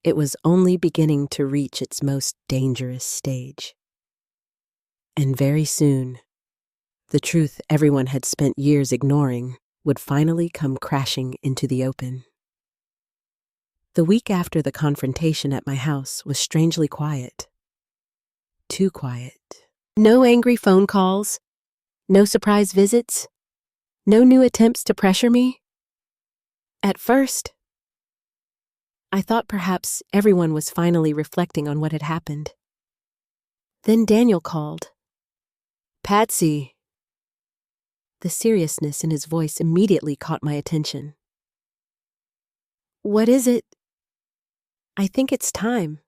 it was only beginning to reach its most dangerous stage. And very soon, the truth everyone had spent years ignoring would finally come crashing into the open. The week after the confrontation at my house was strangely quiet. Too quiet. No angry phone calls, no surprise visits, no new attempts to pressure me. At first, I thought perhaps everyone was finally reflecting on what had happened. Then Daniel called. "Patsy." The seriousness in his voice immediately caught my attention. "What is it?" "I think it's time."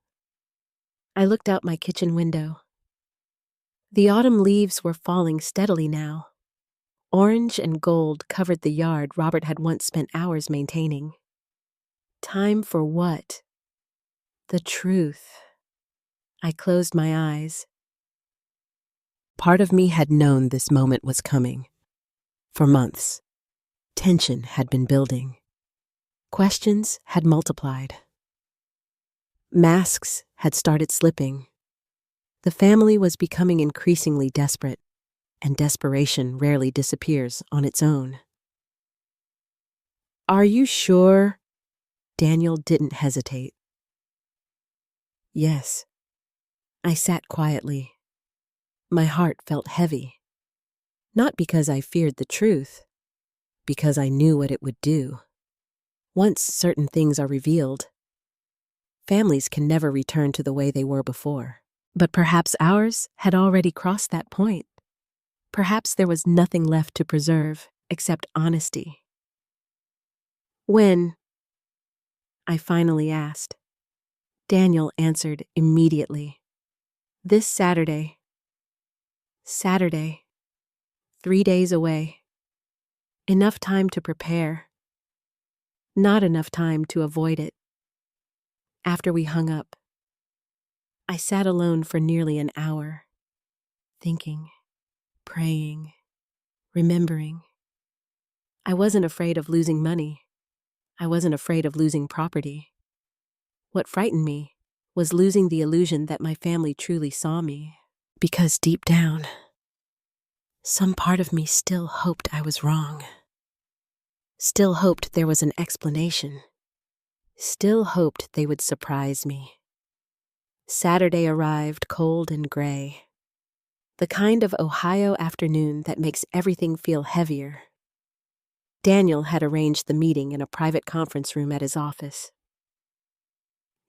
I looked out my kitchen window. The autumn leaves were falling steadily now. Orange and gold covered the yard Robert had once spent hours maintaining. Time for what? The truth. I closed my eyes. Part of me had known this moment was coming. For months, tension had been building. Questions had multiplied. Masks had started slipping. The family was becoming increasingly desperate, and desperation rarely disappears on its own. "Are you sure?" Daniel didn't hesitate. Yes. I sat quietly. My heart felt heavy. Not because I feared the truth, because I knew what it would do. Once certain things are revealed, families can never return to the way they were before. But perhaps ours had already crossed that point. Perhaps there was nothing left to preserve except honesty. "When?" I finally asked. Daniel answered immediately. "This Saturday." Saturday. 3 days away. Enough time to prepare. Not enough time to avoid it. After we hung up, I sat alone for nearly an hour, thinking, praying, remembering. I wasn't afraid of losing money. I wasn't afraid of losing property. What frightened me was losing the illusion that my family truly saw me. Because deep down, some part of me still hoped I was wrong. Still hoped there was an explanation. Still hoped they would surprise me. Saturday arrived cold and gray. The kind of Ohio afternoon that makes everything feel heavier. Daniel had arranged the meeting in a private conference room at his office.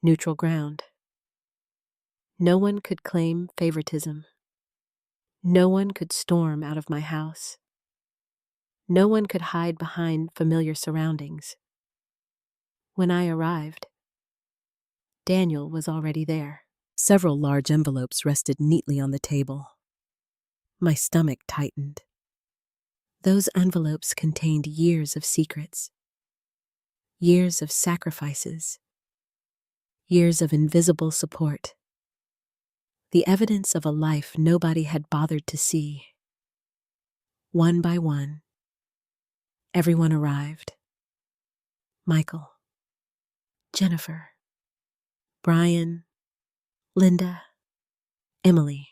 Neutral ground. No one could claim favoritism. No one could storm out of my house. No one could hide behind familiar surroundings. When I arrived, Daniel was already there. Several large envelopes rested neatly on the table. My stomach tightened. Those envelopes contained years of secrets, years of sacrifices, years of invisible support, the evidence of a life nobody had bothered to see. One by one, everyone arrived. Michael, Jennifer, Brian, Linda, Emily.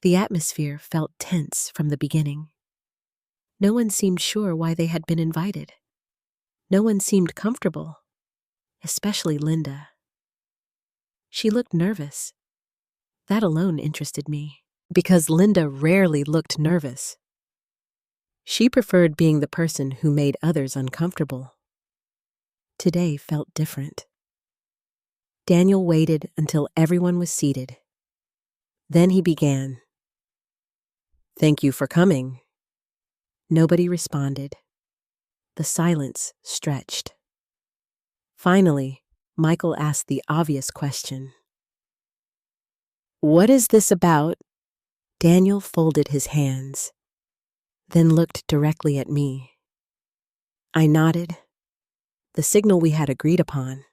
The atmosphere felt tense from the beginning. No one seemed sure why they had been invited. No one seemed comfortable, especially Linda. She looked nervous. That alone interested me, because Linda rarely looked nervous. She preferred being the person who made others uncomfortable. Today felt different. Daniel waited until everyone was seated. Then he began. "Thank you for coming." Nobody responded. The silence stretched. Finally, Michael asked the obvious question. "What is this about?" Daniel folded his hands, then looked directly at me. I nodded, the signal we had agreed upon.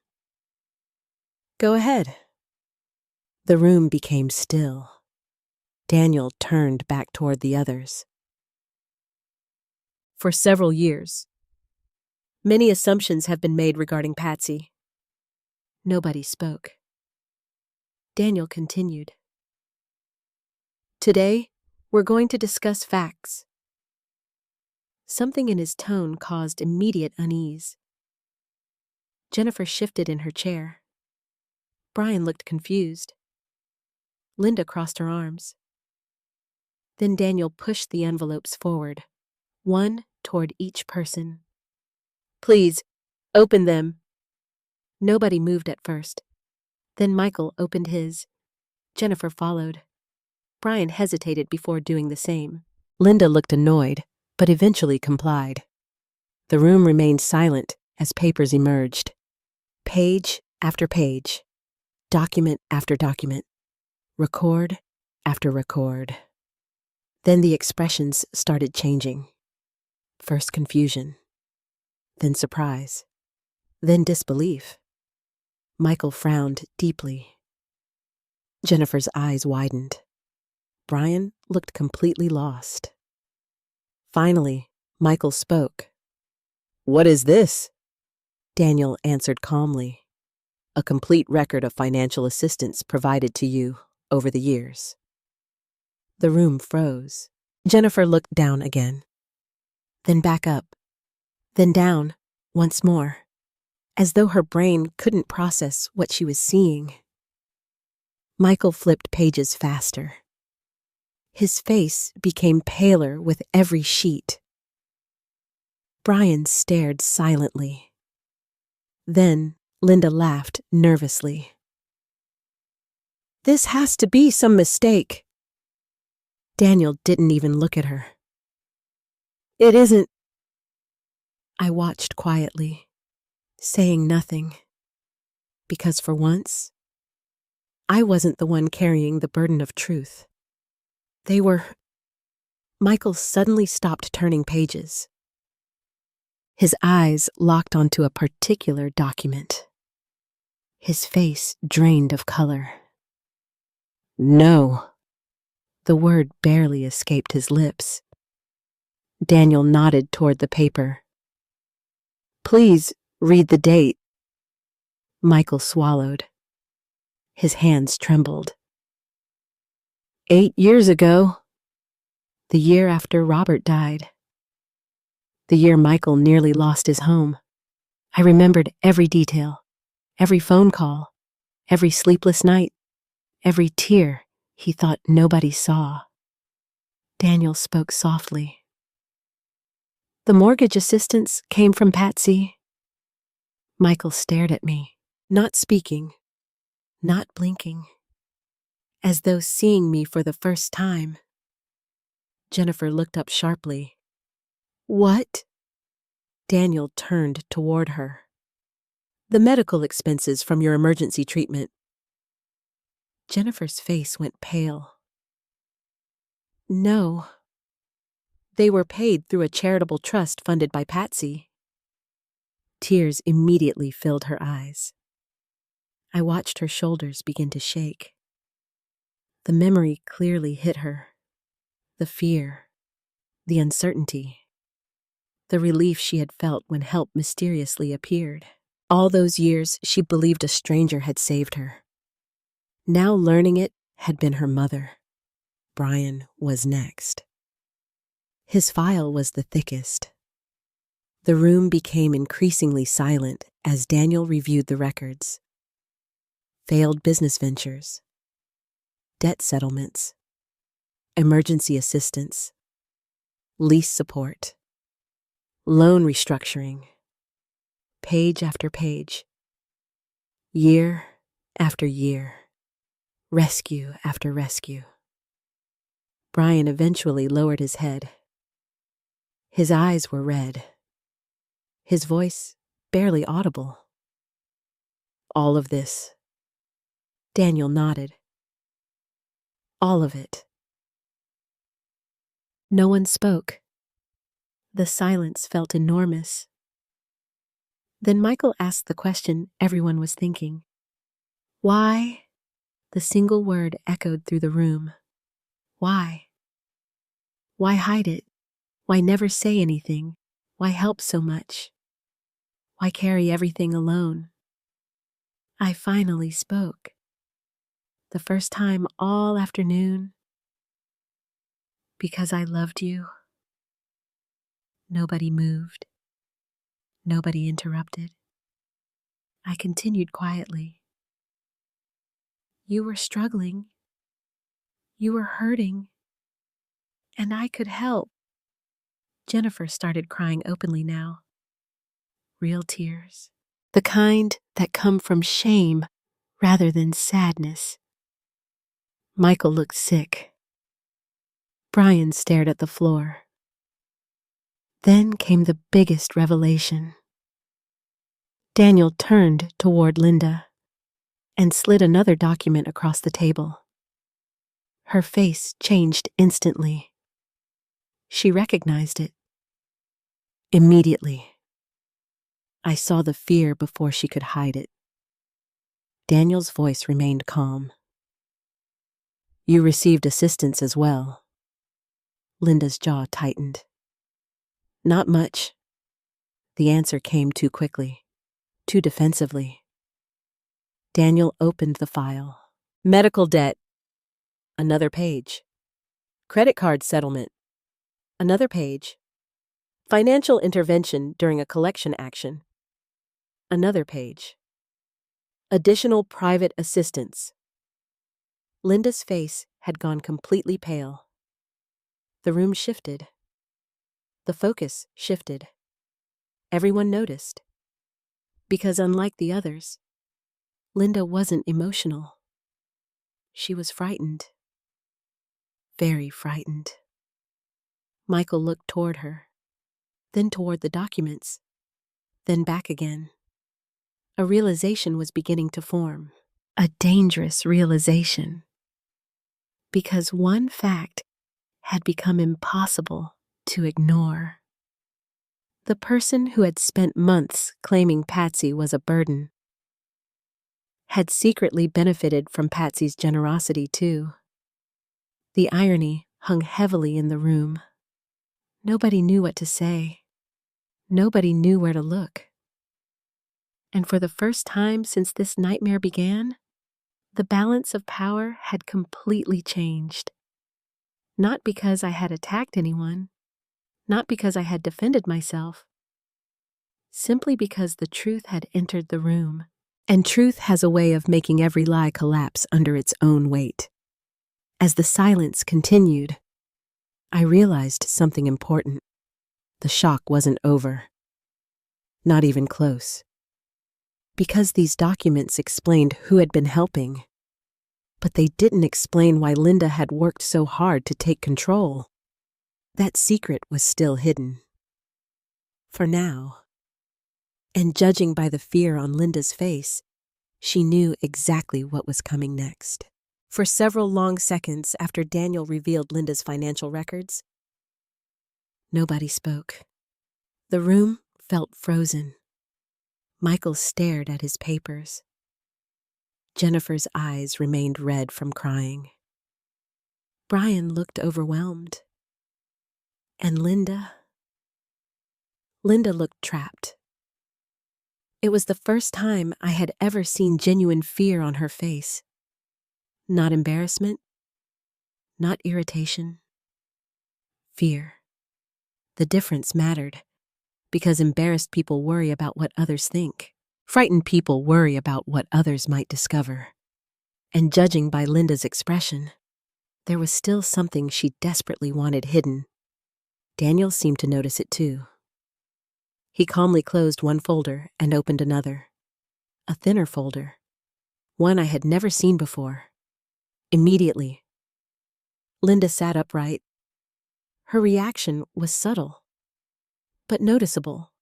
"Go ahead." The room became still. Daniel turned back toward the others. For several years, many assumptions have been made regarding Patsy. Nobody spoke. Daniel continued. "Today, we're going to discuss facts." Something in his tone caused immediate unease. Jennifer shifted in her chair. Brian looked confused. Linda crossed her arms. Then Daniel pushed the envelopes forward, one toward each person. "Please, open them." Nobody moved at first. Then Michael opened his. Jennifer followed. Brian hesitated before doing the same. Linda looked annoyed, but eventually complied. The room remained silent as papers emerged. Page after page, document after document, record after record. Then the expressions started changing. First confusion, then surprise, then disbelief. Michael frowned deeply. Jennifer's eyes widened. Brian looked completely lost. Finally, Michael spoke. "What is this?" Daniel answered calmly. "A complete record of financial assistance provided to you over the years." The room froze. Jennifer looked down again, then back up, then down once more, as though her brain couldn't process what she was seeing. Michael flipped pages faster. His face became paler with every sheet. Brian stared silently. Then Linda laughed nervously. "This has to be some mistake." Daniel didn't even look at her. "It isn't." I watched quietly, saying nothing, because for once, I wasn't the one carrying the burden of truth. They were. Michael suddenly stopped turning pages. His eyes locked onto a particular document. His face drained of color. "No." The word barely escaped his lips. Daniel nodded toward the paper. "Please read the date." Michael swallowed. His hands trembled. 8 years ago. The year after Robert died. The year Michael nearly lost his home. I remembered every detail, every phone call, every sleepless night, every tear he thought nobody saw. Daniel spoke softly. "The mortgage assistance came from Patsy." Michael stared at me, not speaking, not blinking, as though seeing me for the first time. Jennifer looked up sharply. "What?" Daniel turned toward her. "The medical expenses from your emergency treatment." Jennifer's face went pale. "No. They were paid through a charitable trust funded by Patsy." Tears immediately filled her eyes. I watched her shoulders begin to shake. The memory clearly hit her. The fear, the uncertainty, the relief she had felt when help mysteriously appeared. All those years, she believed a stranger had saved her. Now learning it had been her mother. Brian was next. His file was the thickest. The room became increasingly silent as Daniel reviewed the records. Failed business ventures, debt settlements, emergency assistance, lease support, loan restructuring, page after page, year after year, rescue after rescue. Brian eventually lowered his head. His eyes were red. His voice barely audible. All of this. Daniel nodded. All of it. No one spoke. The silence felt enormous. Then Michael asked the question everyone was thinking. Why? The single word echoed through the room. Why? Why hide it? Why never say anything? Why help so much? Why carry everything alone? I finally spoke. The first time all afternoon. Because I loved you. Nobody moved. Nobody interrupted. I continued quietly. You were struggling. You were hurting. And I could help. Jennifer started crying openly now. Real tears. The kind that come from shame rather than sadness. Michael looked sick. Brian stared at the floor. Then came the biggest revelation. Daniel turned toward Linda and slid another document across the table. Her face changed instantly. She recognized it. Immediately. I saw the fear before she could hide it. Daniel's voice remained calm. You received assistance as well. Linda's jaw tightened. Not much. The answer came too quickly, too defensively. Daniel opened the file. Medical debt. Another page. Credit card settlement. Another page. Financial intervention during a collection action. Another page. Additional private assistance. Linda's face had gone completely pale. The room shifted. The focus shifted. Everyone noticed. Because unlike the others, Linda wasn't emotional. She was frightened. Very frightened. Michael looked toward her, then toward the documents, then back again. A realization was beginning to form. A dangerous realization. Because one fact had become impossible to ignore. The person who had spent months claiming Patsy was a burden had secretly benefited from Patsy's generosity too. The irony hung heavily in the room. Nobody knew what to say. Nobody knew where to look. And for the first time since this nightmare began, the balance of power had completely changed. Not because I had attacked anyone, not because I had defended myself, simply because the truth had entered the room. And truth has a way of making every lie collapse under its own weight. As the silence continued, I realized something important. The shock wasn't over. Not even close. Because these documents explained who had been helping, but they didn't explain why Linda had worked so hard to take control. That secret was still hidden. For now. And judging by the fear on Linda's face, she knew exactly what was coming next. For several long seconds after Daniel revealed Linda's financial records, nobody spoke. The room felt frozen. Michael stared at his papers. Jennifer's eyes remained red from crying. Brian looked overwhelmed. And Linda looked trapped. It was the first time I had ever seen genuine fear on her face. Not embarrassment, not irritation. Fear. The difference mattered, because embarrassed people worry about what others think. Frightened people worry about what others might discover. And judging by Linda's expression, there was still something she desperately wanted hidden. Daniel seemed to notice it too. He calmly closed one folder and opened another. A thinner folder. One I had never seen before. Immediately, Linda sat upright. Her reaction was subtle, but noticeable.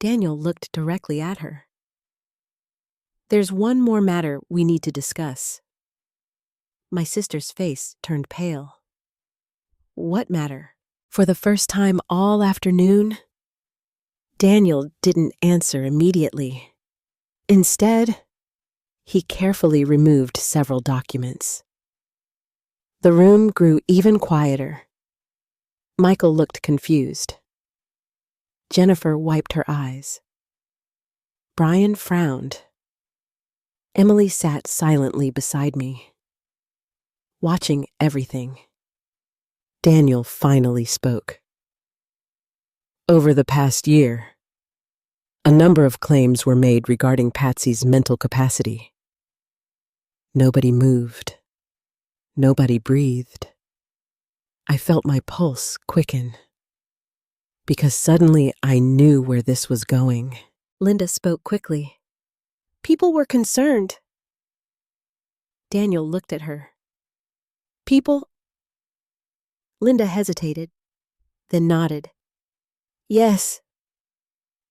Daniel looked directly at her. "There's one more matter we need to discuss." My sister's face turned pale. "What matter?" For the first time all afternoon, Daniel didn't answer immediately. Instead, he carefully removed several documents. The room grew even quieter. Michael looked confused. Jennifer wiped her eyes. Brian frowned. Emily sat silently beside me, watching everything. Daniel finally spoke. "Over the past year, a number of claims were made regarding Patsy's mental capacity. Nobody moved. Nobody breathed. I felt my pulse quicken, because suddenly I knew where this was going." Linda spoke quickly. "People were concerned." Daniel looked at her. "People?" Linda hesitated, then nodded. "Yes."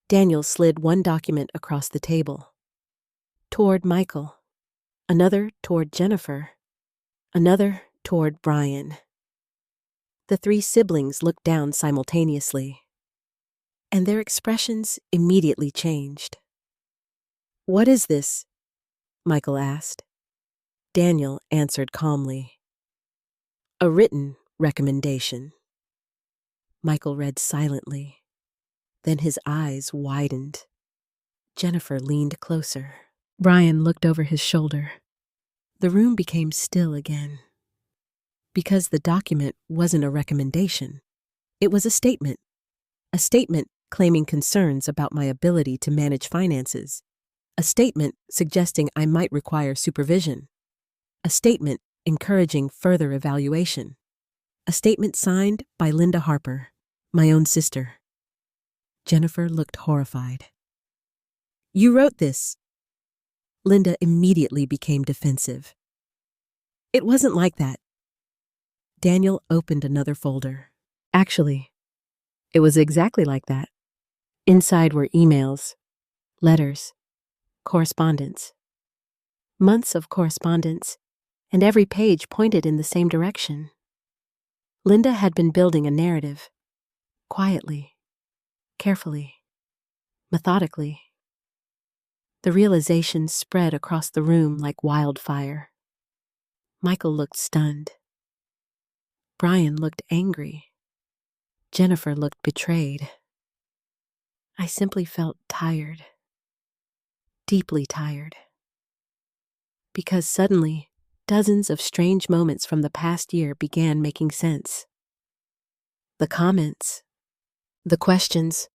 Daniel slid one document across the table. Toward Michael. Another toward Jennifer. Another toward Brian. The three siblings looked down simultaneously, and their expressions immediately changed. "What is this?" Michael asked. Daniel answered calmly. "A written recommendation." Michael read silently. Then his eyes widened. Jennifer leaned closer. Brian looked over his shoulder. The room became still again. Because the document wasn't a recommendation. It was a statement. A statement claiming concerns about my ability to manage finances. A statement suggesting I might require supervision. A statement encouraging further evaluation. A statement signed by Linda Harper, my own sister. Jennifer looked horrified. "You wrote this." Linda immediately became defensive. "It wasn't like that." Daniel opened another folder. "Actually, it was exactly like that." Inside were emails, letters, correspondence. Months of correspondence, and every page pointed in the same direction. Linda had been building a narrative, quietly, carefully, methodically. The realization spread across the room like wildfire. Michael looked stunned. Brian looked angry. Jennifer looked betrayed. I simply felt tired. Deeply tired. Because suddenly, dozens of strange moments from the past year began making sense. The comments, the questions,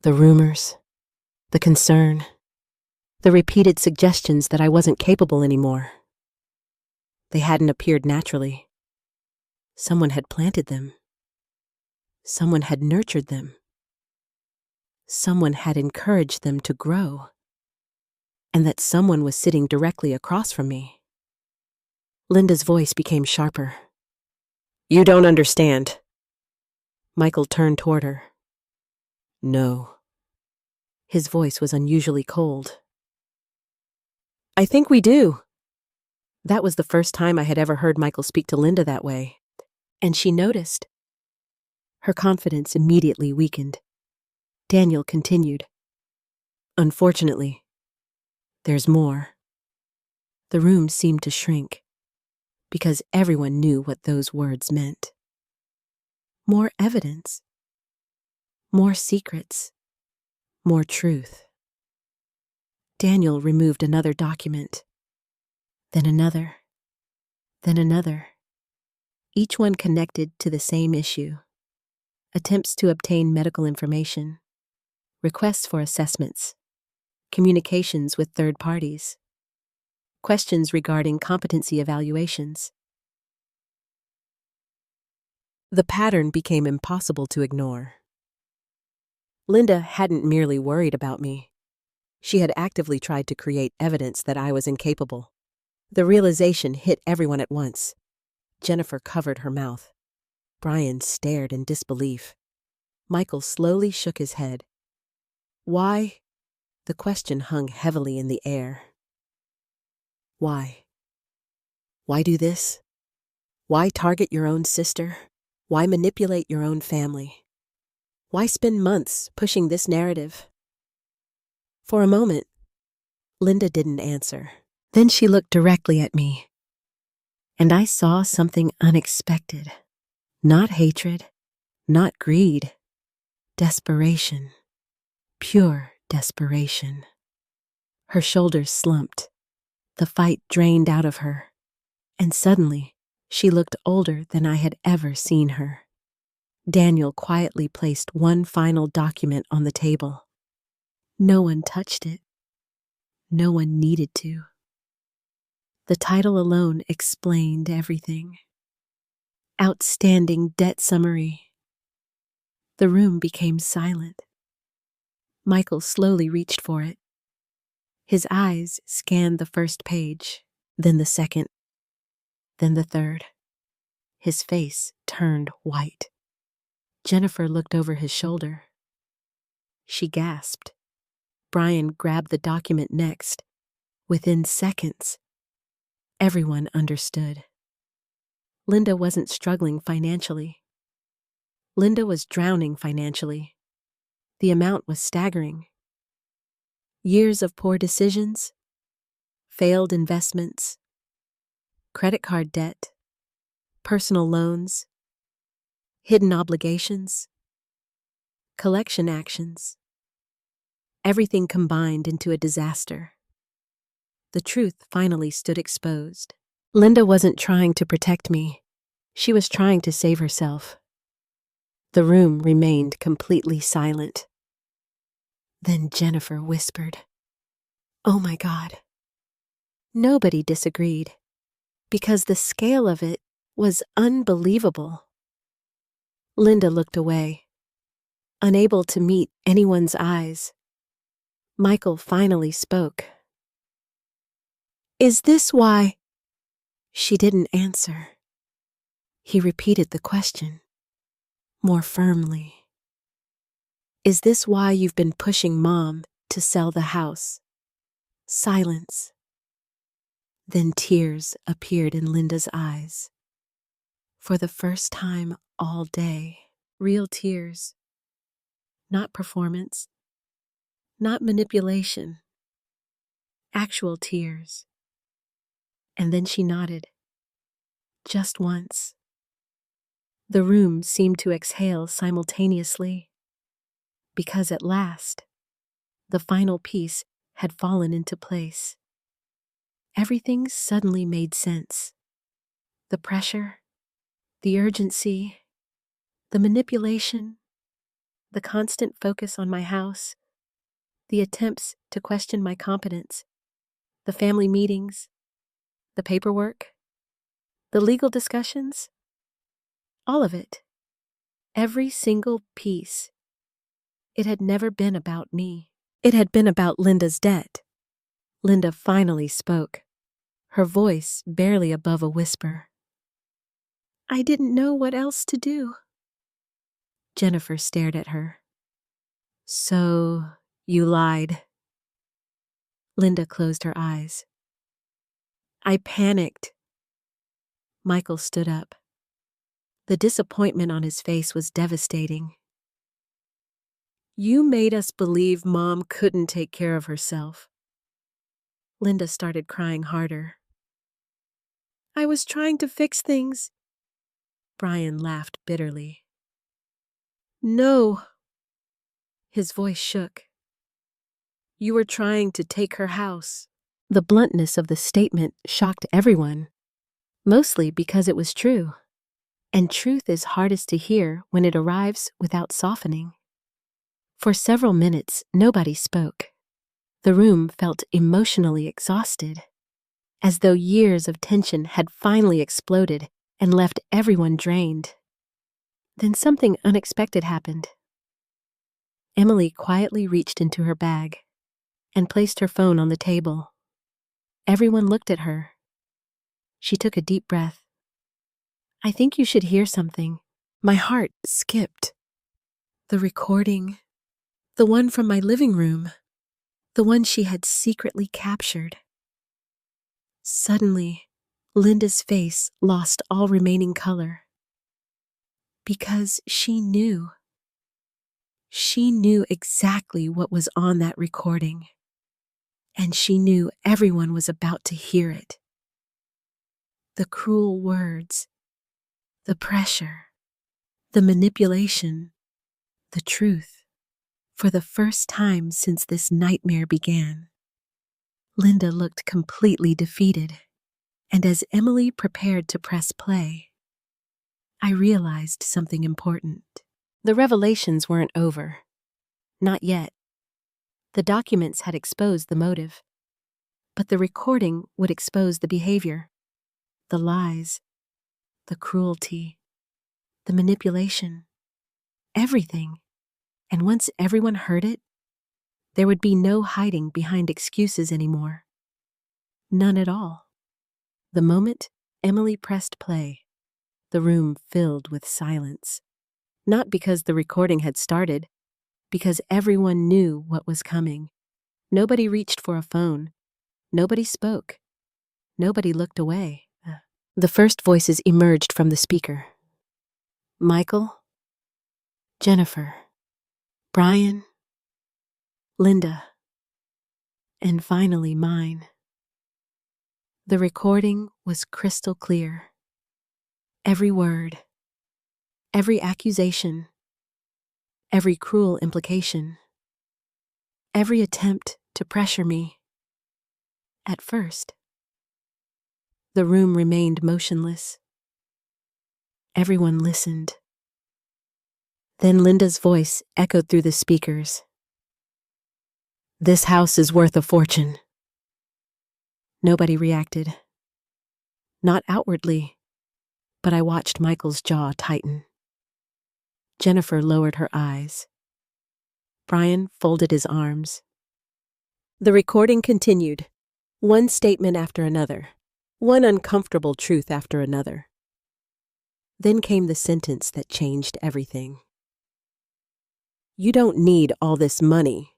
the rumors, the concern, the repeated suggestions that I wasn't capable anymore. They hadn't appeared naturally. Someone had planted them. Someone had nurtured them. Someone had encouraged them to grow. And that someone was sitting directly across from me. Linda's voice became sharper. "You don't understand." Michael turned toward her. "No." His voice was unusually cold. "I think we do." That was the first time I had ever heard Michael speak to Linda that way, and she noticed. Her confidence immediately weakened. Daniel continued. "Unfortunately, there's more." The room seemed to shrink, because everyone knew what those words meant. More evidence. More secrets. More truth. Daniel removed another document. Then another. Then another. Each one connected to the same issue. Attempts to obtain medical information. Requests for assessments. Communications with third parties. Questions regarding competency evaluations. The pattern became impossible to ignore. Linda hadn't merely worried about me. She had actively tried to create evidence that I was incapable. The realization hit everyone at once. Jennifer covered her mouth. Brian stared in disbelief. Michael slowly shook his head. Why? The question hung heavily in the air. Why? Why do this? Why target your own sister? Why manipulate your own family? Why spend months pushing this narrative? For a moment, Linda didn't answer. Then she looked directly at me, and I saw something unexpected. Not hatred, not greed, desperation, pure desperation. Her shoulders slumped. The fight drained out of her, and suddenly she looked older than I had ever seen her. Daniel quietly placed one final document on the table. No one touched it. No one needed to. The title alone explained everything. Outstanding debt summary. The room became silent. Michael slowly reached for it. His eyes scanned the first page, then the second, then the third. His face turned white. Jennifer looked over his shoulder. She gasped. Brian grabbed the document next. Within seconds, everyone understood. Linda wasn't struggling financially. Linda was drowning financially. The amount was staggering. Years of poor decisions, failed investments, credit card debt, personal loans, hidden obligations, collection actions. Everything combined into a disaster. The truth finally stood exposed. Linda wasn't trying to protect me. She was trying to save herself. The room remained completely silent. Then Jennifer whispered, "Oh my God." Nobody disagreed, because the scale of it was unbelievable. Linda looked away, unable to meet anyone's eyes. Michael finally spoke. "Is this why?" She didn't answer. He repeated the question, more firmly. "Is this why you've been pushing Mom to sell the house?" Silence. Then tears appeared in Linda's eyes. For the first time all day, real tears. Not performance, not manipulation. Actual tears. And then she nodded. Just once. The room seemed to exhale simultaneously, because at last, the final piece had fallen into place. Everything suddenly made sense. The pressure, the urgency, the manipulation, the constant focus on my house, the attempts to question my competence, the family meetings, the paperwork, the legal discussions, all of it, every single piece. It had never been about me. It had been about Linda's debt. Linda finally spoke, her voice barely above a whisper. "I didn't know what else to do." Jennifer stared at her. "So, you lied." Linda closed her eyes. "I panicked." Michael stood up. The disappointment on his face was devastating. "You made us believe Mom couldn't take care of herself." Linda started crying harder. "I was trying to fix things." Brian laughed bitterly. "No." His voice shook. "You were trying to take her house." The bluntness of the statement shocked everyone, mostly because it was true. And truth is hardest to hear when it arrives without softening. For several minutes, nobody spoke. The room felt emotionally exhausted, as though years of tension had finally exploded and left everyone drained. Then something unexpected happened. Emily quietly reached into her bag and placed her phone on the table. Everyone looked at her. She took a deep breath. I think you should hear something. My heart skipped. The recording. The one from my living room. The one she had secretly captured. Suddenly, Linda's face lost all remaining color. Because she knew. She knew exactly what was on that recording. And she knew everyone was about to hear it. The cruel words, the pressure, the manipulation, the truth. For the first time since this nightmare began, Linda looked completely defeated. And as Emily prepared to press play, I realized something important. The revelations weren't over. Not yet. The documents had exposed the motive. But the recording would expose the behavior, the lies, the cruelty, the manipulation, everything. And once everyone heard it, there would be no hiding behind excuses anymore. None at all. The moment Emily pressed play, the room filled with silence. Not because the recording had started, because everyone knew what was coming. Nobody reached for a phone. Nobody spoke. Nobody looked away. The first voices emerged from the speaker. Michael, Jennifer, Brian, Linda, and finally mine. The recording was crystal clear. Every word, every accusation, every cruel implication, every attempt to pressure me. At first, the room remained motionless. Everyone listened. Then Linda's voice echoed through the speakers. This house is worth a fortune. Nobody reacted. Not outwardly, but I watched Michael's jaw tighten. Jennifer lowered her eyes. Brian folded his arms. The recording continued, one statement after another, one uncomfortable truth after another. Then came the sentence that changed everything. You don't need all this money.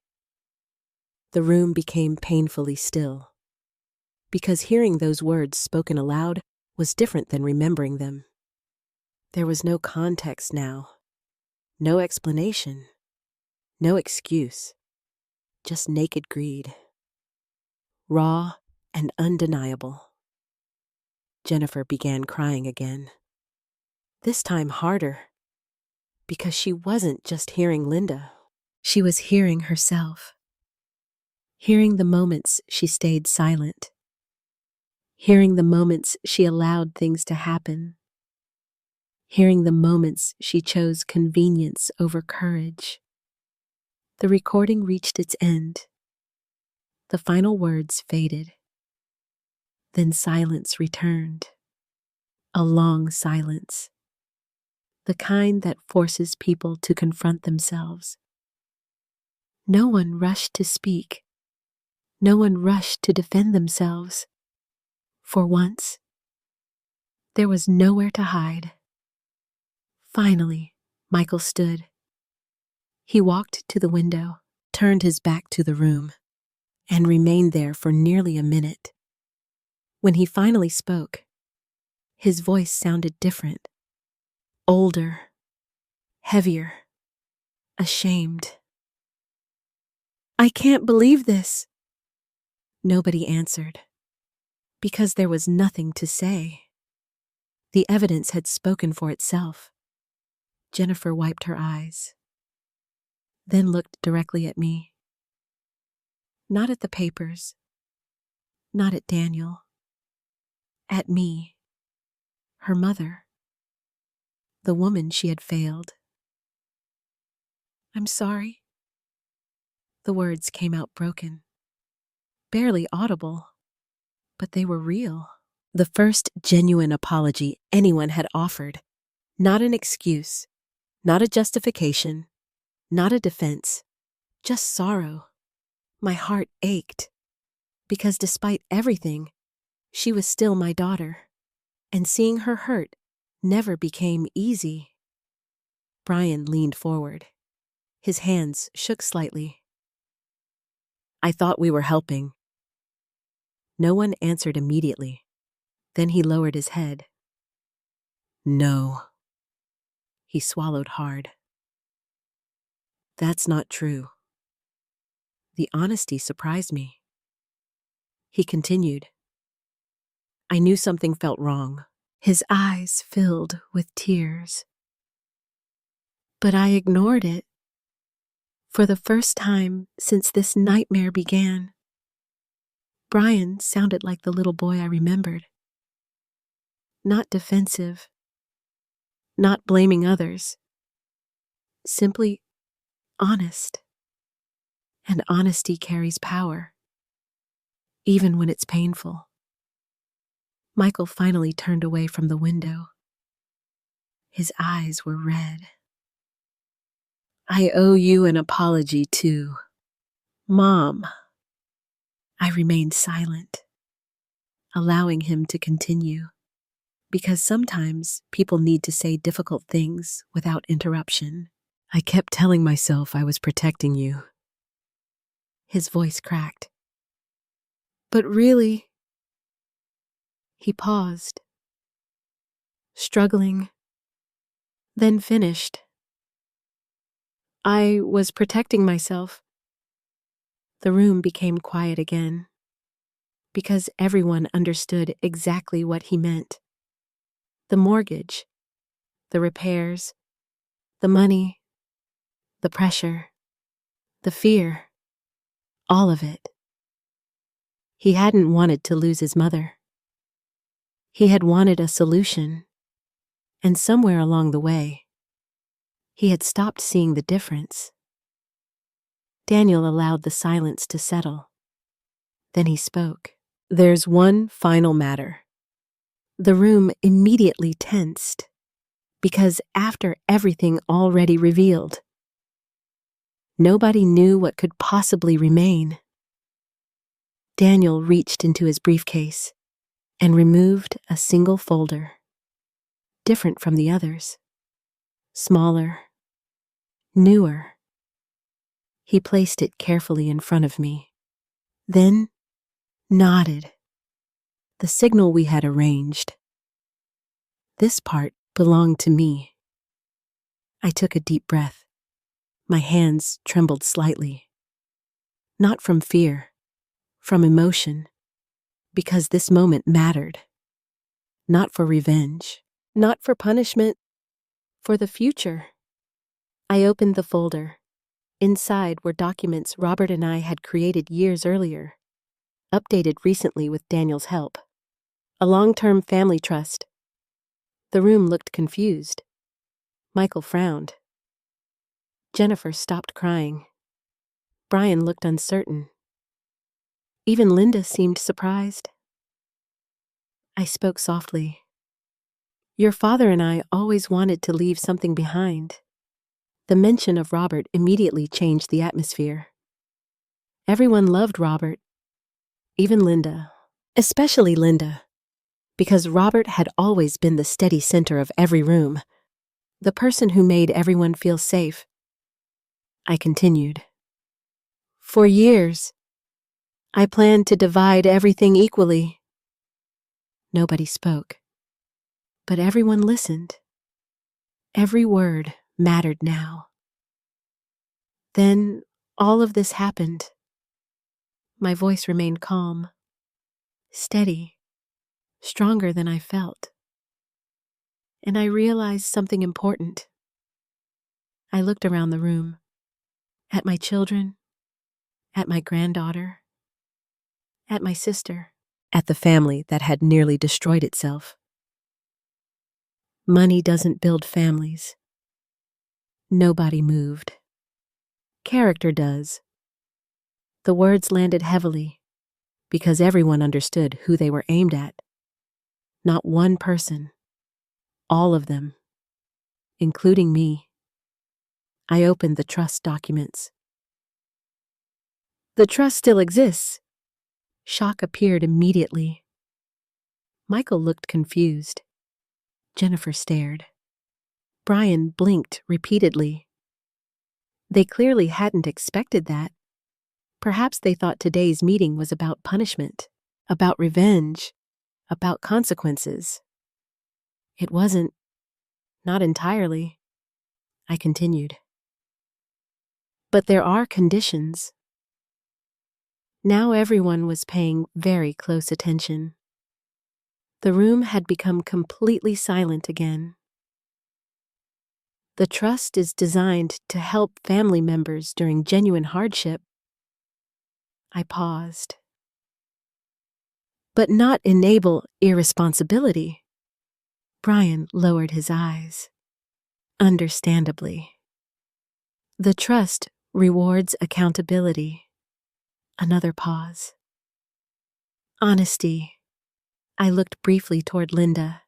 The room became painfully still, because hearing those words spoken aloud was different than remembering them. There was no context now, no explanation, no excuse, just naked greed, raw and undeniable. Jennifer began crying again, this time harder, because she wasn't just hearing Linda. She was hearing herself, hearing the moments she stayed silent, hearing the moments she allowed things to happen, hearing the moments she chose convenience over courage. The recording reached its end. The final words faded. Then silence returned. A long silence. The kind that forces people to confront themselves. No one rushed to speak. No one rushed to defend themselves. For once, there was nowhere to hide. Finally, Michael stood. He walked to the window, turned his back to the room, and remained there for nearly a minute. When he finally spoke, his voice sounded different, older, heavier, ashamed. I can't believe this. Nobody answered, because there was nothing to say. The evidence had spoken for itself. Jennifer wiped her eyes, then looked directly at me. Not at the papers, not at Daniel, at me, her mother, the woman she had failed. I'm sorry. The words came out broken, barely audible, but they were real. The first genuine apology anyone had offered. Not an excuse, not a justification, not a defense, just sorrow. My heart ached, because despite everything, she was still my daughter, and seeing her hurt never became easy. Brian leaned forward. His hands shook slightly. I thought we were helping. No one answered immediately. Then he lowered his head. No. He swallowed hard. That's not true. The honesty surprised me. He continued. I knew something felt wrong. His eyes filled with tears. But I ignored it. For the first time since this nightmare began, Brian sounded like the little boy I remembered. Not defensive, not blaming others, simply honest. And honesty carries power, even when it's painful. Michael finally turned away from the window. His eyes were red. I owe you an apology, too. Mom. I remained silent, allowing him to continue, because sometimes people need to say difficult things without interruption. I kept telling myself I was protecting you. His voice cracked. But really, he paused, struggling, then finished. I was protecting myself. The room became quiet again, because everyone understood exactly what he meant. The mortgage, the repairs, the money, the pressure, the fear, all of it. He hadn't wanted to lose his mother. He had wanted a solution, and somewhere along the way, he had stopped seeing the difference. Daniel allowed the silence to settle. Then he spoke. There's one final matter. The room immediately tensed, because after everything already revealed, nobody knew what could possibly remain. Daniel reached into his briefcase and removed a single folder, different from the others, smaller, newer. He placed it carefully in front of me, then nodded. The signal we had arranged. This part belonged to me. I took a deep breath. My hands trembled slightly. Not from fear, from emotion, because this moment mattered. Not for revenge, not for punishment, for the future. I opened the folder. Inside were documents Robert and I had created years earlier, updated recently with Daniel's help. A long-term family trust. The room looked confused. Michael frowned. Jennifer stopped crying. Brian looked uncertain. Even Linda seemed surprised. I spoke softly. Your father and I always wanted to leave something behind. The mention of Robert immediately changed the atmosphere. Everyone loved Robert, even Linda, especially Linda, because Robert had always been the steady center of every room, the person who made everyone feel safe. I continued. For years, I planned to divide everything equally. Nobody spoke, but everyone listened. Every word mattered now. Then all of this happened. My voice remained calm, steady, stronger than I felt. And I realized something important. I looked around the room, at my children, at my granddaughter, at my sister, at the family that had nearly destroyed itself. Money doesn't build families. Nobody moved. Character does. The words landed heavily because everyone understood who they were aimed at. Not one person. All of them. Including me. I opened the trust documents. The trust still exists. Shock appeared immediately. Michael looked confused. Jennifer stared. Brian blinked repeatedly. They clearly hadn't expected that. Perhaps they thought today's meeting was about punishment, about revenge, about consequences. It wasn't. Not entirely. I continued. But there are conditions. Now everyone was paying very close attention. The room had become completely silent again. The trust is designed to help family members during genuine hardship. I paused. But not enable irresponsibility. Brian lowered his eyes. Understandably. The trust rewards accountability. Another pause. Honesty. I looked briefly toward Linda.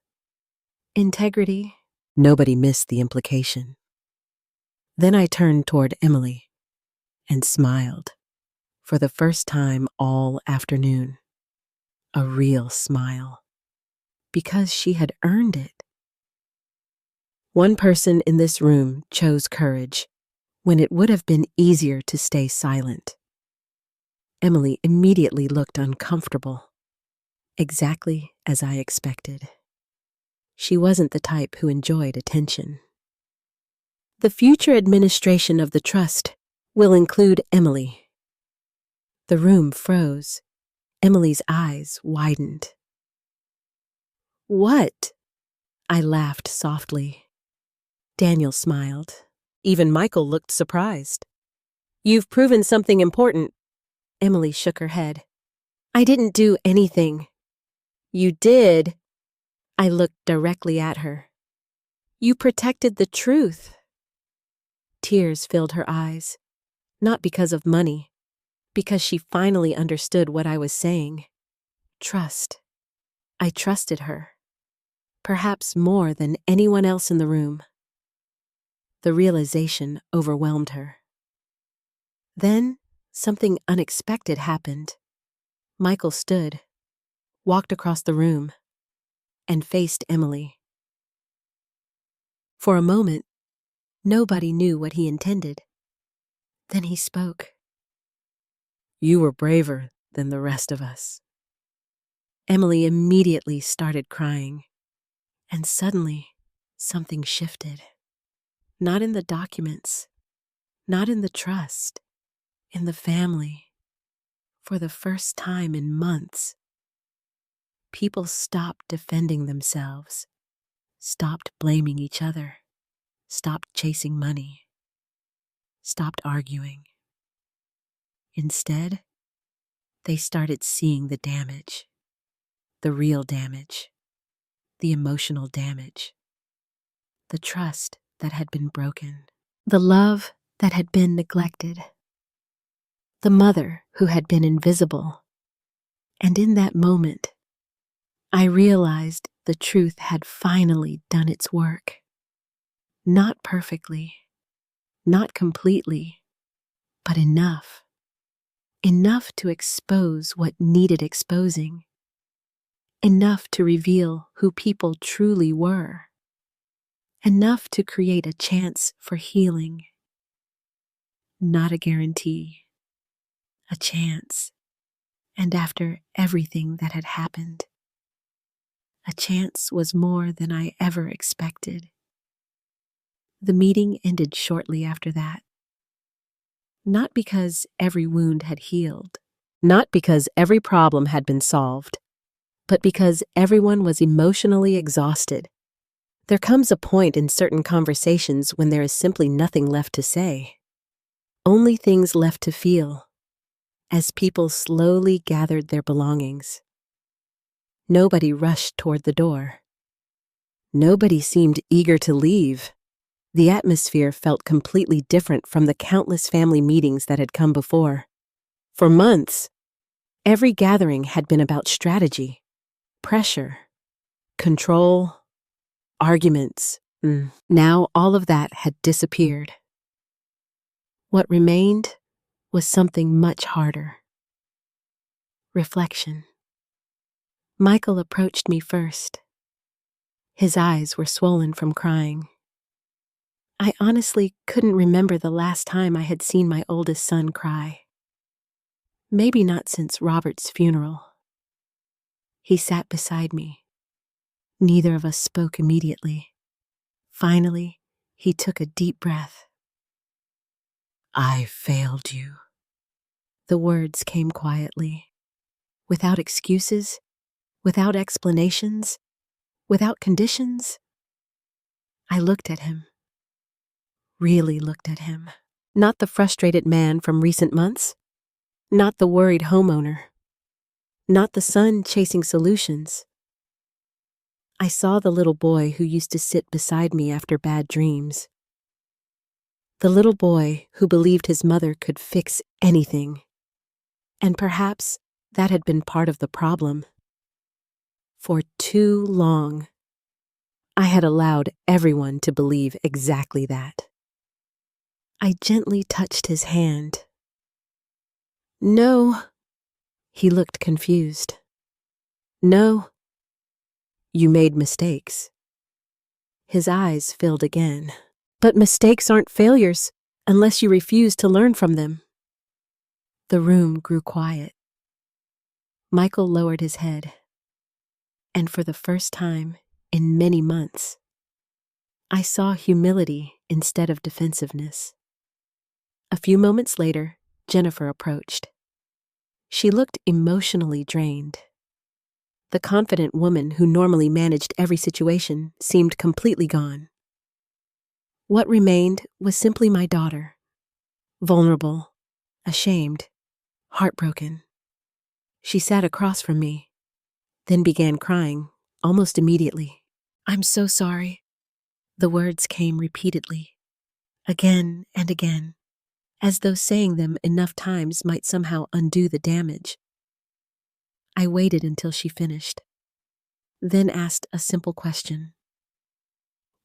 Integrity. Nobody missed the implication. Then I turned toward Emily and smiled. For the first time all afternoon. A real smile. Because she had earned it. One person in this room chose courage when it would have been easier to stay silent. Emily immediately looked uncomfortable, exactly as I expected. She wasn't the type who enjoyed attention. The future administration of the trust will include Emily. The room froze. Emily's eyes widened. What? I laughed softly. Daniel smiled. Even Michael looked surprised. You've proven something important. Emily shook her head. I didn't do anything. You did. I looked directly at her. You protected the truth. Tears filled her eyes. Not because of money. Because she finally understood what I was saying. Trust. I trusted her. Perhaps more than anyone else in the room. The realization overwhelmed her. Then, something unexpected happened. Michael stood, walked across the room, and faced Emily. For a moment, nobody knew what he intended. Then he spoke. You were braver than the rest of us. Emily immediately started crying, and suddenly, something shifted. Not in the documents, not in the trust, in the family. For the first time in months, people stopped defending themselves, stopped blaming each other, stopped chasing money, stopped arguing. Instead, they started seeing the damage, the real damage, the emotional damage, the trust that had been broken, the love that had been neglected, the mother who had been invisible. And in that moment, I realized the truth had finally done its work. Not perfectly, not completely, but enough. Enough to expose what needed exposing. Enough to reveal who people truly were. Enough to create a chance for healing. Not a guarantee. A chance. And after everything that had happened, a chance was more than I ever expected. The meeting ended shortly after that. Not because every wound had healed, not because every problem had been solved, but because everyone was emotionally exhausted. There comes a point in certain conversations when there is simply nothing left to say. Only things left to feel, as people slowly gathered their belongings. Nobody rushed toward the door. Nobody seemed eager to leave. The atmosphere felt completely different from the countless family meetings that had come before. For months, every gathering had been about strategy, pressure, control, arguments. Now all of that had disappeared. What remained was something much harder. Reflection. Michael approached me first. His eyes were swollen from crying. I honestly couldn't remember the last time I had seen my oldest son cry. Maybe not since Robert's funeral. He sat beside me. Neither of us spoke immediately. Finally, he took a deep breath. "I failed you." The words came quietly, without excuses, without explanations, without conditions. I looked at him. Really looked at him. Not the frustrated man from recent months. Not the worried homeowner. Not the son chasing solutions. I saw the little boy who used to sit beside me after bad dreams. The little boy who believed his mother could fix anything. And perhaps that had been part of the problem. For too long, I had allowed everyone to believe exactly that. I gently touched his hand. "No." He looked confused. "No. You made mistakes." His eyes filled again. "But mistakes aren't failures unless you refuse to learn from them." The room grew quiet. Michael lowered his head. And for the first time in many months, I saw humility instead of defensiveness. A few moments later, Jennifer approached. She looked emotionally drained. The confident woman who normally managed every situation seemed completely gone. What remained was simply my daughter, vulnerable, ashamed, heartbroken. She sat across from me, then began crying almost immediately. "I'm so sorry." The words came repeatedly, again and again, as though saying them enough times might somehow undo the damage. I waited until she finished, then asked a simple question.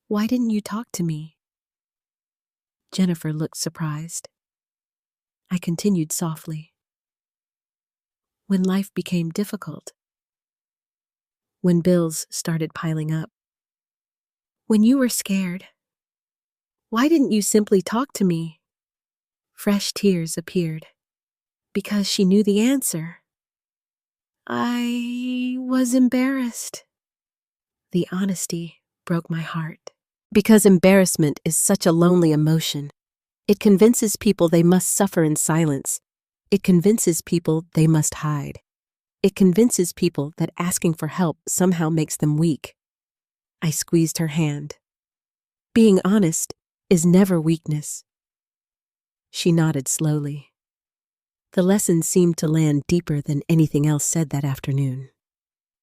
"Why didn't you talk to me?" Jennifer looked surprised. I continued softly. "When life became difficult. When bills started piling up. When you were scared. Why didn't you simply talk to me?" Fresh tears appeared, because she knew the answer. "I was embarrassed." The honesty broke my heart. Because embarrassment is such a lonely emotion. It convinces people they must suffer in silence. It convinces people they must hide. It convinces people that asking for help somehow makes them weak. I squeezed her hand. Being honest is never weakness. She nodded slowly. The lesson seemed to land deeper than anything else said that afternoon.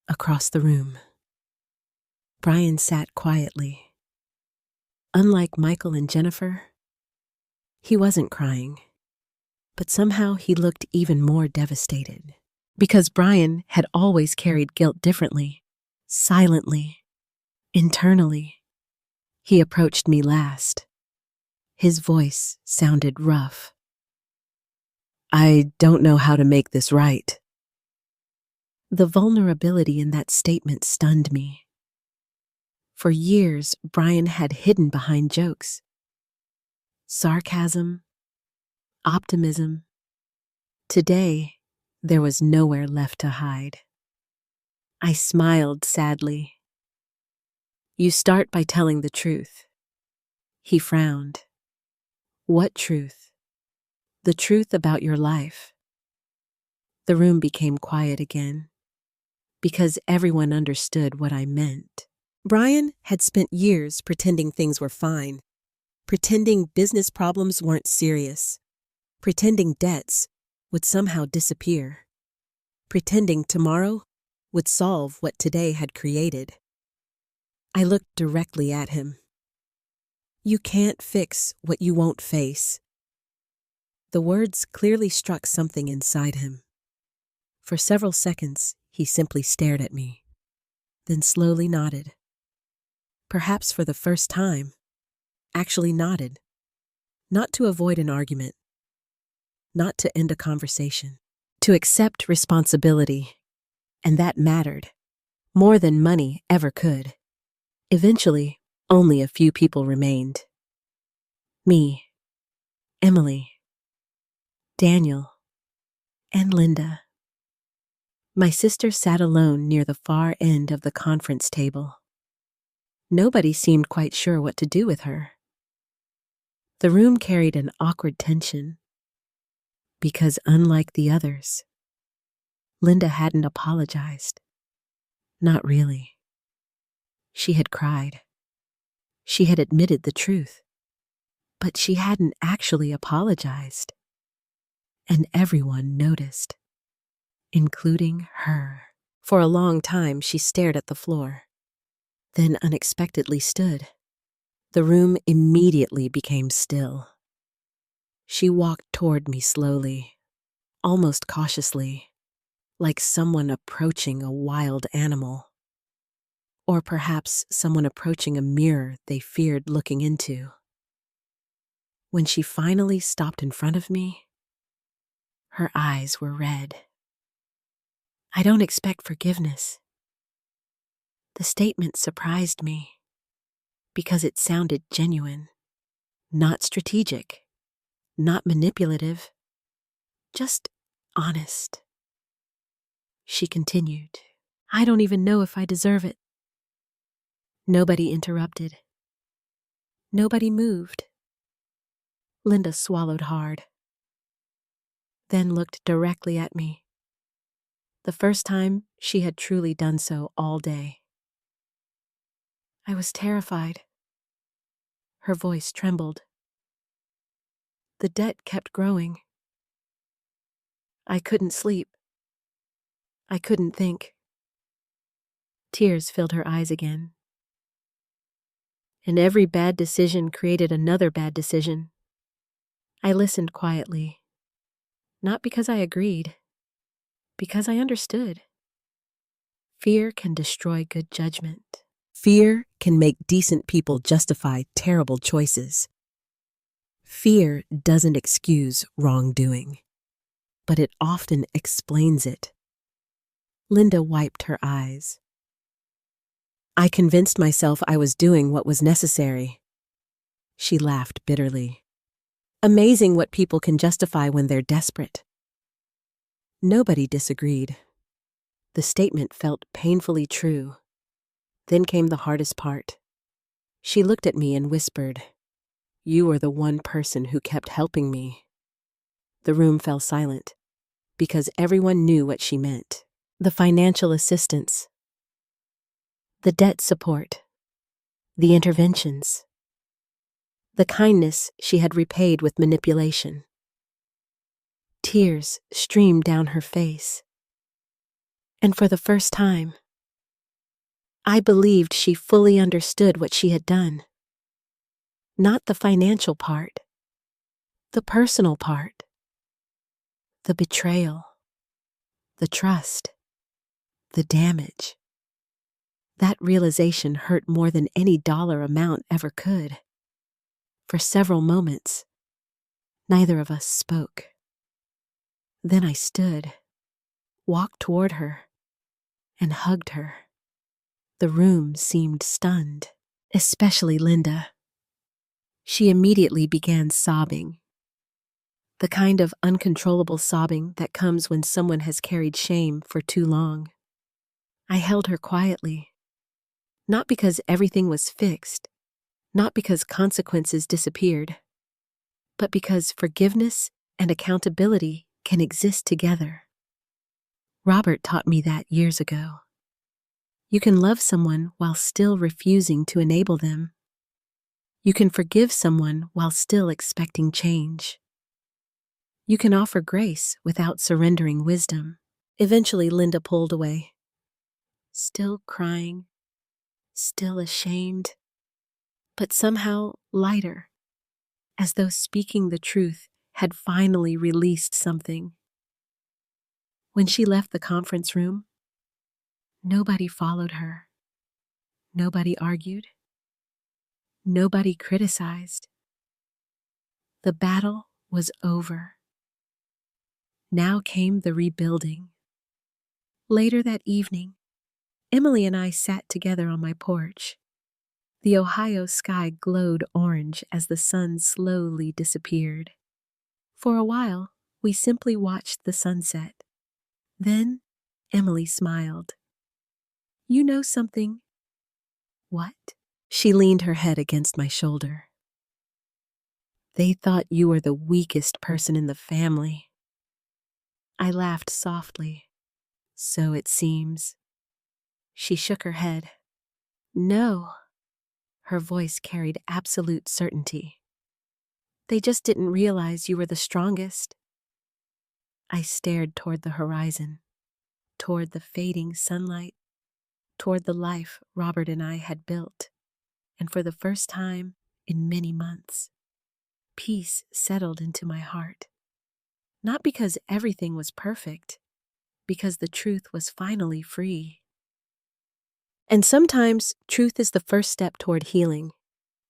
Across the room, Brian sat quietly. Unlike Michael and Jennifer, he wasn't crying, but somehow he looked even more devastated. Because Brian had always carried guilt differently, silently, internally. He approached me last. His voice sounded rough. "I don't know how to make this right." The vulnerability in that statement stunned me. For years, Brian had hidden behind jokes, sarcasm, optimism. Today, there was nowhere left to hide. I smiled sadly. "You start by telling the truth." He frowned. "What truth?" "The truth about your life." The room became quiet again, because everyone understood what I meant. Brian had spent years pretending things were fine, pretending business problems weren't serious, pretending debts would somehow disappear, pretending tomorrow would solve what today had created. I looked directly at him. "You can't fix what you won't face." The words clearly struck something inside him. For several seconds, he simply stared at me, then slowly nodded. Perhaps for the first time, actually nodded. Not to avoid an argument, not to end a conversation, to accept responsibility. And that mattered, more than money ever could. Eventually, only a few people remained. Me, Emily, Daniel, and Linda. My sister sat alone near the far end of the conference table. Nobody seemed quite sure what to do with her. The room carried an awkward tension because, unlike the others, Linda hadn't apologized. Not really. She had cried. She had admitted the truth. But she hadn't actually apologized. And everyone noticed, including her. For a long time, she stared at the floor, then unexpectedly stood. The room immediately became still. She walked toward me slowly, almost cautiously, like someone approaching a wild animal. Or perhaps someone approaching a mirror they feared looking into. When she finally stopped in front of me, her eyes were red. I don't expect forgiveness. The statement surprised me because it sounded genuine, not strategic, not manipulative, just honest. She continued, I don't even know if I deserve it. Nobody interrupted. Nobody moved. Linda swallowed hard, then looked directly at me. The first time she had truly done so all day. I was terrified. Her voice trembled. The debt kept growing. I couldn't sleep. I couldn't think. Tears filled her eyes again. And every bad decision created another bad decision. I listened quietly, not because I agreed, because I understood. Fear can destroy good judgment. Fear can make decent people justify terrible choices. Fear doesn't excuse wrongdoing, but it often explains it. Linda wiped her eyes. I convinced myself I was doing what was necessary. She laughed bitterly. Amazing what people can justify when they're desperate. Nobody disagreed. The statement felt painfully true. Then came the hardest part. She looked at me and whispered, You were the one person who kept helping me. The room fell silent, because everyone knew what she meant. The financial assistance, the debt support, the interventions, the kindness she had repaid with manipulation. Tears streamed down her face. And for the first time, I believed she fully understood what she had done. Not the financial part, the personal part, the betrayal, the trust, the damage. That realization hurt more than any dollar amount ever could. For several moments, neither of us spoke. Then I stood, walked toward her, and hugged her. The room seemed stunned, especially Linda. She immediately began sobbing. The kind of uncontrollable sobbing that comes when someone has carried shame for too long. I held her quietly, not because everything was fixed, not because consequences disappeared, but because forgiveness and accountability can exist together. Robert taught me that years ago. You can love someone while still refusing to enable them. You can forgive someone while still expecting change. You can offer grace without surrendering wisdom. Eventually, Linda pulled away, still crying, still ashamed, but somehow lighter, as though speaking the truth had finally released something. When she left the conference room, nobody followed her. Nobody argued. Nobody criticized. The battle was over. Now came the rebuilding. Later that evening, Emily and I sat together on my porch. The Ohio sky glowed orange as the sun slowly disappeared. For a while, we simply watched the sunset. Then, Emily smiled. "You know something?" "What?" She leaned her head against my shoulder. "They thought you were the weakest person in the family." I laughed softly. "So it seems." She shook her head. "No." Her voice carried absolute certainty. "They just didn't realize you were the strongest." I stared toward the horizon, toward the fading sunlight, toward the life Robert and I had built, and for the first time in many months, peace settled into my heart. Not because everything was perfect, because the truth was finally free. And sometimes truth is the first step toward healing,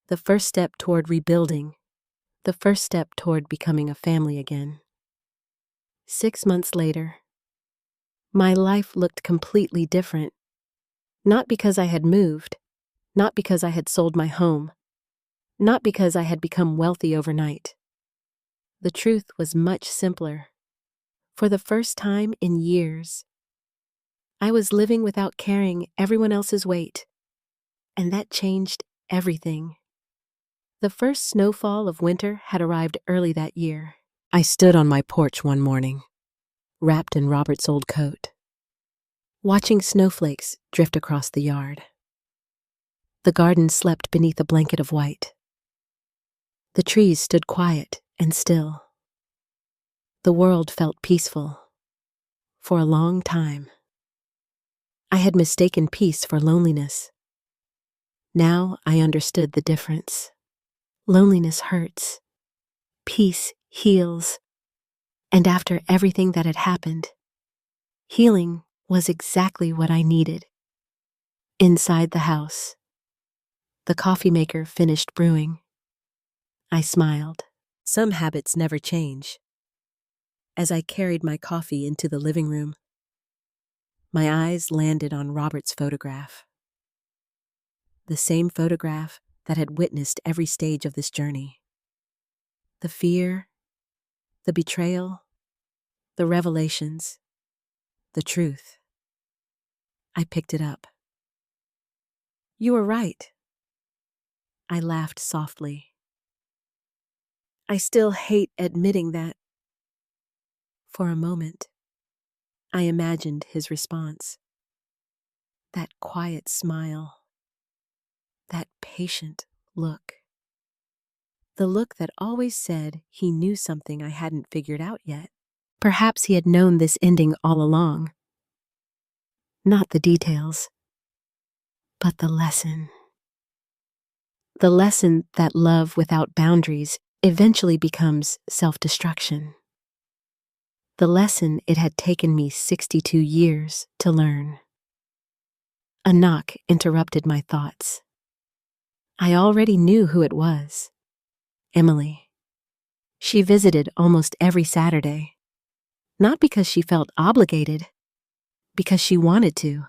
the first step toward rebuilding, the first step toward becoming a family again. 6 months later, my life looked completely different. Not because I had moved, not because I had sold my home, not because I had become wealthy overnight. The truth was much simpler. For the first time in years, I was living without carrying everyone else's weight, and that changed everything. The first snowfall of winter had arrived early that year. I stood on my porch one morning, wrapped in Robert's old coat, watching snowflakes drift across the yard. The garden slept beneath a blanket of white. The trees stood quiet and still. The world felt peaceful. For a long time, I had mistaken peace for loneliness. Now I understood the difference. Loneliness hurts. Peace heals. And after everything that had happened, healing was exactly what I needed. Inside the house, the coffee maker finished brewing. I smiled. Some habits never change. As I carried my coffee into the living room, my eyes landed on Robert's photograph. The same photograph that had witnessed every stage of this journey. The fear, the betrayal, the revelations, the truth. I picked it up. "You were right." I laughed softly. "I still hate admitting that." For a moment, I imagined his response. That quiet smile. That patient look. The look that always said he knew something I hadn't figured out yet. Perhaps he had known this ending all along. Not the details, but the lesson. The lesson that love without boundaries eventually becomes self-destruction. The lesson it had taken me 62 years to learn. A knock interrupted my thoughts. I already knew who it was. Emily. She visited almost every Saturday. Not because she felt obligated, because she wanted to.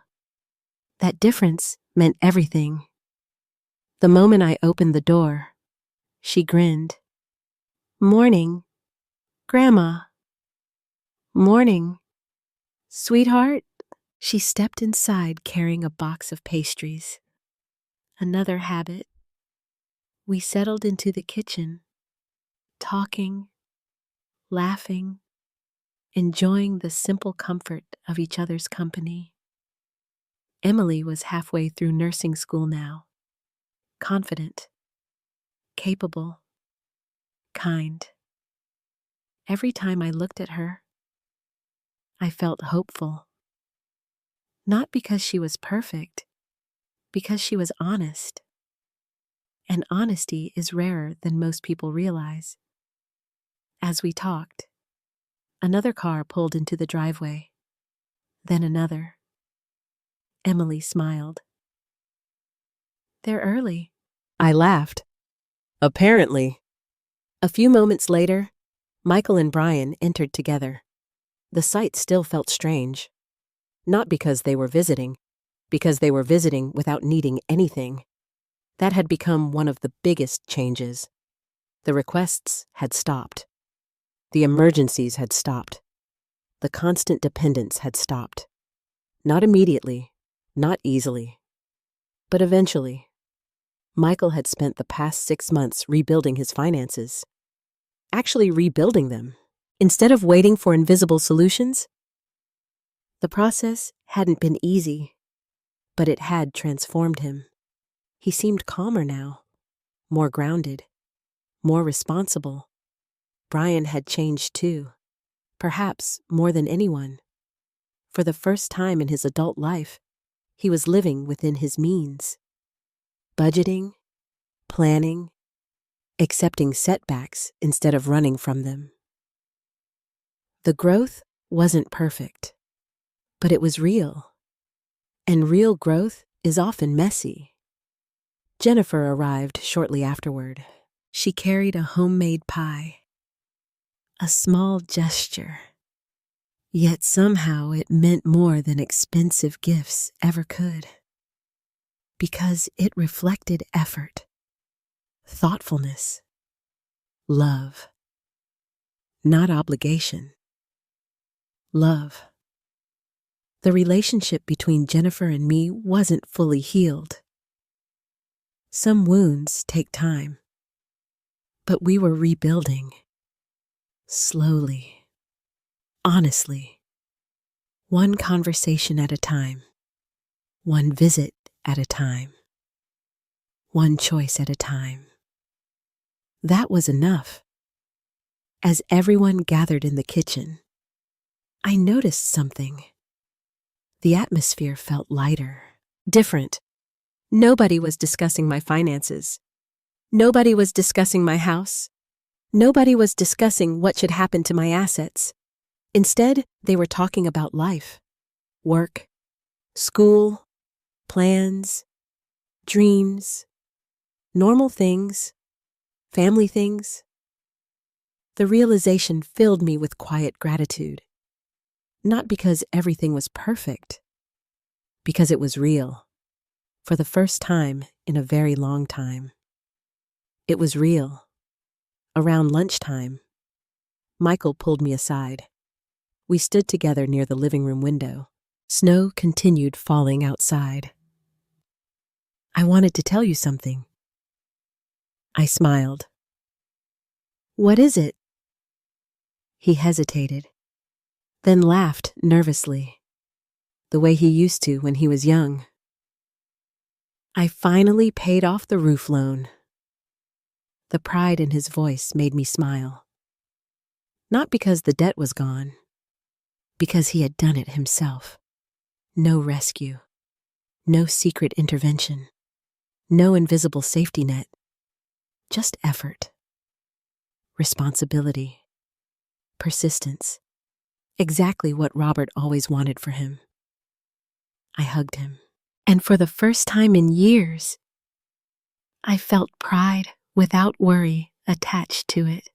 That difference meant everything. The moment I opened the door, she grinned. "Morning, Grandma." "Morning, sweetheart." She stepped inside carrying a box of pastries. Another habit. We settled into the kitchen, talking, laughing, enjoying the simple comfort of each other's company. Emily was halfway through nursing school now, confident, capable, kind. Every time I looked at her, I felt hopeful. Not because she was perfect, because she was honest. And honesty is rarer than most people realize. As we talked, another car pulled into the driveway, then another. Emily smiled. "They're early." I laughed. "Apparently." A few moments later, Michael and Brian entered together. The sight still felt strange. Not because they were visiting, because they were visiting without needing anything. That had become one of the biggest changes. The requests had stopped. The emergencies had stopped. The constant dependence had stopped. Not immediately, not easily, but eventually. Michael had spent the past 6 months rebuilding his finances. Actually rebuilding them. Instead of waiting for invisible solutions. The process hadn't been easy, but it had transformed him. He seemed calmer now, more grounded, more responsible. Brian had changed too, perhaps more than anyone. For the first time in his adult life, he was living within his means. Budgeting, planning, accepting setbacks instead of running from them. The growth wasn't perfect, but it was real. And real growth is often messy. Jennifer arrived shortly afterward. She carried a homemade pie. A small gesture. Yet somehow it meant more than expensive gifts ever could. Because it reflected effort, thoughtfulness, love. Not obligation. Love. The relationship between Jennifer and me wasn't fully healed. Some wounds take time. But we were rebuilding. Slowly. Honestly. One conversation at a time. One visit at a time. One choice at a time. That was enough. As everyone gathered in the kitchen, I noticed something. The atmosphere felt lighter, different. Nobody was discussing my finances. Nobody was discussing my house. Nobody was discussing what should happen to my assets. Instead, they were talking about life, work, school, plans, dreams, normal things, family things. The realization filled me with quiet gratitude. Not because everything was perfect, because it was real, for the first time in a very long time. It was real. Around lunchtime, Michael pulled me aside. We stood together near the living room window. Snow continued falling outside. I wanted to tell you something. I smiled. What is it? He hesitated, then laughed nervously, the way he used to when he was young. I finally paid off the roof loan. The pride in his voice made me smile. Not because the debt was gone, because he had done it himself. No rescue, no secret intervention, no invisible safety net, just effort, responsibility, persistence, exactly what Robert always wanted for him. I hugged him, and for the first time in years, I felt pride without worry attached to it.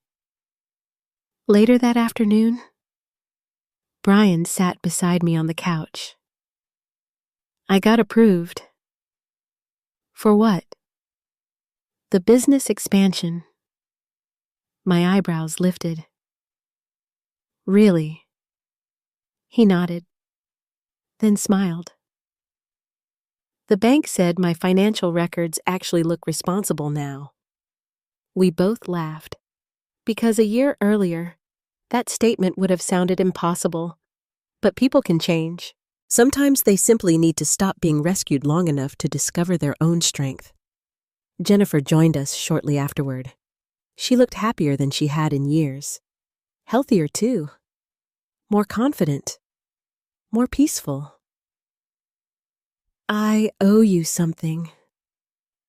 Later that afternoon, Brian sat beside me on the couch. I got approved. For what? The business expansion. My eyebrows lifted. Really? He nodded, then smiled. The bank said my financial records actually look responsible now. We both laughed, because a year earlier, that statement would have sounded impossible. But people can change. Sometimes they simply need to stop being rescued long enough to discover their own strength. Jennifer joined us shortly afterward. She looked happier than she had in years. Healthier too. More confident. More peaceful. I owe you something.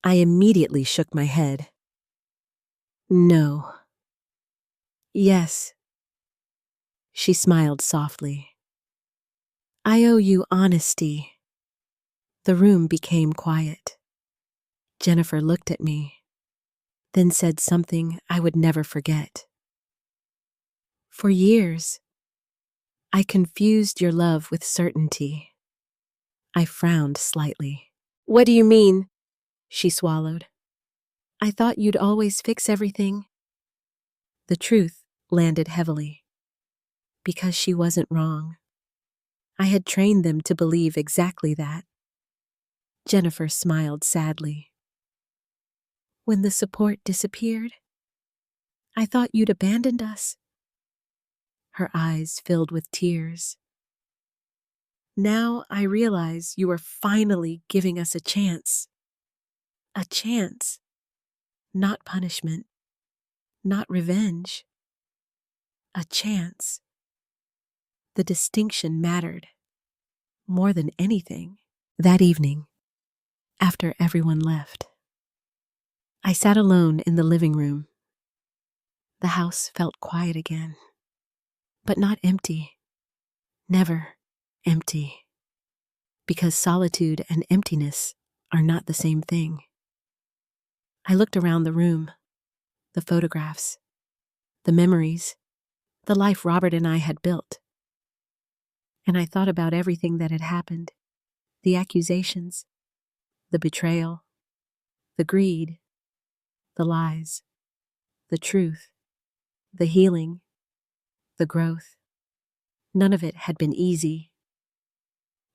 I immediately shook my head. No. Yes. She smiled softly. I owe you honesty. The room became quiet. Jennifer looked at me, then said something I would never forget. For years, I confused your love with certainty. I frowned slightly. What do you mean? she swallowed. I thought you'd always fix everything. The truth landed heavily. Because she wasn't wrong. I had trained them to believe exactly that. Jennifer smiled sadly. When the support disappeared, I thought you'd abandoned us. Her eyes filled with tears. Now I realize you are finally giving us a chance. A chance. Not punishment. Not revenge. A chance. The distinction mattered. More than anything. That evening, after everyone left, I sat alone in the living room. The house felt quiet again. But not empty. Never empty. Because solitude and emptiness are not the same thing. I looked around the room, the photographs, the memories, the life Robert and I had built. And I thought about everything that had happened, the accusations, the betrayal, the greed, the lies, the truth, the healing, the growth. None of it had been easy.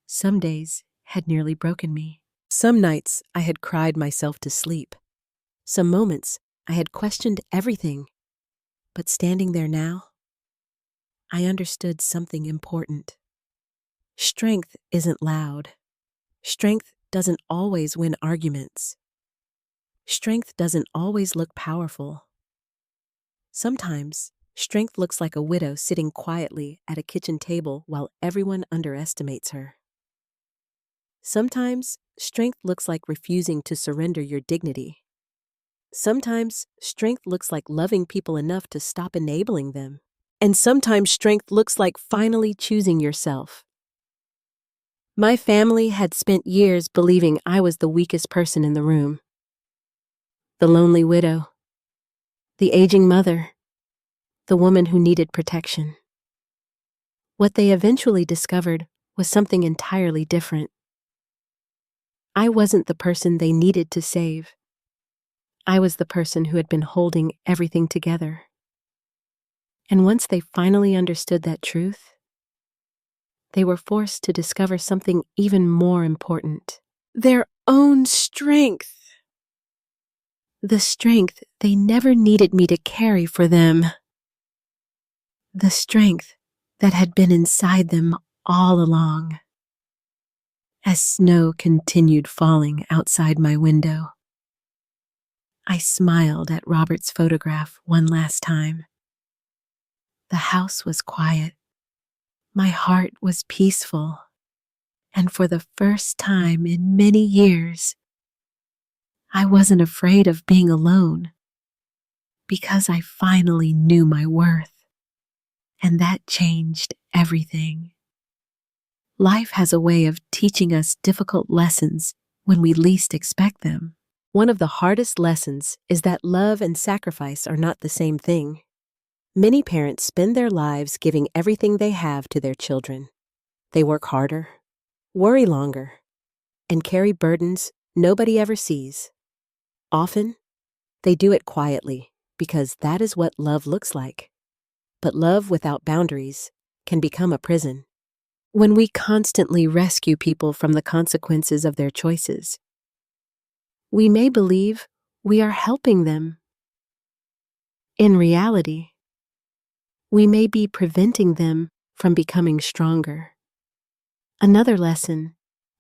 Some days had nearly broken me. Some nights I had cried myself to sleep. Some moments I had questioned everything. But standing there now, I understood something important. Strength isn't loud. Strength doesn't always win arguments. Strength doesn't always look powerful. Sometimes, strength looks like a widow sitting quietly at a kitchen table while everyone underestimates her. Sometimes, strength looks like refusing to surrender your dignity. Sometimes, strength looks like loving people enough to stop enabling them. And sometimes, strength looks like finally choosing yourself. My family had spent years believing I was the weakest person in the room. The lonely widow. The aging mother. The woman who needed protection. What they eventually discovered was something entirely different. I wasn't the person they needed to save. I was the person who had been holding everything together. And once they finally understood that truth, they were forced to discover something even more important. Their own strength. The strength they never needed me to carry for them. The strength that had been inside them all along. As snow continued falling outside my window, I smiled at Robert's photograph one last time. The house was quiet. My heart was peaceful. And for the first time in many years, I wasn't afraid of being alone because I finally knew my worth. And that changed everything. Life has a way of teaching us difficult lessons when we least expect them. One of the hardest lessons is that love and sacrifice are not the same thing. Many parents spend their lives giving everything they have to their children. They work harder, worry longer, and carry burdens nobody ever sees. Often, they do it quietly because that is what love looks like. But love without boundaries can become a prison. When we constantly rescue people from the consequences of their choices, we may believe we are helping them. In reality, we may be preventing them from becoming stronger. Another lesson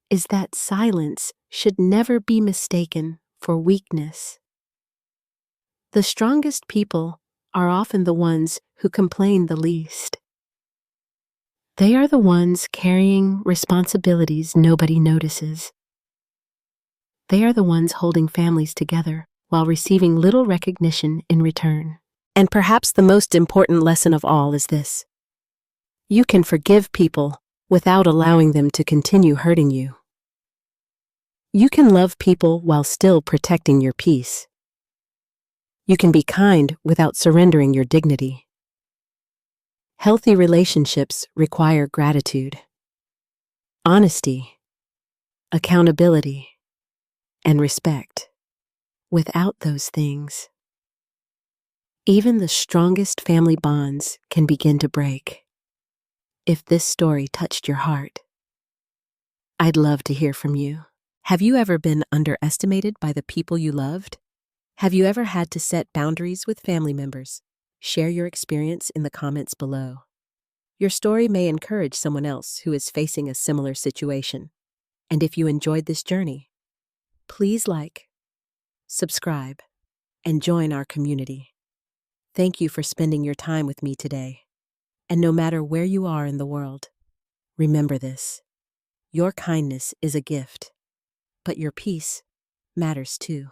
is that silence should never be mistaken for weakness. The strongest people are often the ones who complain the least. They are the ones carrying responsibilities nobody notices. They are the ones holding families together while receiving little recognition in return. And perhaps the most important lesson of all is this. You can forgive people without allowing them to continue hurting you. You can love people while still protecting your peace. You can be kind without surrendering your dignity. Healthy relationships require gratitude, honesty, accountability, and respect. Without those things, even the strongest family bonds can begin to break. If this story touched your heart, I'd love to hear from you. Have you ever been underestimated by the people you loved? Have you ever had to set boundaries with family members? Share your experience in the comments below. Your story may encourage someone else who is facing a similar situation. And if you enjoyed this journey, please like, subscribe, and join our community. Thank you for spending your time with me today. And no matter where you are in the world, remember this: your kindness is a gift, but your peace matters too.